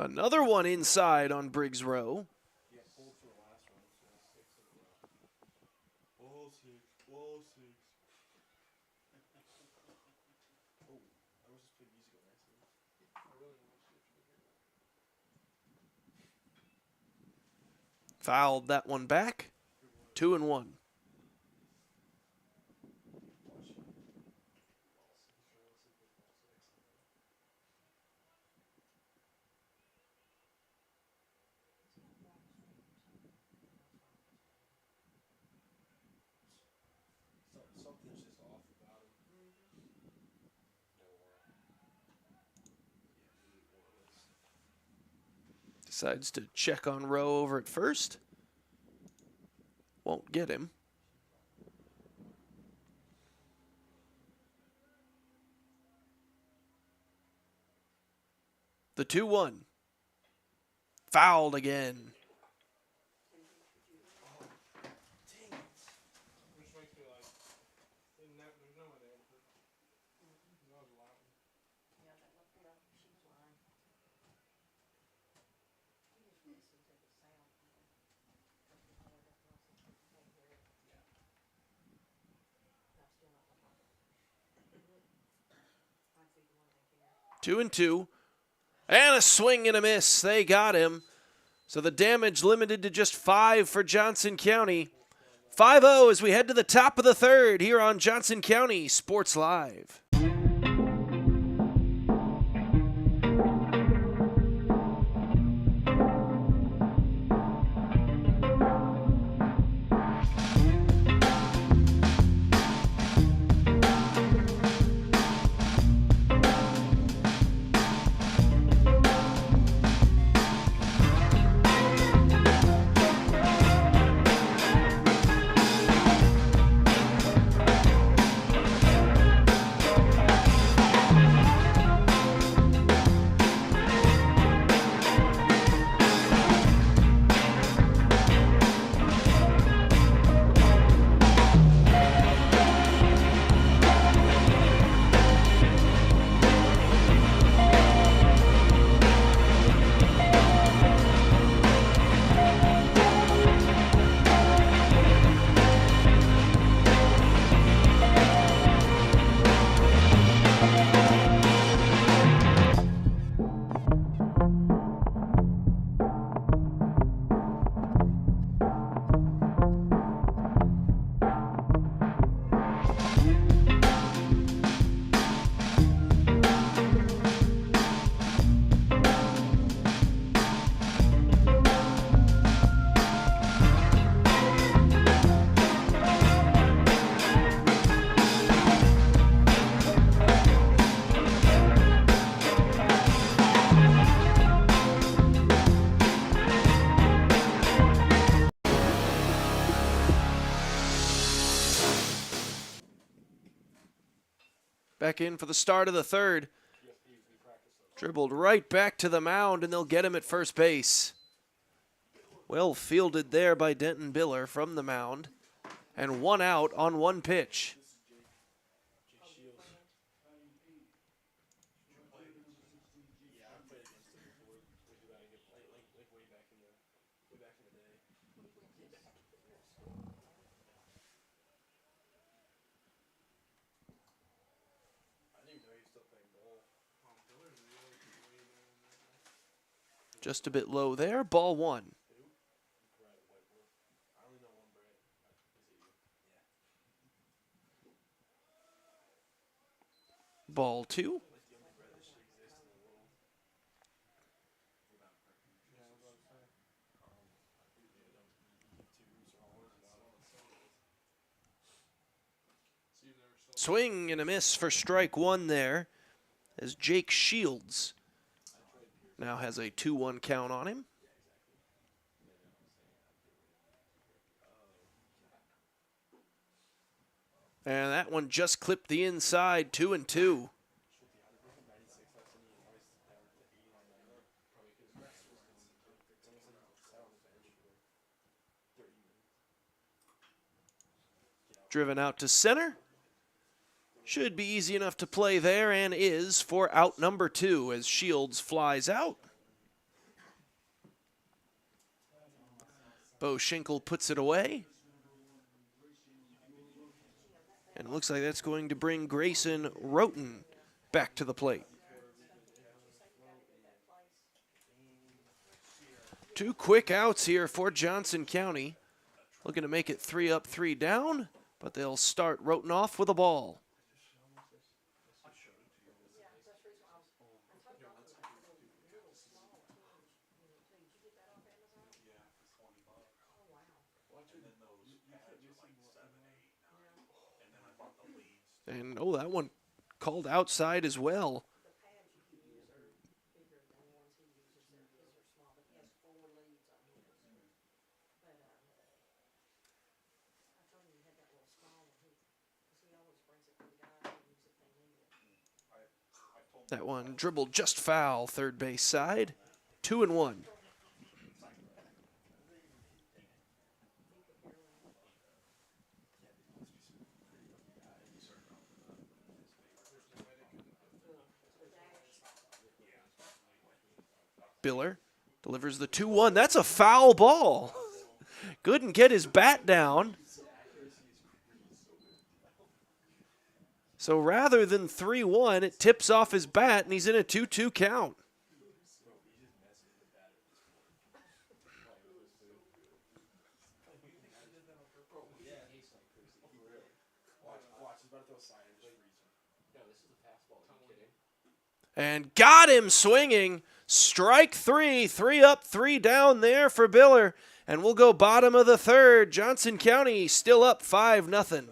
S1: Another one inside on Briggs Rowe. Fouled that one back. 2-1.
S20: Something's just off about him.
S1: Decides to check on Rowe over at first. Won't get him. The 2-1. Fouled again. Two and two. And a swing and a miss. They got him. So the damage limited to just 5 for Johnson County. 5-0 as we head to the top of the third here on Johnson County Sports Live. back in for the start of the third. Dribbled right back to the mound, and they'll get him at first base. Well fielded there by Denton Biller from the mound. And 1 out on 1 pitch. Just a bit low there. Ball 1. Ball 2. Swing and a miss for strike 1 there, as Jake Shields now has a 2-1 count on him. And that one just clipped the inside, 2-2. Driven out to center. Should be easy enough to play there, and is for out number 2 as Shields flies out. Bo Schinkel puts it away. And it looks like that's going to bring Grayson Roten back to the plate. 2 quick outs here for Johnson County. Looking to make it 3 up, 3 down, but they'll start Roten off with a ball. And, oh, that one called outside as well. That one dribbled just foul, third base side. 2-1. Biller delivers the 2-1. That's a foul ball. Couldn't get his bat down. So rather than 3-1, it tips off his bat, and he's in a 2-2 count. And got him swinging. Strike 3, 3 up, 3 down there for Biller. And we'll go bottom of the third. Johnson County still up 5-0.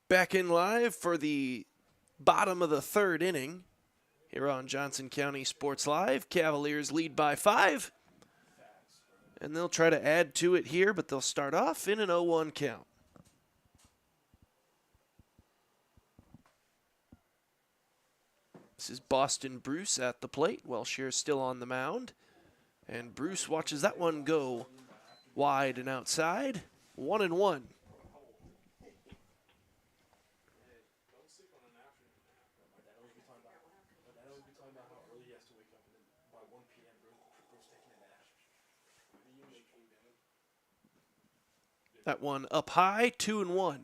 S1: Back in live for the bottom of the third inning here on Johnson County Sports Live. Cavaliers lead by 5. And they'll try to add to it here, but they'll start off in an 0-1 count. This is Boston Bruce at the plate. Welshire's still on the mound. And Bruce watches that one go wide and outside. 1-1. That one up high, 2-1.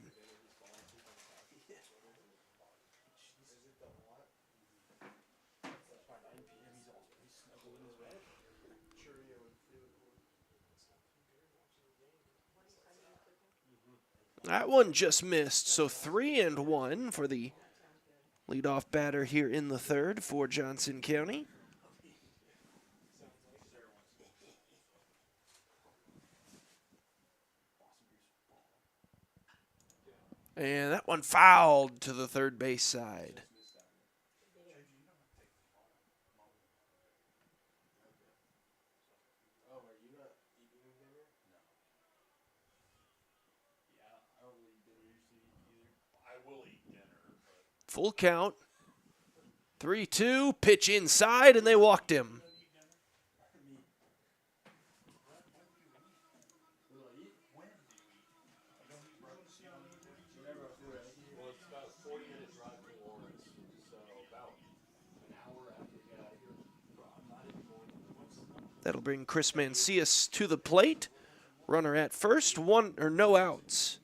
S1: That one just missed, so 3-1 for the leadoff batter here in the third for Johnson County. And that one fouled to the third base side. Full count. 3-2, pitch inside, and they walked him. That'll bring Chris Mancias to the plate. Runner at first, no outs.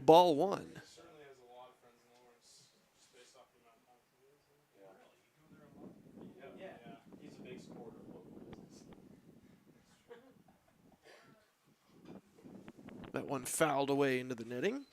S1: Ball 1. That one fouled away into the netting.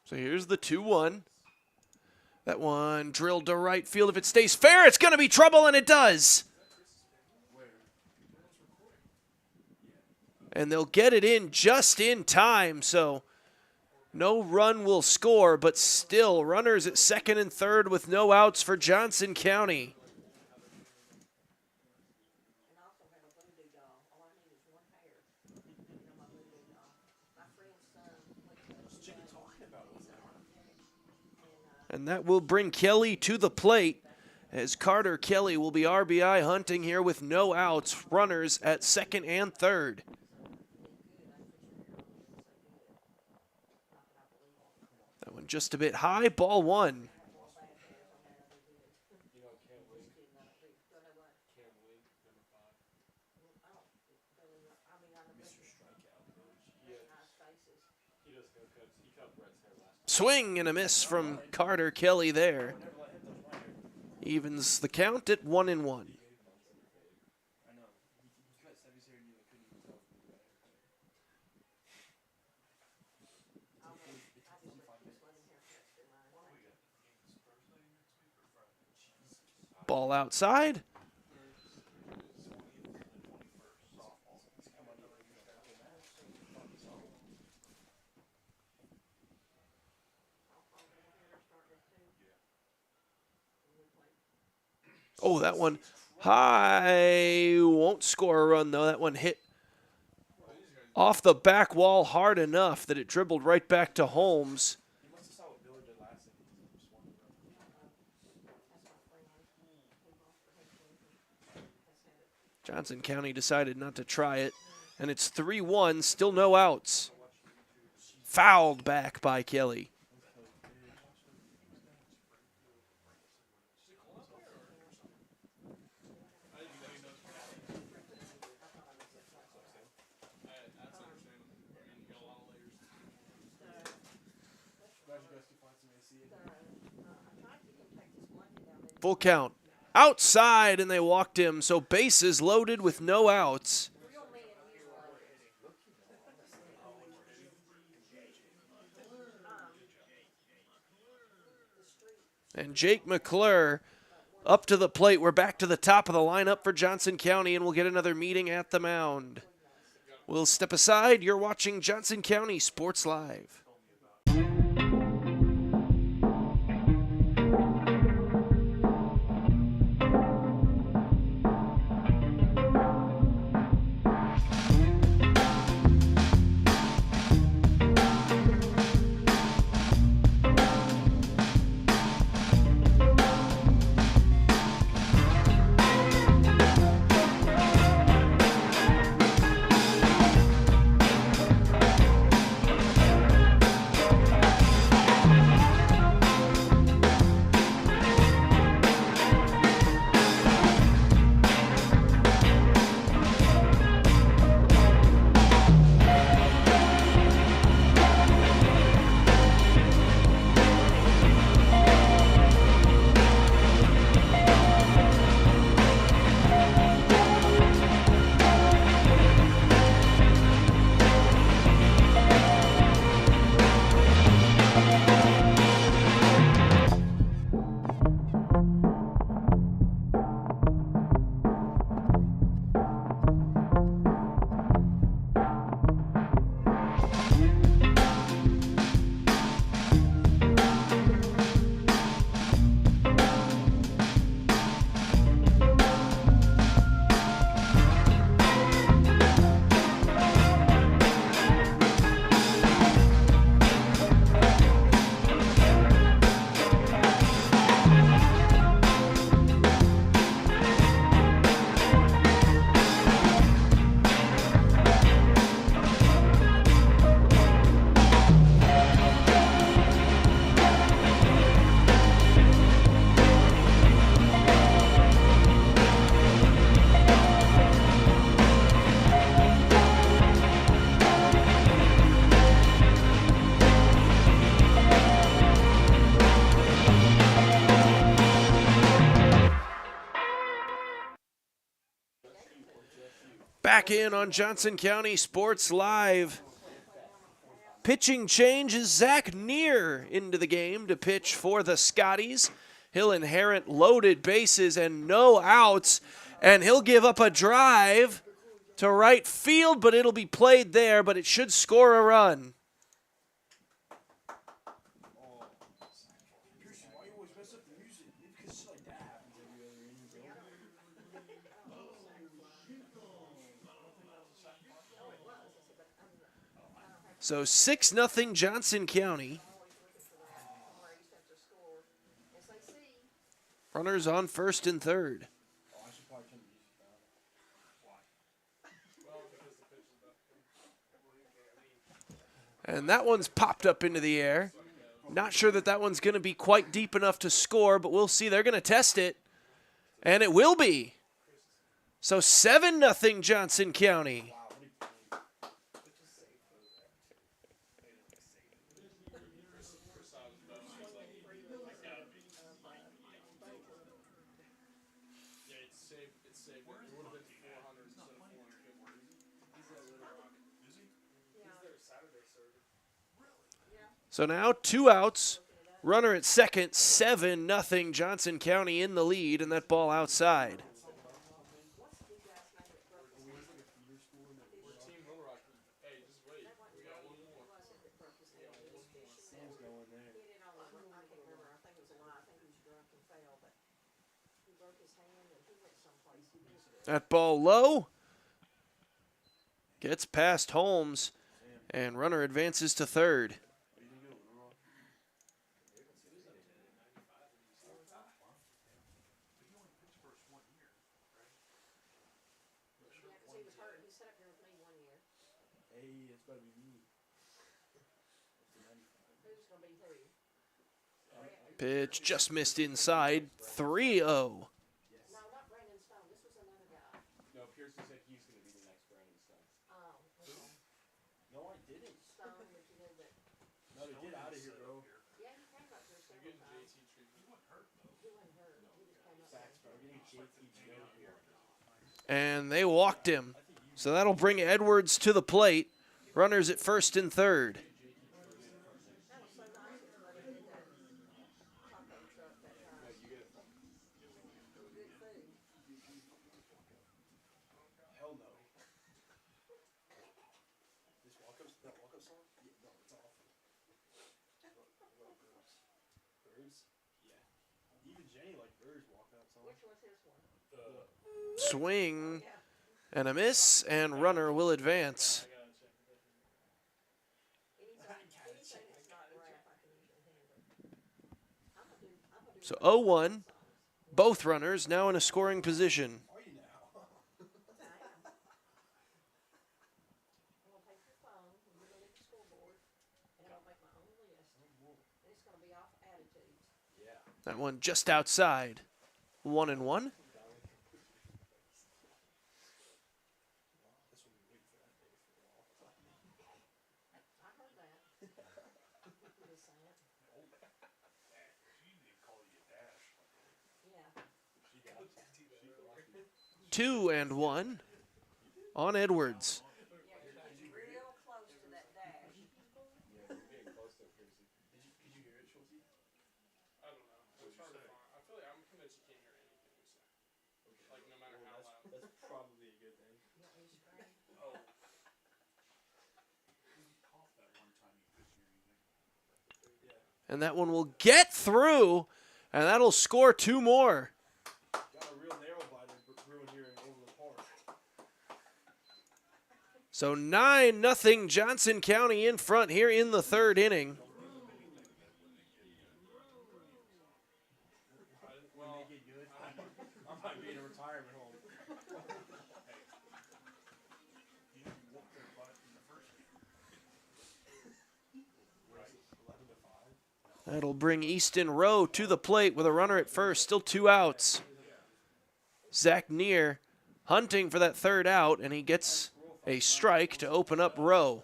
S1: So here's the 2-1. That one drilled to right field. If it stays fair, it's going to be trouble, and it does. And they'll get it in just in time, so no run will score, but still runners at second and third with no outs for Johnson County. And that will bring Kelly to the plate as Carter Kelly will be RBI hunting here with no outs, runners at second and third. That one just a bit high, ball 1. Swing and a miss from Carter Kelly there. Evens the count at 1-1. Ball outside. Oh, that one high. Won't score a run, though. That one hit off the back wall hard enough that it dribbled right back to Holmes. Johnson County decided not to try it, and it's 3-1, still no outs. Fouled back by Kelly. Full count. Outside, and they walked him, so bases loaded with no outs. And Jake McClure up to the plate. We're back to the top of the lineup for Johnson County, and we'll get another meeting at the mound. We'll step aside. You're watching Johnson County Sports Live. Back in on Johnson County Sports Live. Pitching change is Zach Neer into the game to pitch for the Scotties. He'll inherit loaded bases and no outs, and he'll give up a drive to right field, but it'll be played there, but it should score a run. So 6-0 Johnson County. Runners on first and third. And that one's popped up into the air. Not sure that one's going to be quite deep enough to score, but we'll see. They're going to test it, and it will be. So 7-0 Johnson County. So now 2 outs, runner at second, 7-0 Johnson County in the lead, and that ball outside. That ball low, gets past Holmes, and runner advances to third. Pitch just missed inside, 3-0. And they walked him. So that'll bring Edwards to the plate. Runners at first and third. Swing and a miss, and runner will advance. So 0-1, both runners now in a scoring position. That one just outside. 1-1. Two and one on Edwards. And that one will get through, and that'll score two more. So 9-0 Johnson County in front here in the third inning. That'll bring Easton Rowe to the plate with a runner at first, still 2 outs. Zach Neer hunting for that third out, and he gets a strike to open up Rowe.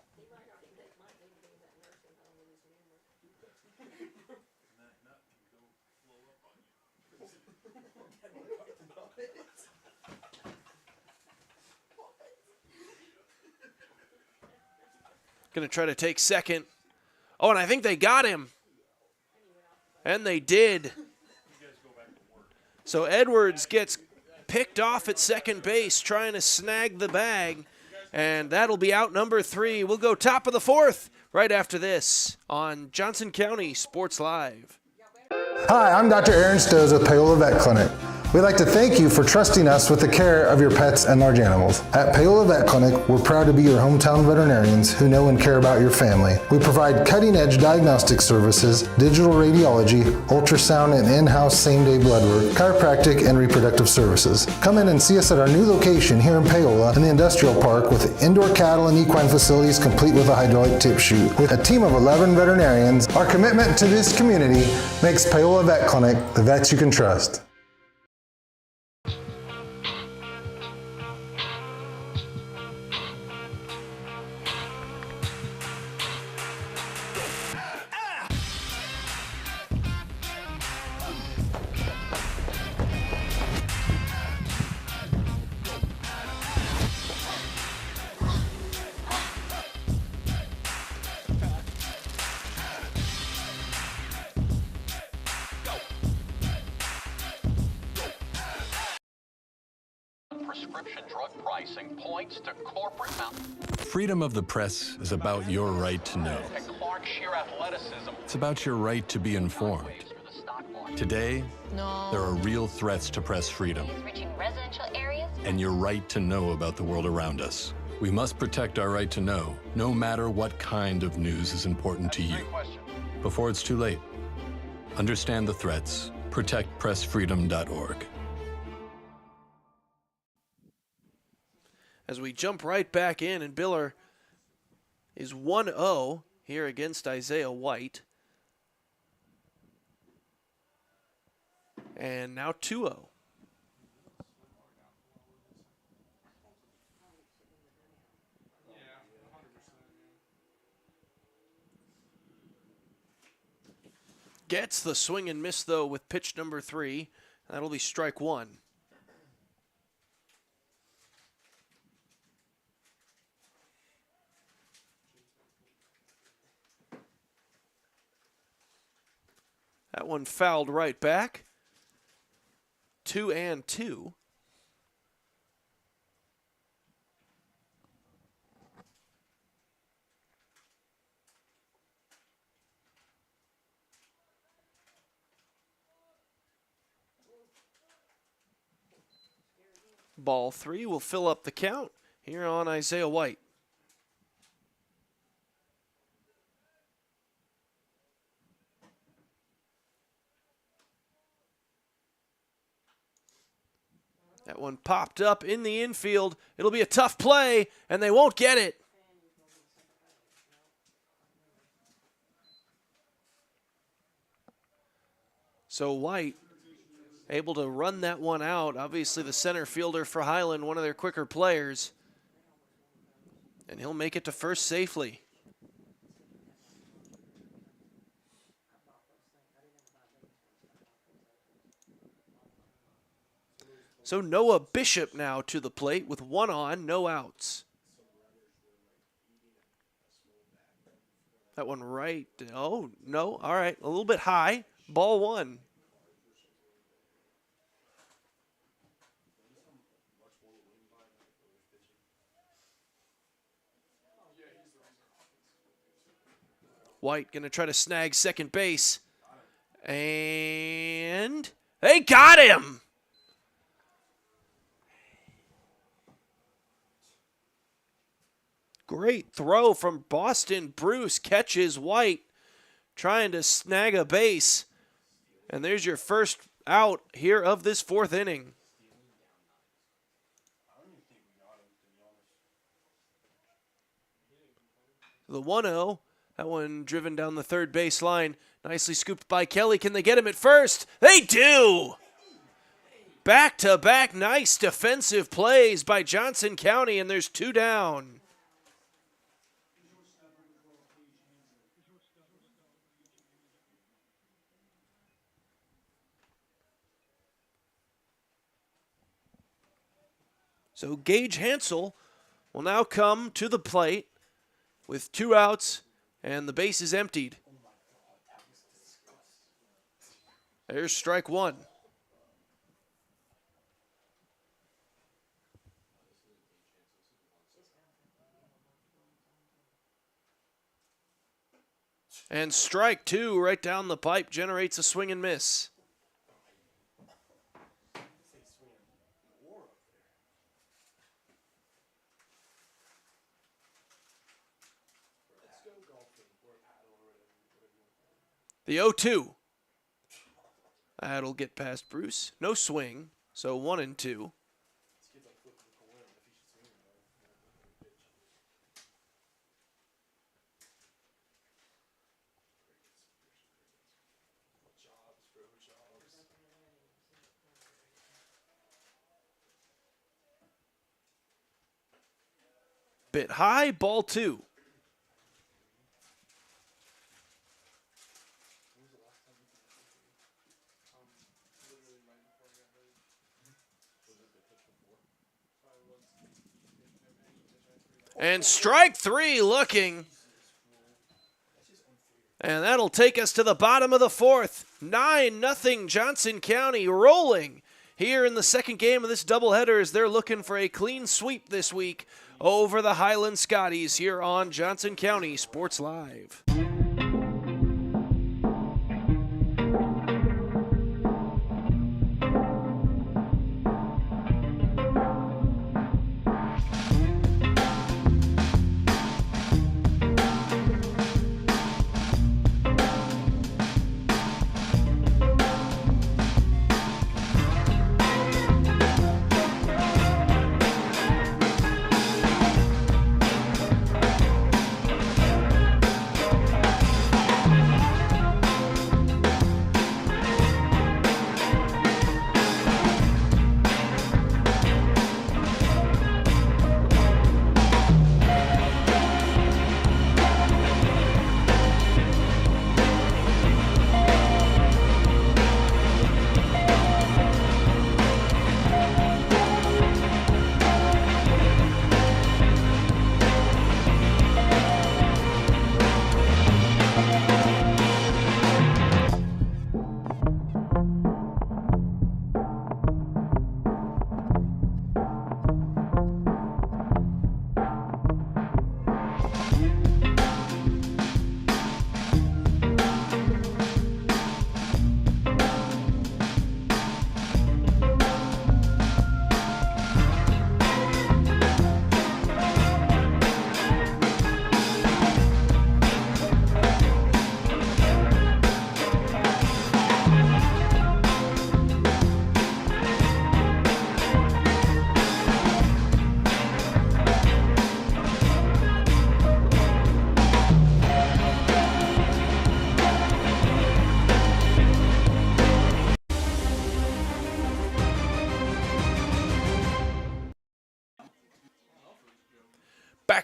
S1: Gonna try to take second. Oh, and I think they got him. And they did. So Edwards gets picked off at second base, trying to snag the bag. And that'll be out number 3. We'll go top of the fourth right after this on Johnson County Sports Live.
S21: Hi, I'm Dr. Aaron Stoes with Paola Vet Clinic. We'd like to thank you for trusting us with the care of your pets and large animals. At Paola Vet Clinic, we're proud to be your hometown veterinarians who know and care about your family. We provide cutting-edge diagnostic services, digital radiology, ultrasound, and in-house same-day blood work, chiropractic, and reproductive services. Come in and see us at our new location here in Paola in the Industrial Park with indoor cattle and equine facilities complete with a hydraulic tip chute. With a team of 11 veterinarians, our commitment to this community makes Paola Vet Clinic the vets you can trust.
S22: Prescription drug pricing points to corporate
S23: Freedom of the press is about your right to know.
S22: and Clark sheer athleticism.
S23: It's about your right to be informed. Today, there are real threats to press freedom
S24: Reaching residential areas?
S23: and your right to know about the world around us. We must protect our right to know, no matter what kind of news is important to you. Before it's too late, understand the threats. ProtectPressFreedom.org.
S1: As we jump right back in, and Biller is 1-0 here against Isaiah White. And now 2-0. Gets the swing and miss, though, with pitch number 3. That'll be strike one. That one fouled right back. 2-2. Ball 3 will fill up the count here on Isaiah White. That one popped up in the infield. It'll be a tough play, and they won't get it. So White able to run that one out. Obviously the center fielder for Highland, one of their quicker players. And he'll make it to first safely. So Noah Bishop now to the plate with one on, no outs. That one right. Oh, no. All right. A little bit high. Ball one. White going to try to snag second base. And they got him. Great throw from Boston. Bruce catches White trying to snag a base. And there's your first out here of this fourth inning. The 1-0. That one driven down the third base line. Nicely scooped by Kelly. Can they get him at first? They do! Back-to-back nice defensive plays by Johnson County, and there's two down. So Gage Hansel will now come to the plate with two outs and the base is emptied. There's strike one. And strike two right down the pipe generates a swing and miss. The 0-2. That'll get past Bruce. No swing, so 1-2. Bit high, ball two. And strike three looking. And that'll take us to the bottom of the fourth. 9-0 Johnson County rolling here in the second game of this doubleheader as they're looking for a clean sweep this week over the Highland Scotties here on Johnson County Sports Live.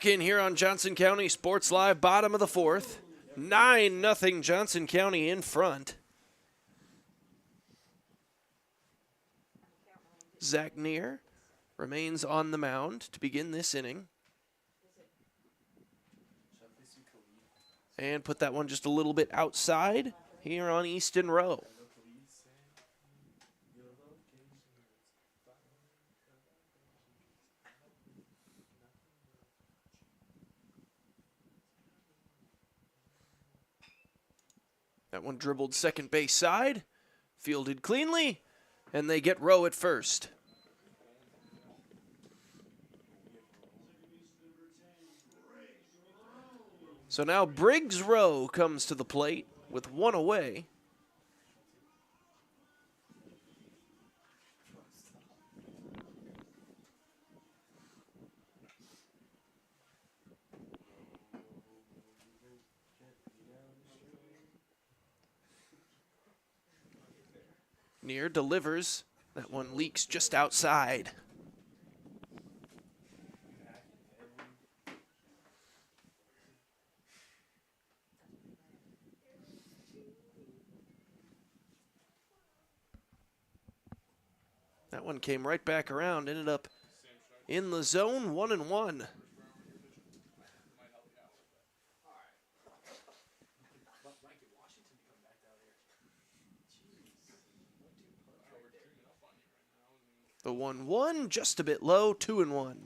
S1: in here on Johnson County Sports Live, bottom of the fourth. 9-0 Johnson County in front. Zach Neer remains on the mound to begin this inning. And put that one just a little bit outside here on Easton Row. That one dribbled second base side, fielded cleanly, and they get Rowe at first. So now Briggs Rowe comes to the plate with one away. Near delivers. That one leaks just outside. That one came right back around, ended up in the zone, 1-1. The 1-1 just a bit low, 2-1.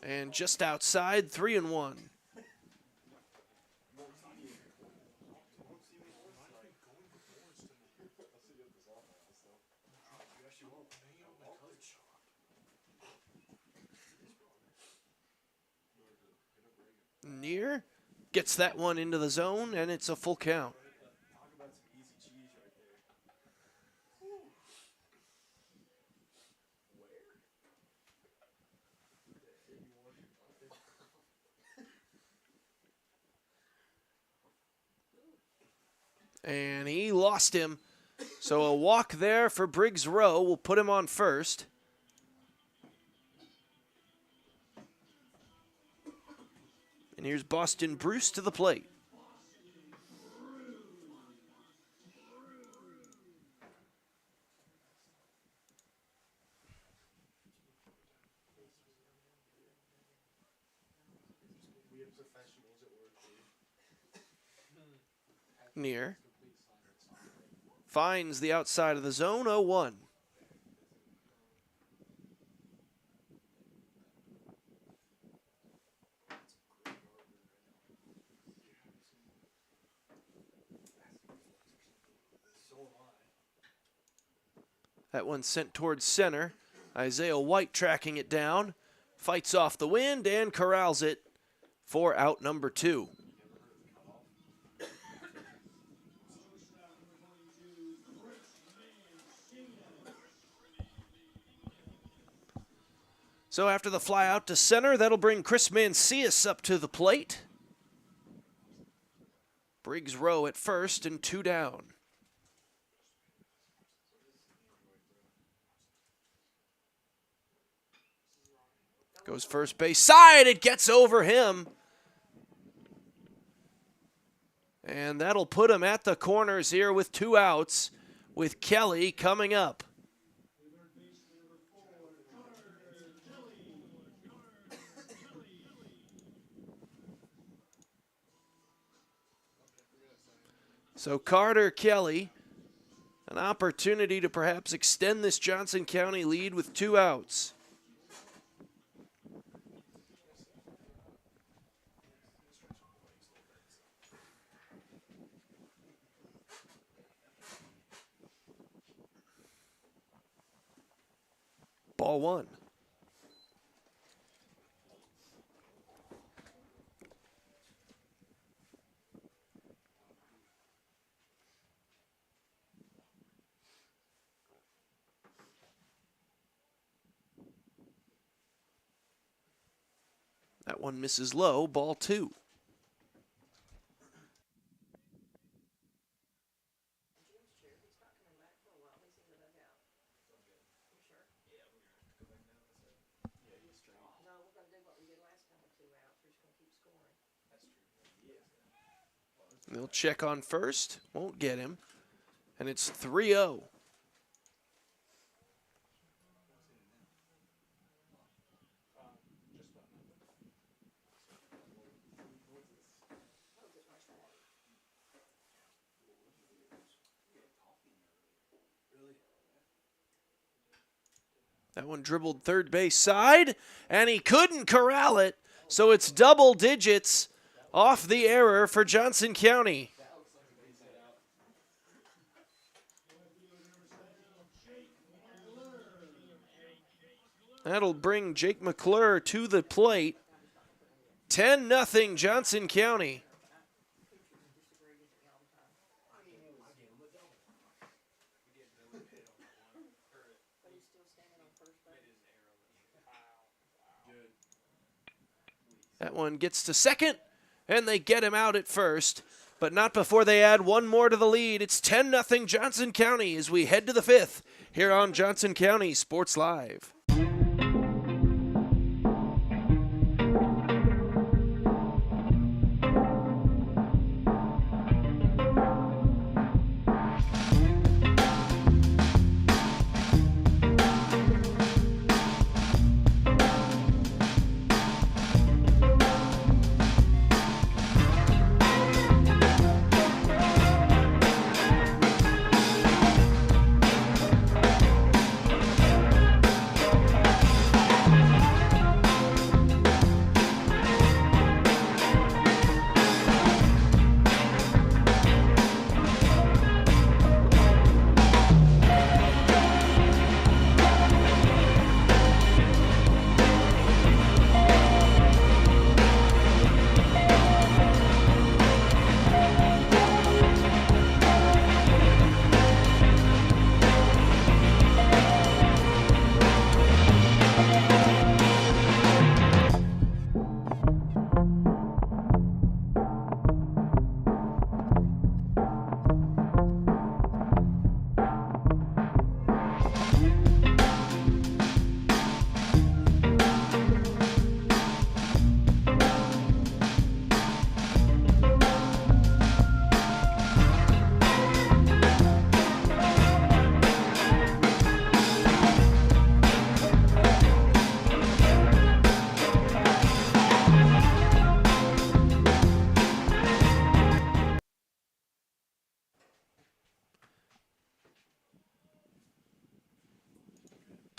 S1: And just outside, 3-1. Near gets that one into the zone, and it's a full count. And he lost him. So a walk there for Briggs Rowe will put him on first. And here's Boston Bruce to the plate. Near. Finds the outside of the zone, 0-1. That one sent towards center. Isaiah White tracking it down. Fights off the wind and corrals it for out number 2. So after the fly out to center, that'll bring Chris Mancias up to the plate. Briggs Rowe at first and 2 down. Goes first base side. It gets over him. And that'll put him at the corners here with 2 outs, with Kelly coming up. So Carter Kelly, an opportunity to perhaps extend this Johnson County lead with 2 outs. Ball 1. That one misses low, ball 2. They'll check on first, won't get him, and it's 3-0. That one dribbled third base side, and he couldn't corral it, so it's double digits off the error for Johnson County. That'll bring Jake McClure to the plate. 10-0 Johnson County. That one gets to second, and they get him out at first, but not before they add one more to the lead. It's 10-0 Johnson County as we head to the 5th here on Johnson County Sports Live.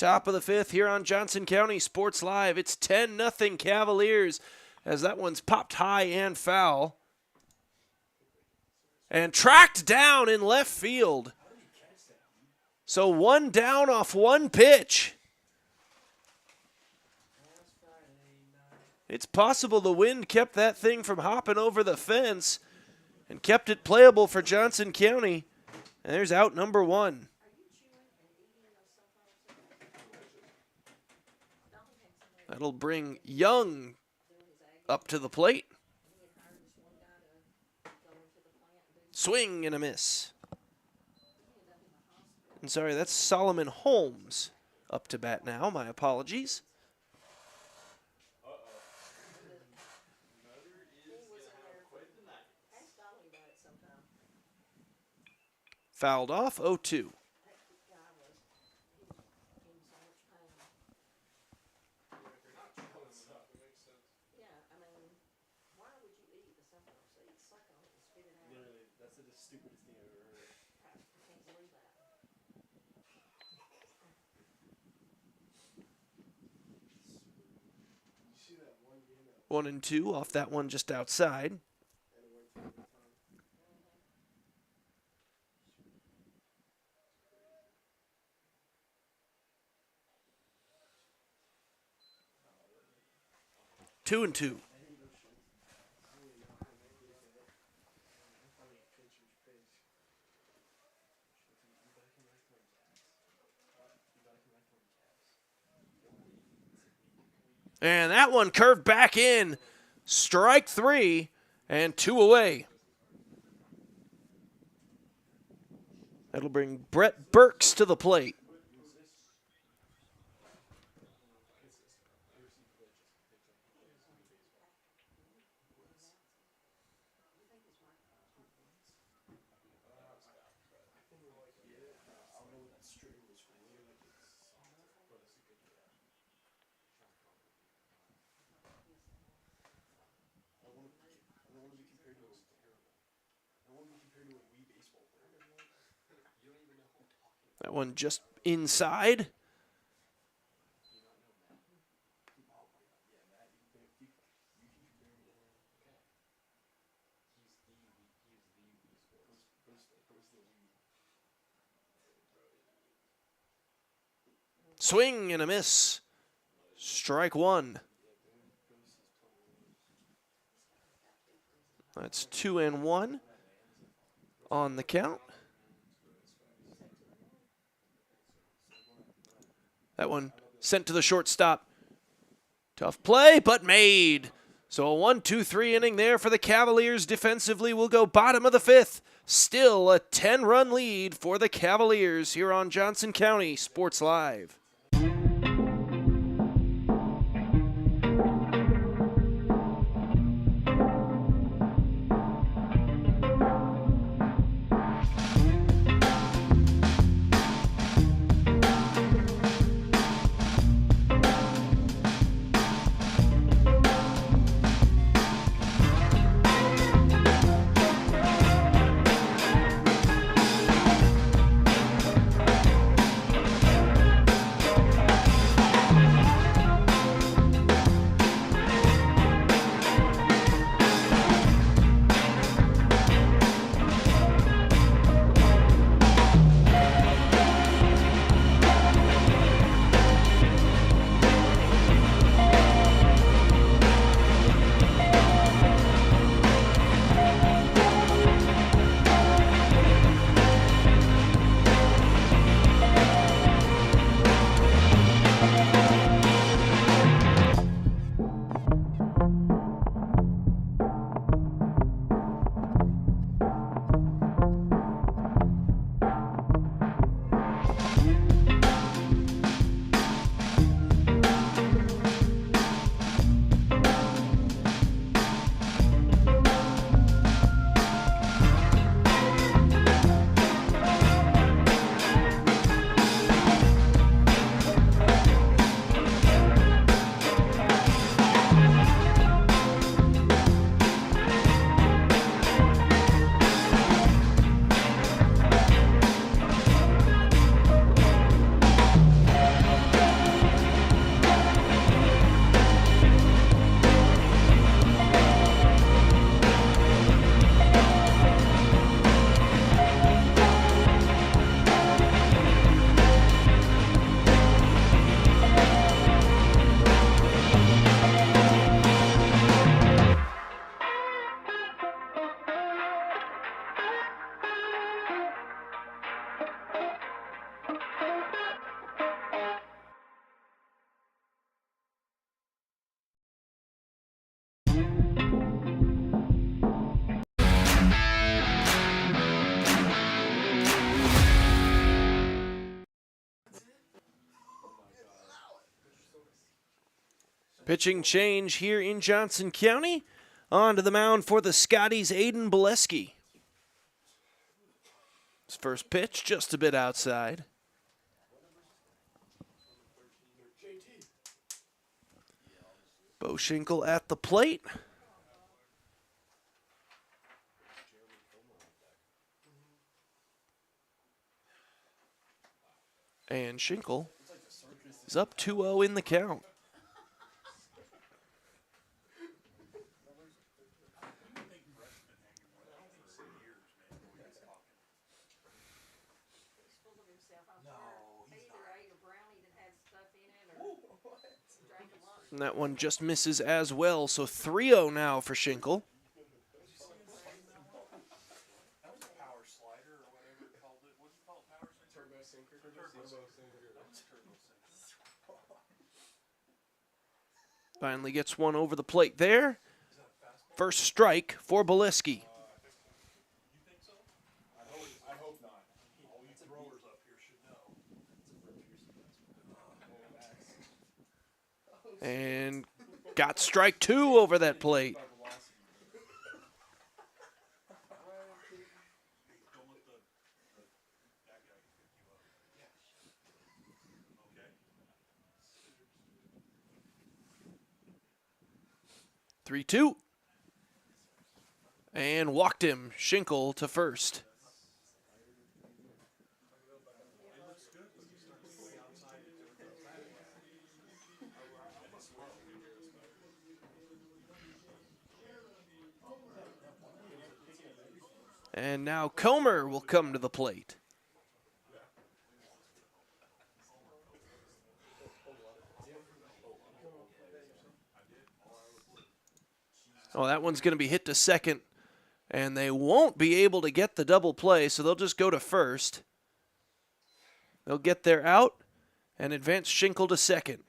S1: Top of the 5th here on Johnson County Sports Live. It's 10-0 Cavaliers as that one's popped high and foul. And tracked down in left field. So one down off one pitch. It's possible the wind kept that thing from hopping over the fence and kept it playable for Johnson County. And there's out number 1. That'll bring Young up to the plate. Swing and a miss. And sorry, that's Solomon Holmes up to bat now. My apologies. Fouled off, 0-2. One and two off that one just outside. Two and two. And that one curved back in. Strike 3 and 2 away. That'll bring Brett Burks to the plate. That one just inside. Swing and a miss. Strike 1. That's 2-1 on the count. That one sent to the shortstop. Tough play, but made. So a 1-2-3 inning there for the Cavaliers. Defensively, we'll go bottom of the 5th. Still a 10-run lead for the Cavaliers here on Johnson County Sports Live. Pitching change here in Johnson County. On to the mound for the Scotties, Aiden Boleski. His first pitch just a bit outside. Bo Schinkel at the plate. And Schinkel is up 2-0 in the count. And that one just misses as well, so 3-0 now for Schinkel. Finally gets one over the plate there. First strike for Beliski. And got strike 2 over that plate. Three, 2. And walked him. Schinkel to first. And now Comer will come to the plate. Oh, that one's going to be hit to second, and they won't be able to get the double play, so they'll just go to first. They'll get their out and advance Schinkel to second.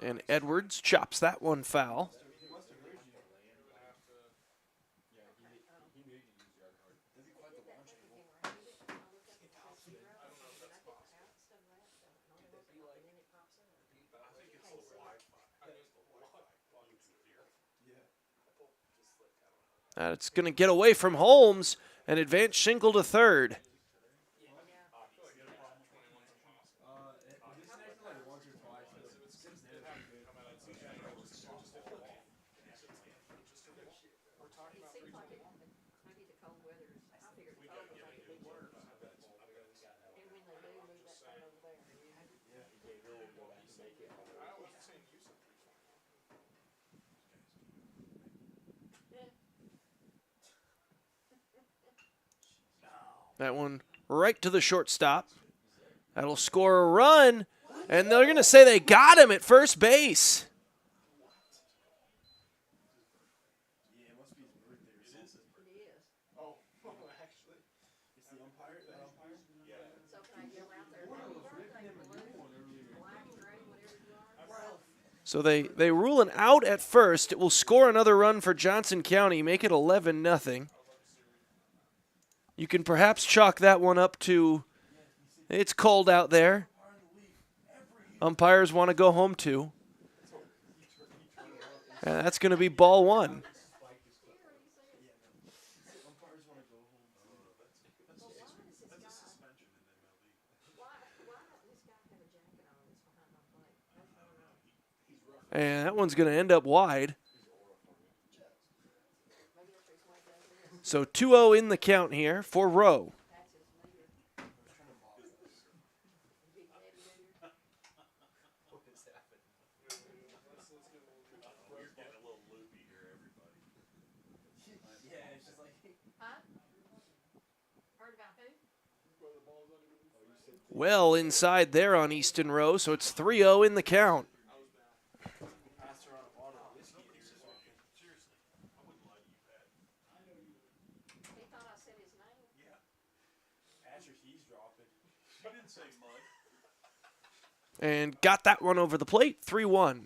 S1: And Edwards chops that one foul. It's going to get away from Holmes and advance Schinkel to third. That one right to the shortstop. That'll score a run, and they're going to say they got him at first base. So they rule an out at first. It will score another run for Johnson County, make it 11-0. You can perhaps chalk that one up to it's cold out there. Umpires want to go home too. And that's going to be ball one. And that one's going to end up wide. So 2-0 in the count here for Rowe. Well inside there on Easton Rowe, so it's 3-0 in the count. And got that one over the plate, 3-1.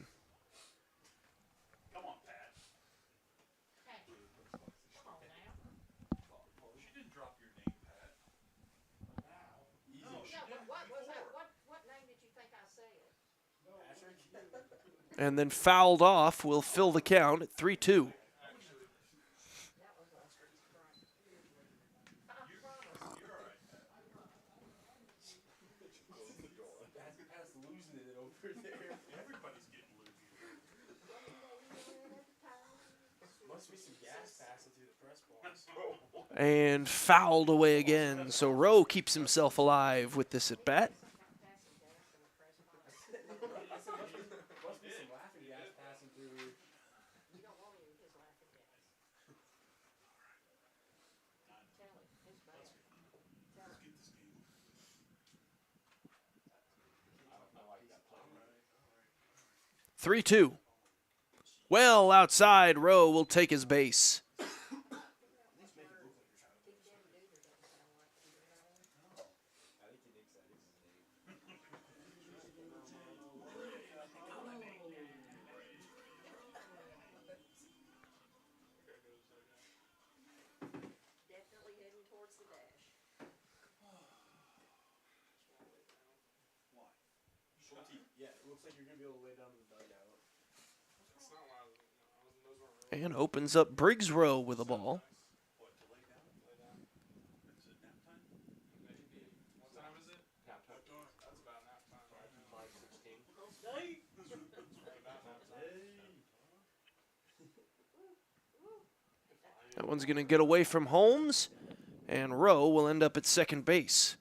S1: And then fouled off will fill the count at 3-2. And fouled away again, so Rowe keeps himself alive with this at bat. 3-2. Well outside, Rowe will take his base. And opens up Briggs Rowe with a ball. That one's going to get away from Holmes, and Rowe will end up at second base.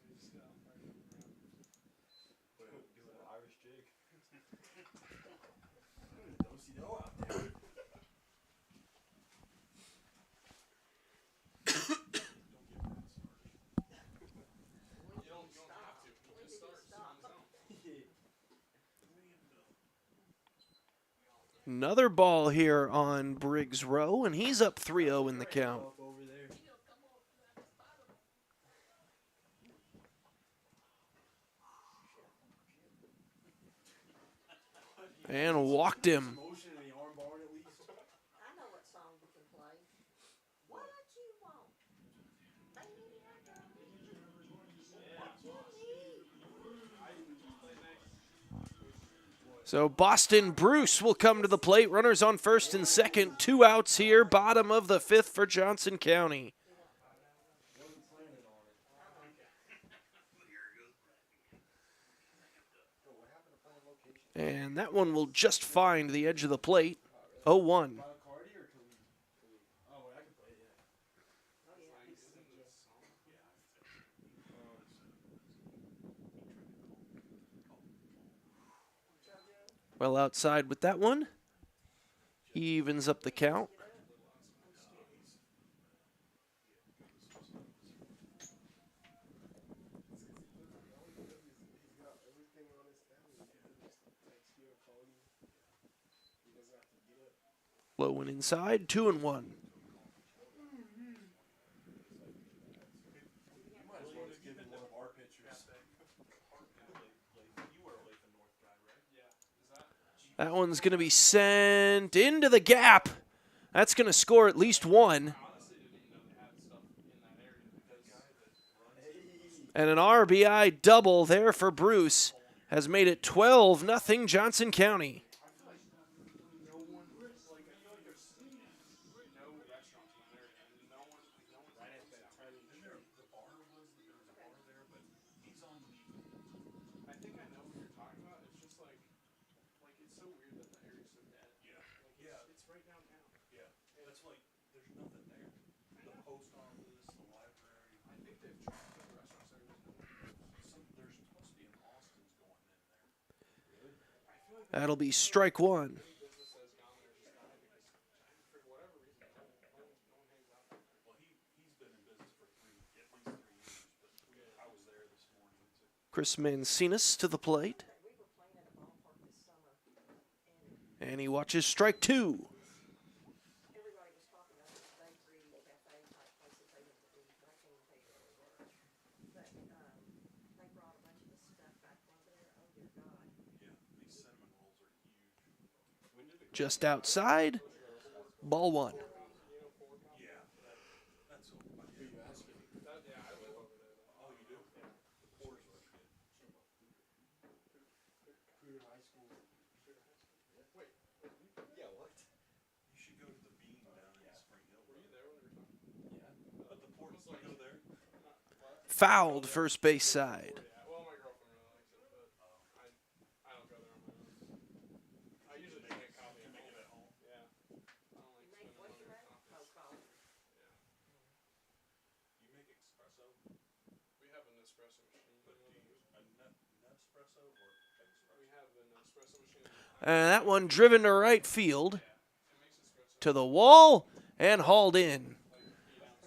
S1: Another ball here on Briggs Rowe, and he's up 3-0 in the count. And walked him. So Boston Bruce will come to the plate. Runners on first and second. 2 outs here. Bottom of the 5th for Johnson County. And that one will just find the edge of the plate. 0-1. Well outside with that one. Evens up the count. Low and inside, 2-1. That one's going to be sent into the gap. That's going to score at least one. And an RBI double there for Bruce has made it 12-0 Johnson County. That'll be strike one. Chris Mancinas to the plate. And he watches strike two. Just outside, ball one. Fouled first base side. And that one driven to right field, to the wall, and hauled in.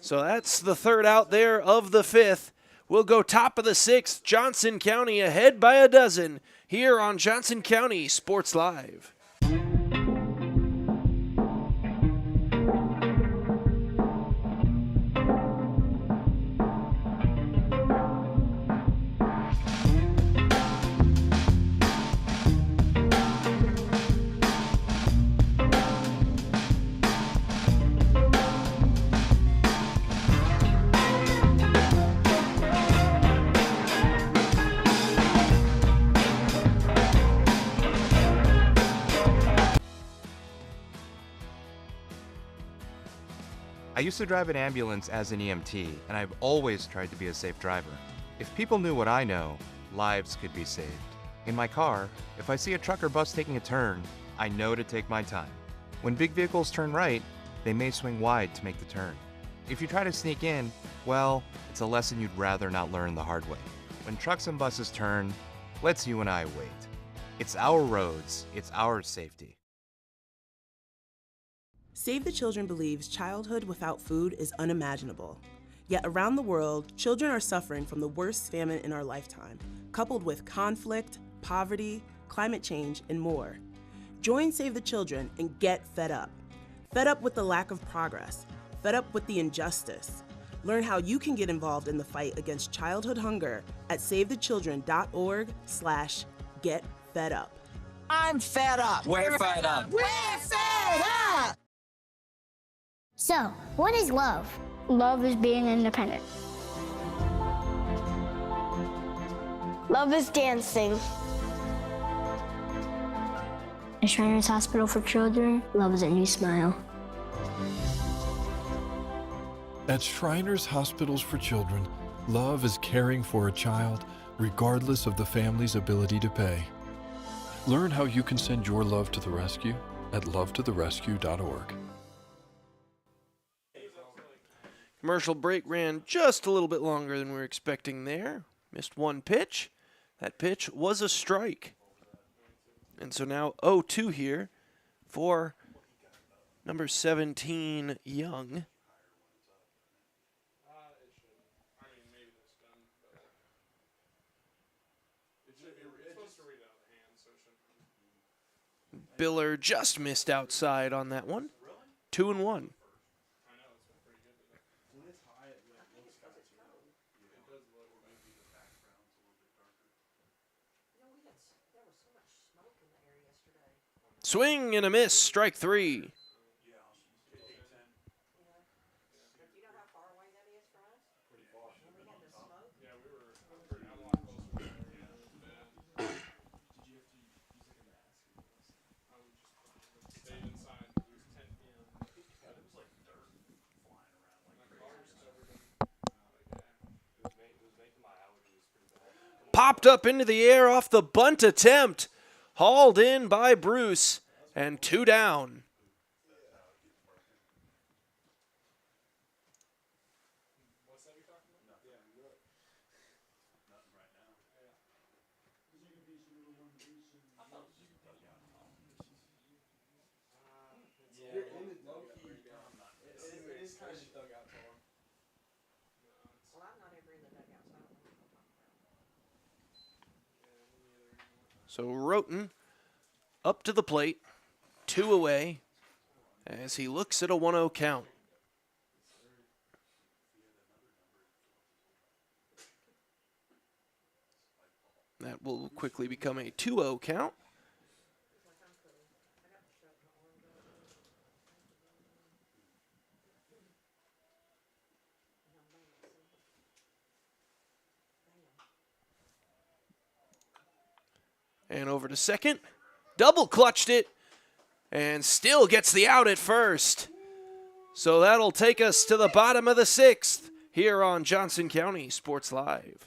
S1: So that's the third out there of the fifth. We'll go top of the sixth. Johnson County ahead by a dozen here on Johnson County Sports Live.
S3: I used to drive an ambulance as an EMT, and I've always tried to be a safe driver. If people knew what I know, lives could be saved. In my car, if I see a truck or bus taking a turn, I know to take my time. When big vehicles turn right, they may swing wide to make the turn. If you try to sneak in, well, it's a lesson you'd rather not learn the hard way. When trucks and buses turn, let's you and I wait. It's our roads, it's our safety.
S4: Save the Children believes childhood without food is unimaginable. Yet around the world, children are suffering from the worst famine in our lifetime, coupled with conflict, poverty, climate change, and more. Join Save the Children and get fed up. Fed up with the lack of progress. Fed up with the injustice. Learn how you can get involved in the fight against childhood hunger at savethechildren.org/getfedup.
S6: I'm fed up.
S24: We're fed up.
S6: We're fed up.
S25: So, what is love? Love is being independent.
S26: Love is dancing.
S25: At Shriners Hospital for Children, love is a new smile.
S27: At Shriners Hospitals for Children, love is caring for a child regardless of the family's ability to pay. Learn how you can send your love to the rescue at lovetotherescue.org.
S1: Commercial break ran just a little bit longer than we were expecting there. Missed one pitch. That pitch was a strike. And so now 0-2 here for number 17, Young. Biller just missed outside on that one. 2-1. Swing and a miss, strike 3. Popped up into the air off the bunt attempt. Hauled in by Bruce, and 2 down. So Roten up to the plate, 2 away, as he looks at a 1-0 count. That will quickly become a 2-0 count. And over to second. Double clutched it and still gets the out at first. So that'll take us to the bottom of the 6th here on Johnson County Sports Live.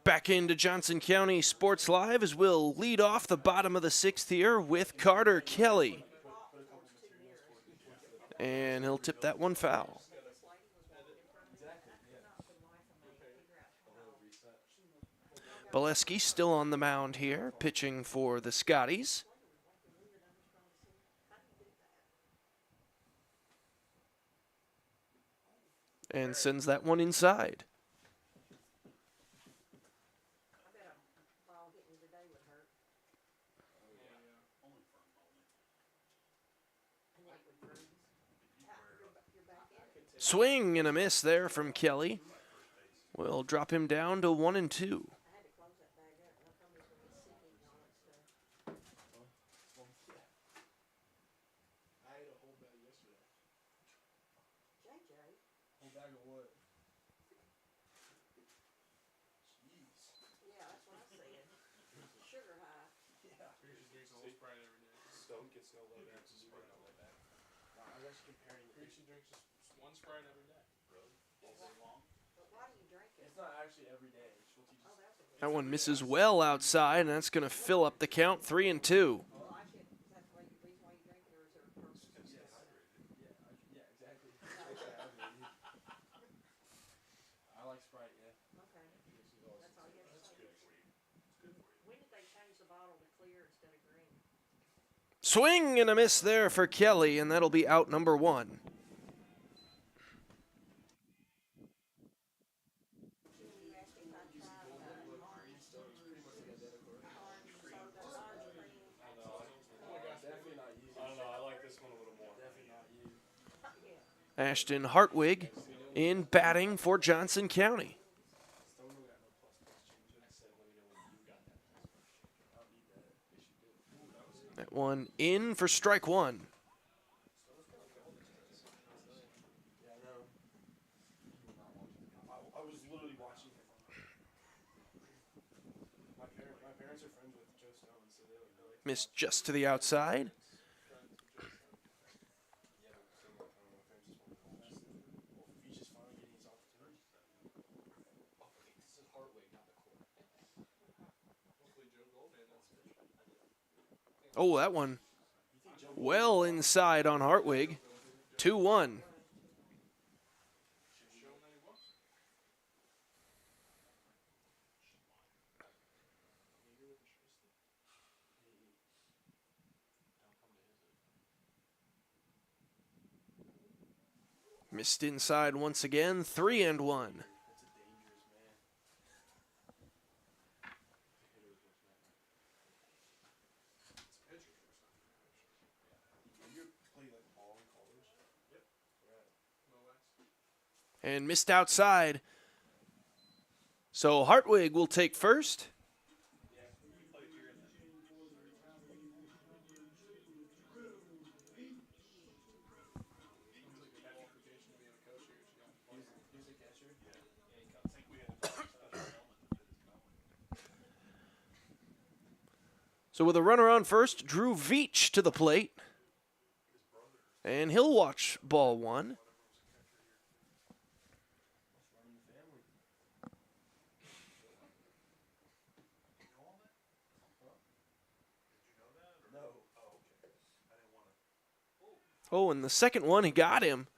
S1: Back into Johnson County Sports Live as we'll lead off the bottom of the 6th here with Carter Kelly. And he'll tip that one foul. Bolesky still on the mound here, pitching for the Scotties. And sends that one inside. Swing and a miss there from Kelly. We'll drop him down to 1-2. That one misses well outside, and that's going to fill up the count, 3-2. Swing and a miss there for Kelly, and that'll be out number 1. Ashton Hartwig in batting for Johnson County. That one in for strike 1. Missed just to the outside. Oh, that one well inside on Hartwig. 2-1. Missed inside once again. 3-1. And missed outside. So Hartwig will take first. So with a runner on first, Drew Veach to the plate. And he'll watch ball 1. Oh, and the second one, he got him.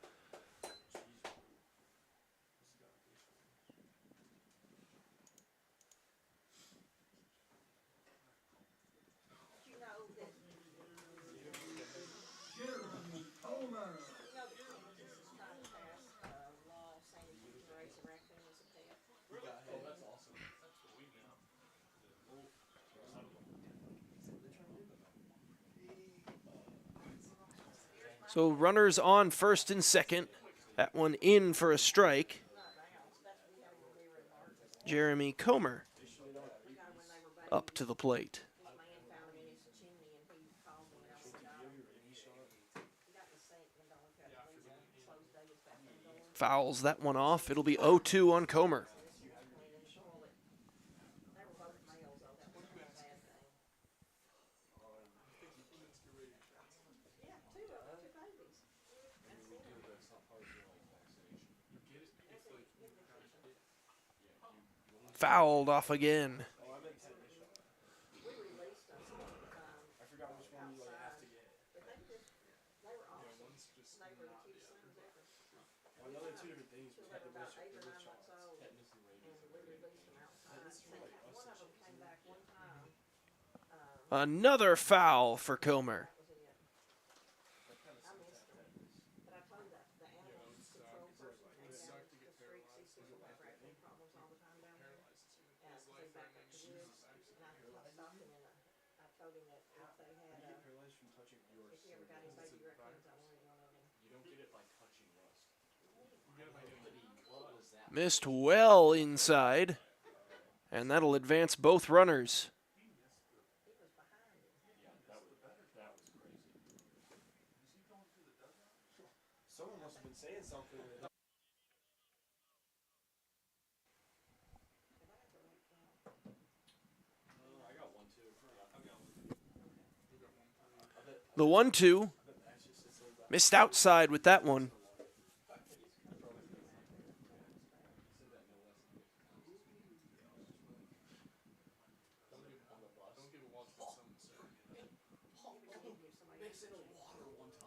S1: So runners on first and second. That one in for a strike. Jeremy Comer up to the plate. Fouls that one off. It'll be 0-2 on Comer. Fouled off again. Another foul for Comer. Missed well inside, and that'll advance both runners.
S20: Someone must have been saying something. I got one too.
S1: The 1-2. Missed outside with that one.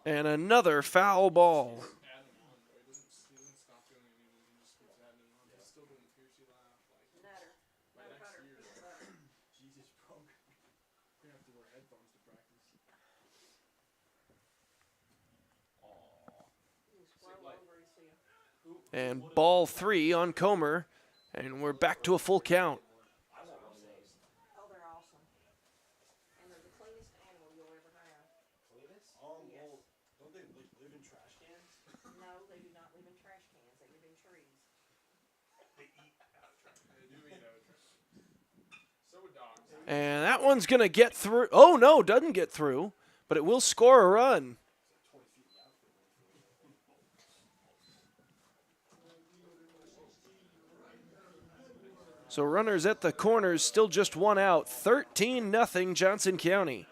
S1: And another foul ball. And ball 3 on Comer, and we're back to a full count. And that one's going to get through. Oh, no, doesn't get through, but it will score a run. So runners at the corners, still just one out. 13-0 Johnson County.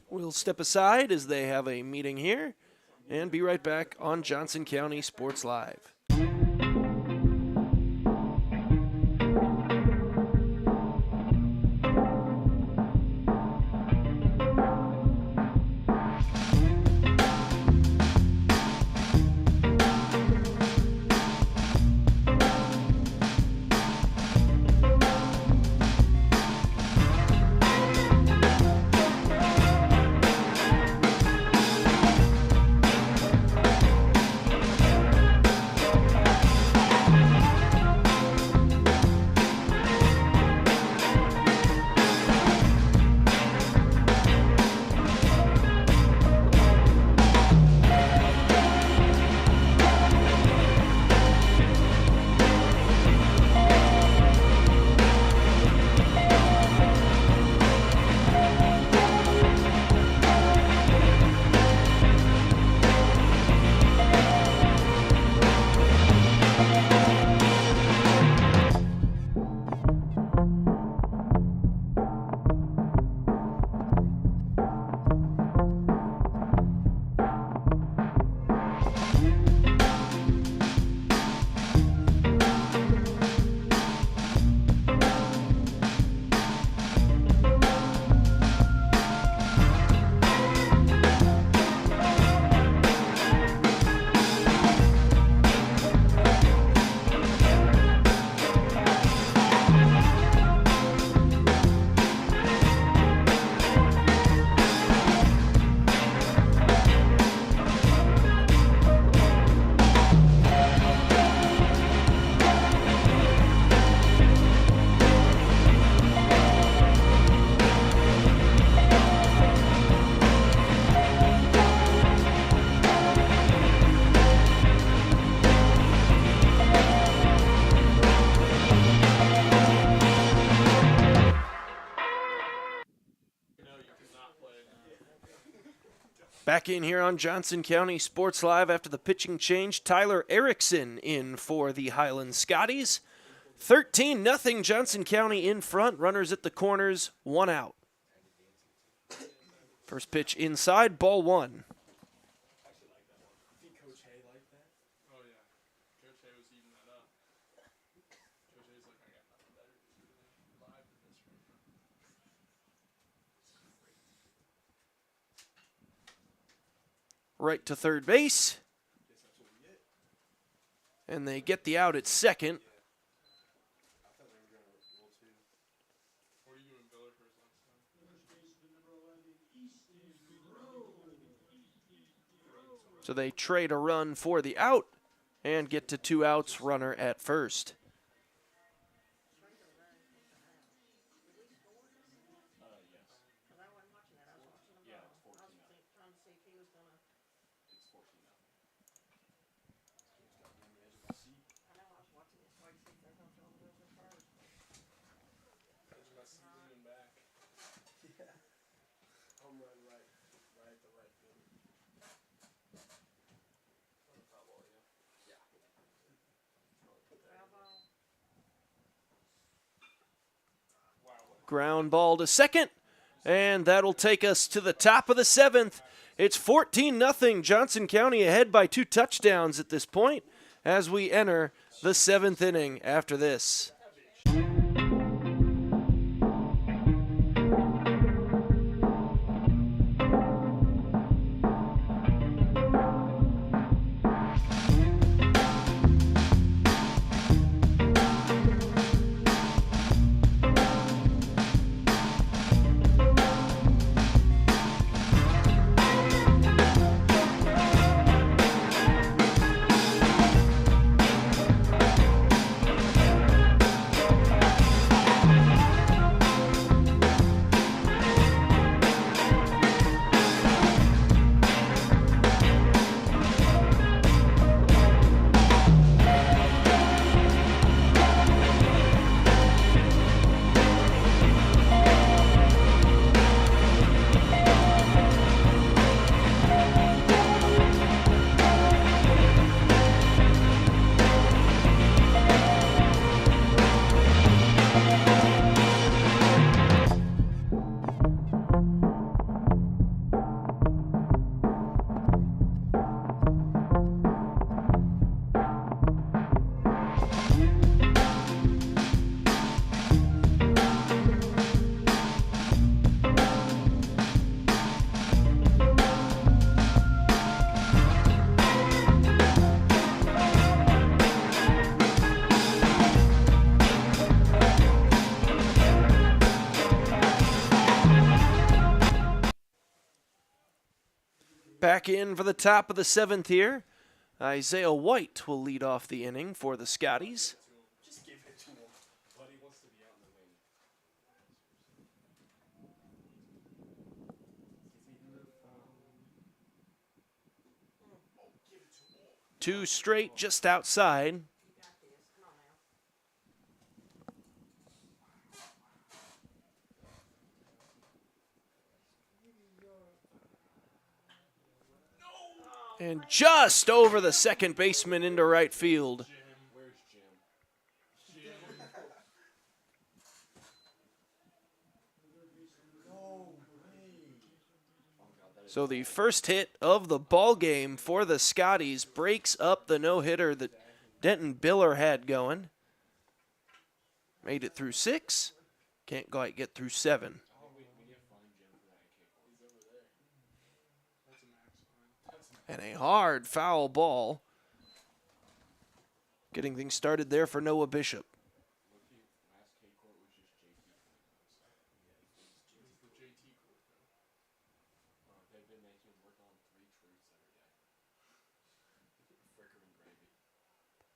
S1: We'll step aside as they have a meeting here and be right back on Johnson County Sports Live. Back in here on Johnson County Sports Live after the pitching change. Tyler Erickson in for the Highland Scotties. 13-0 Johnson County in front. Runners at the corners, 1 out. First pitch inside, ball 1. Right to third base. And they get the out at second. So they trade a run for the out and get to 2 outs, runner at first. Ground ball to second, and that'll take us to the top of the 7th. It's 14-0 Johnson County ahead by 2 touchdowns at this point as we enter the 7th inning after this. Back in for the top of the 7th here. Isaiah White will lead off the inning for the Scotties. Two straight just outside. And just over the second baseman into right field. So the first hit of the ball game for the Scotties breaks up the no-hitter that Denton Biller had going. Made it through 6. Can't quite get through 7. And a hard foul ball. Getting things started there for Noah Bishop.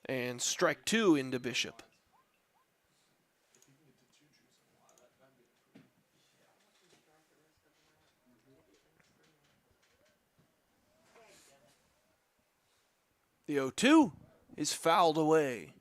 S1: And strike 2 into Bishop. The 0-2 is fouled away.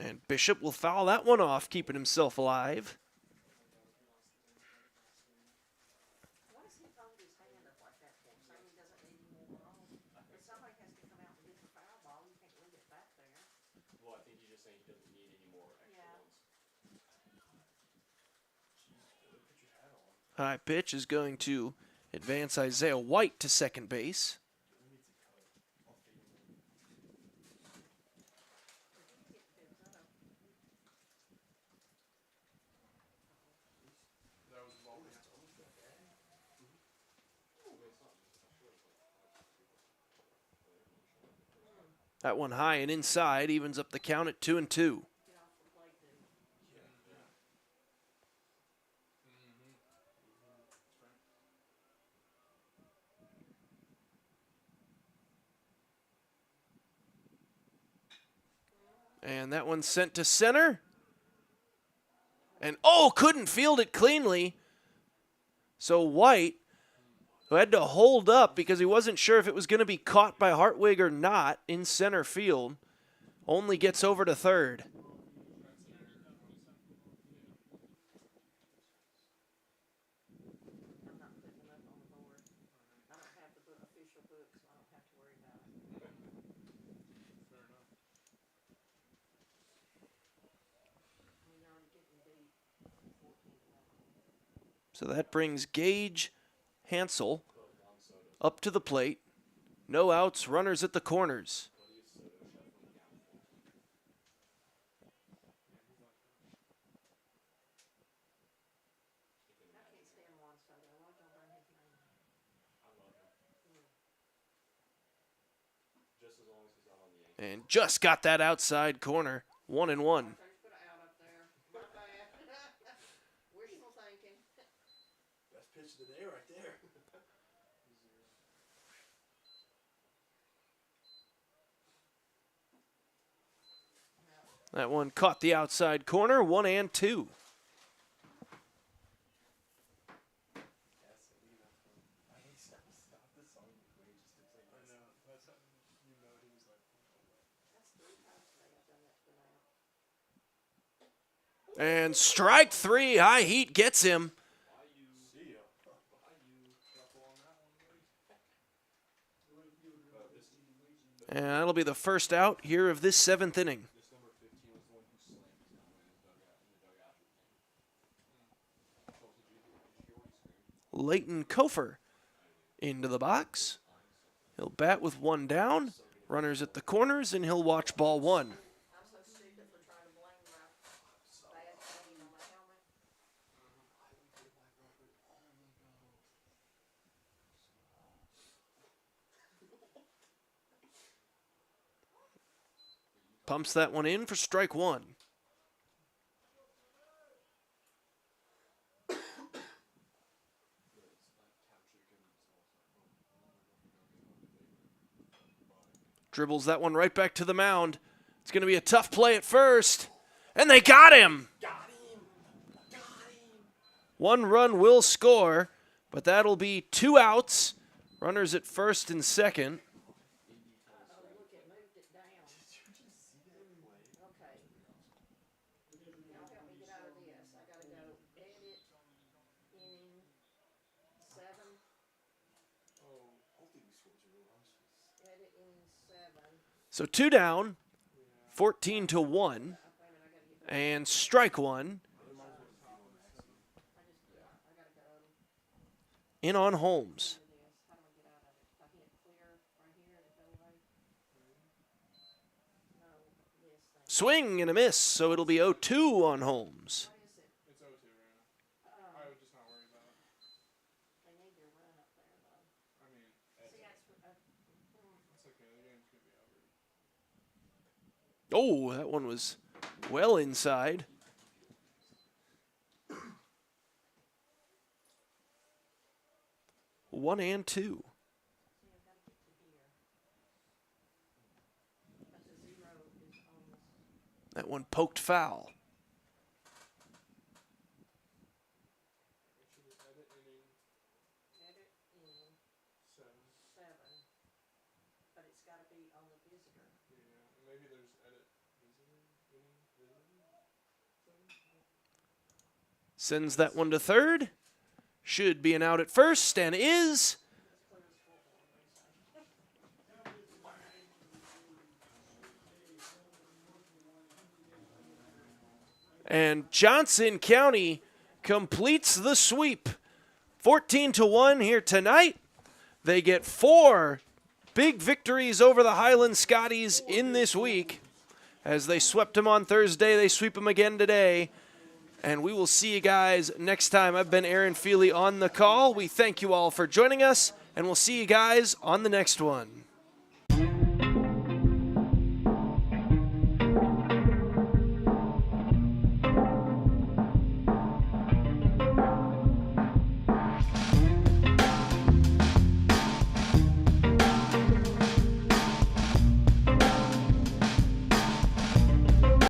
S1: And Bishop will foul that one off, keeping himself alive.
S20: Well, I think he's just saying he doesn't need any more extra ones. Put your hat on.
S1: High pitch is going to advance Isaiah White to second base. That one high and inside evens up the count at 2-2. And that one's sent to center. And couldn't field it cleanly. So White, who had to hold up because he wasn't sure if it was going to be caught by Hartwig or not in center field, only gets over to third. So that brings Gage Hansel up to the plate. No outs, runners at the corners. And just got that outside corner. 1-1.
S20: Best pitch of the day right there.
S1: That one caught the outside corner. 1-2. And strike three. High heat gets him. And that'll be the first out here of this seventh inning. Leighton Kofer into the box. He'll bat with one down. Runners at the corners, and he'll watch ball one. Pumps that one in for strike one. Dribbles that one right back to the mound. It's going to be a tough play at first. And they got him! One run will score, but that'll be two outs. Runners at first and second. So two down, 14-1, and strike one. In on Holmes. Swing and a miss, so it'll be 0-2 on Holmes.
S20: It's 0-2 right now. I would just not worry about it. I mean, it's okay. The game's going to be over.
S1: Oh, that one was well inside. One and two. That one poked foul. Sends that one to third. Should be an out at first, and is. And Johnson County completes the sweep. 14-1 here tonight. They get 4 big victories over the Highland Scotties in this week. As they swept them on Thursday, they sweep them again today. And we will see you guys next time. I've been Aaron Feely on the call. We thank you all for joining us, and we'll see you guys on the next one.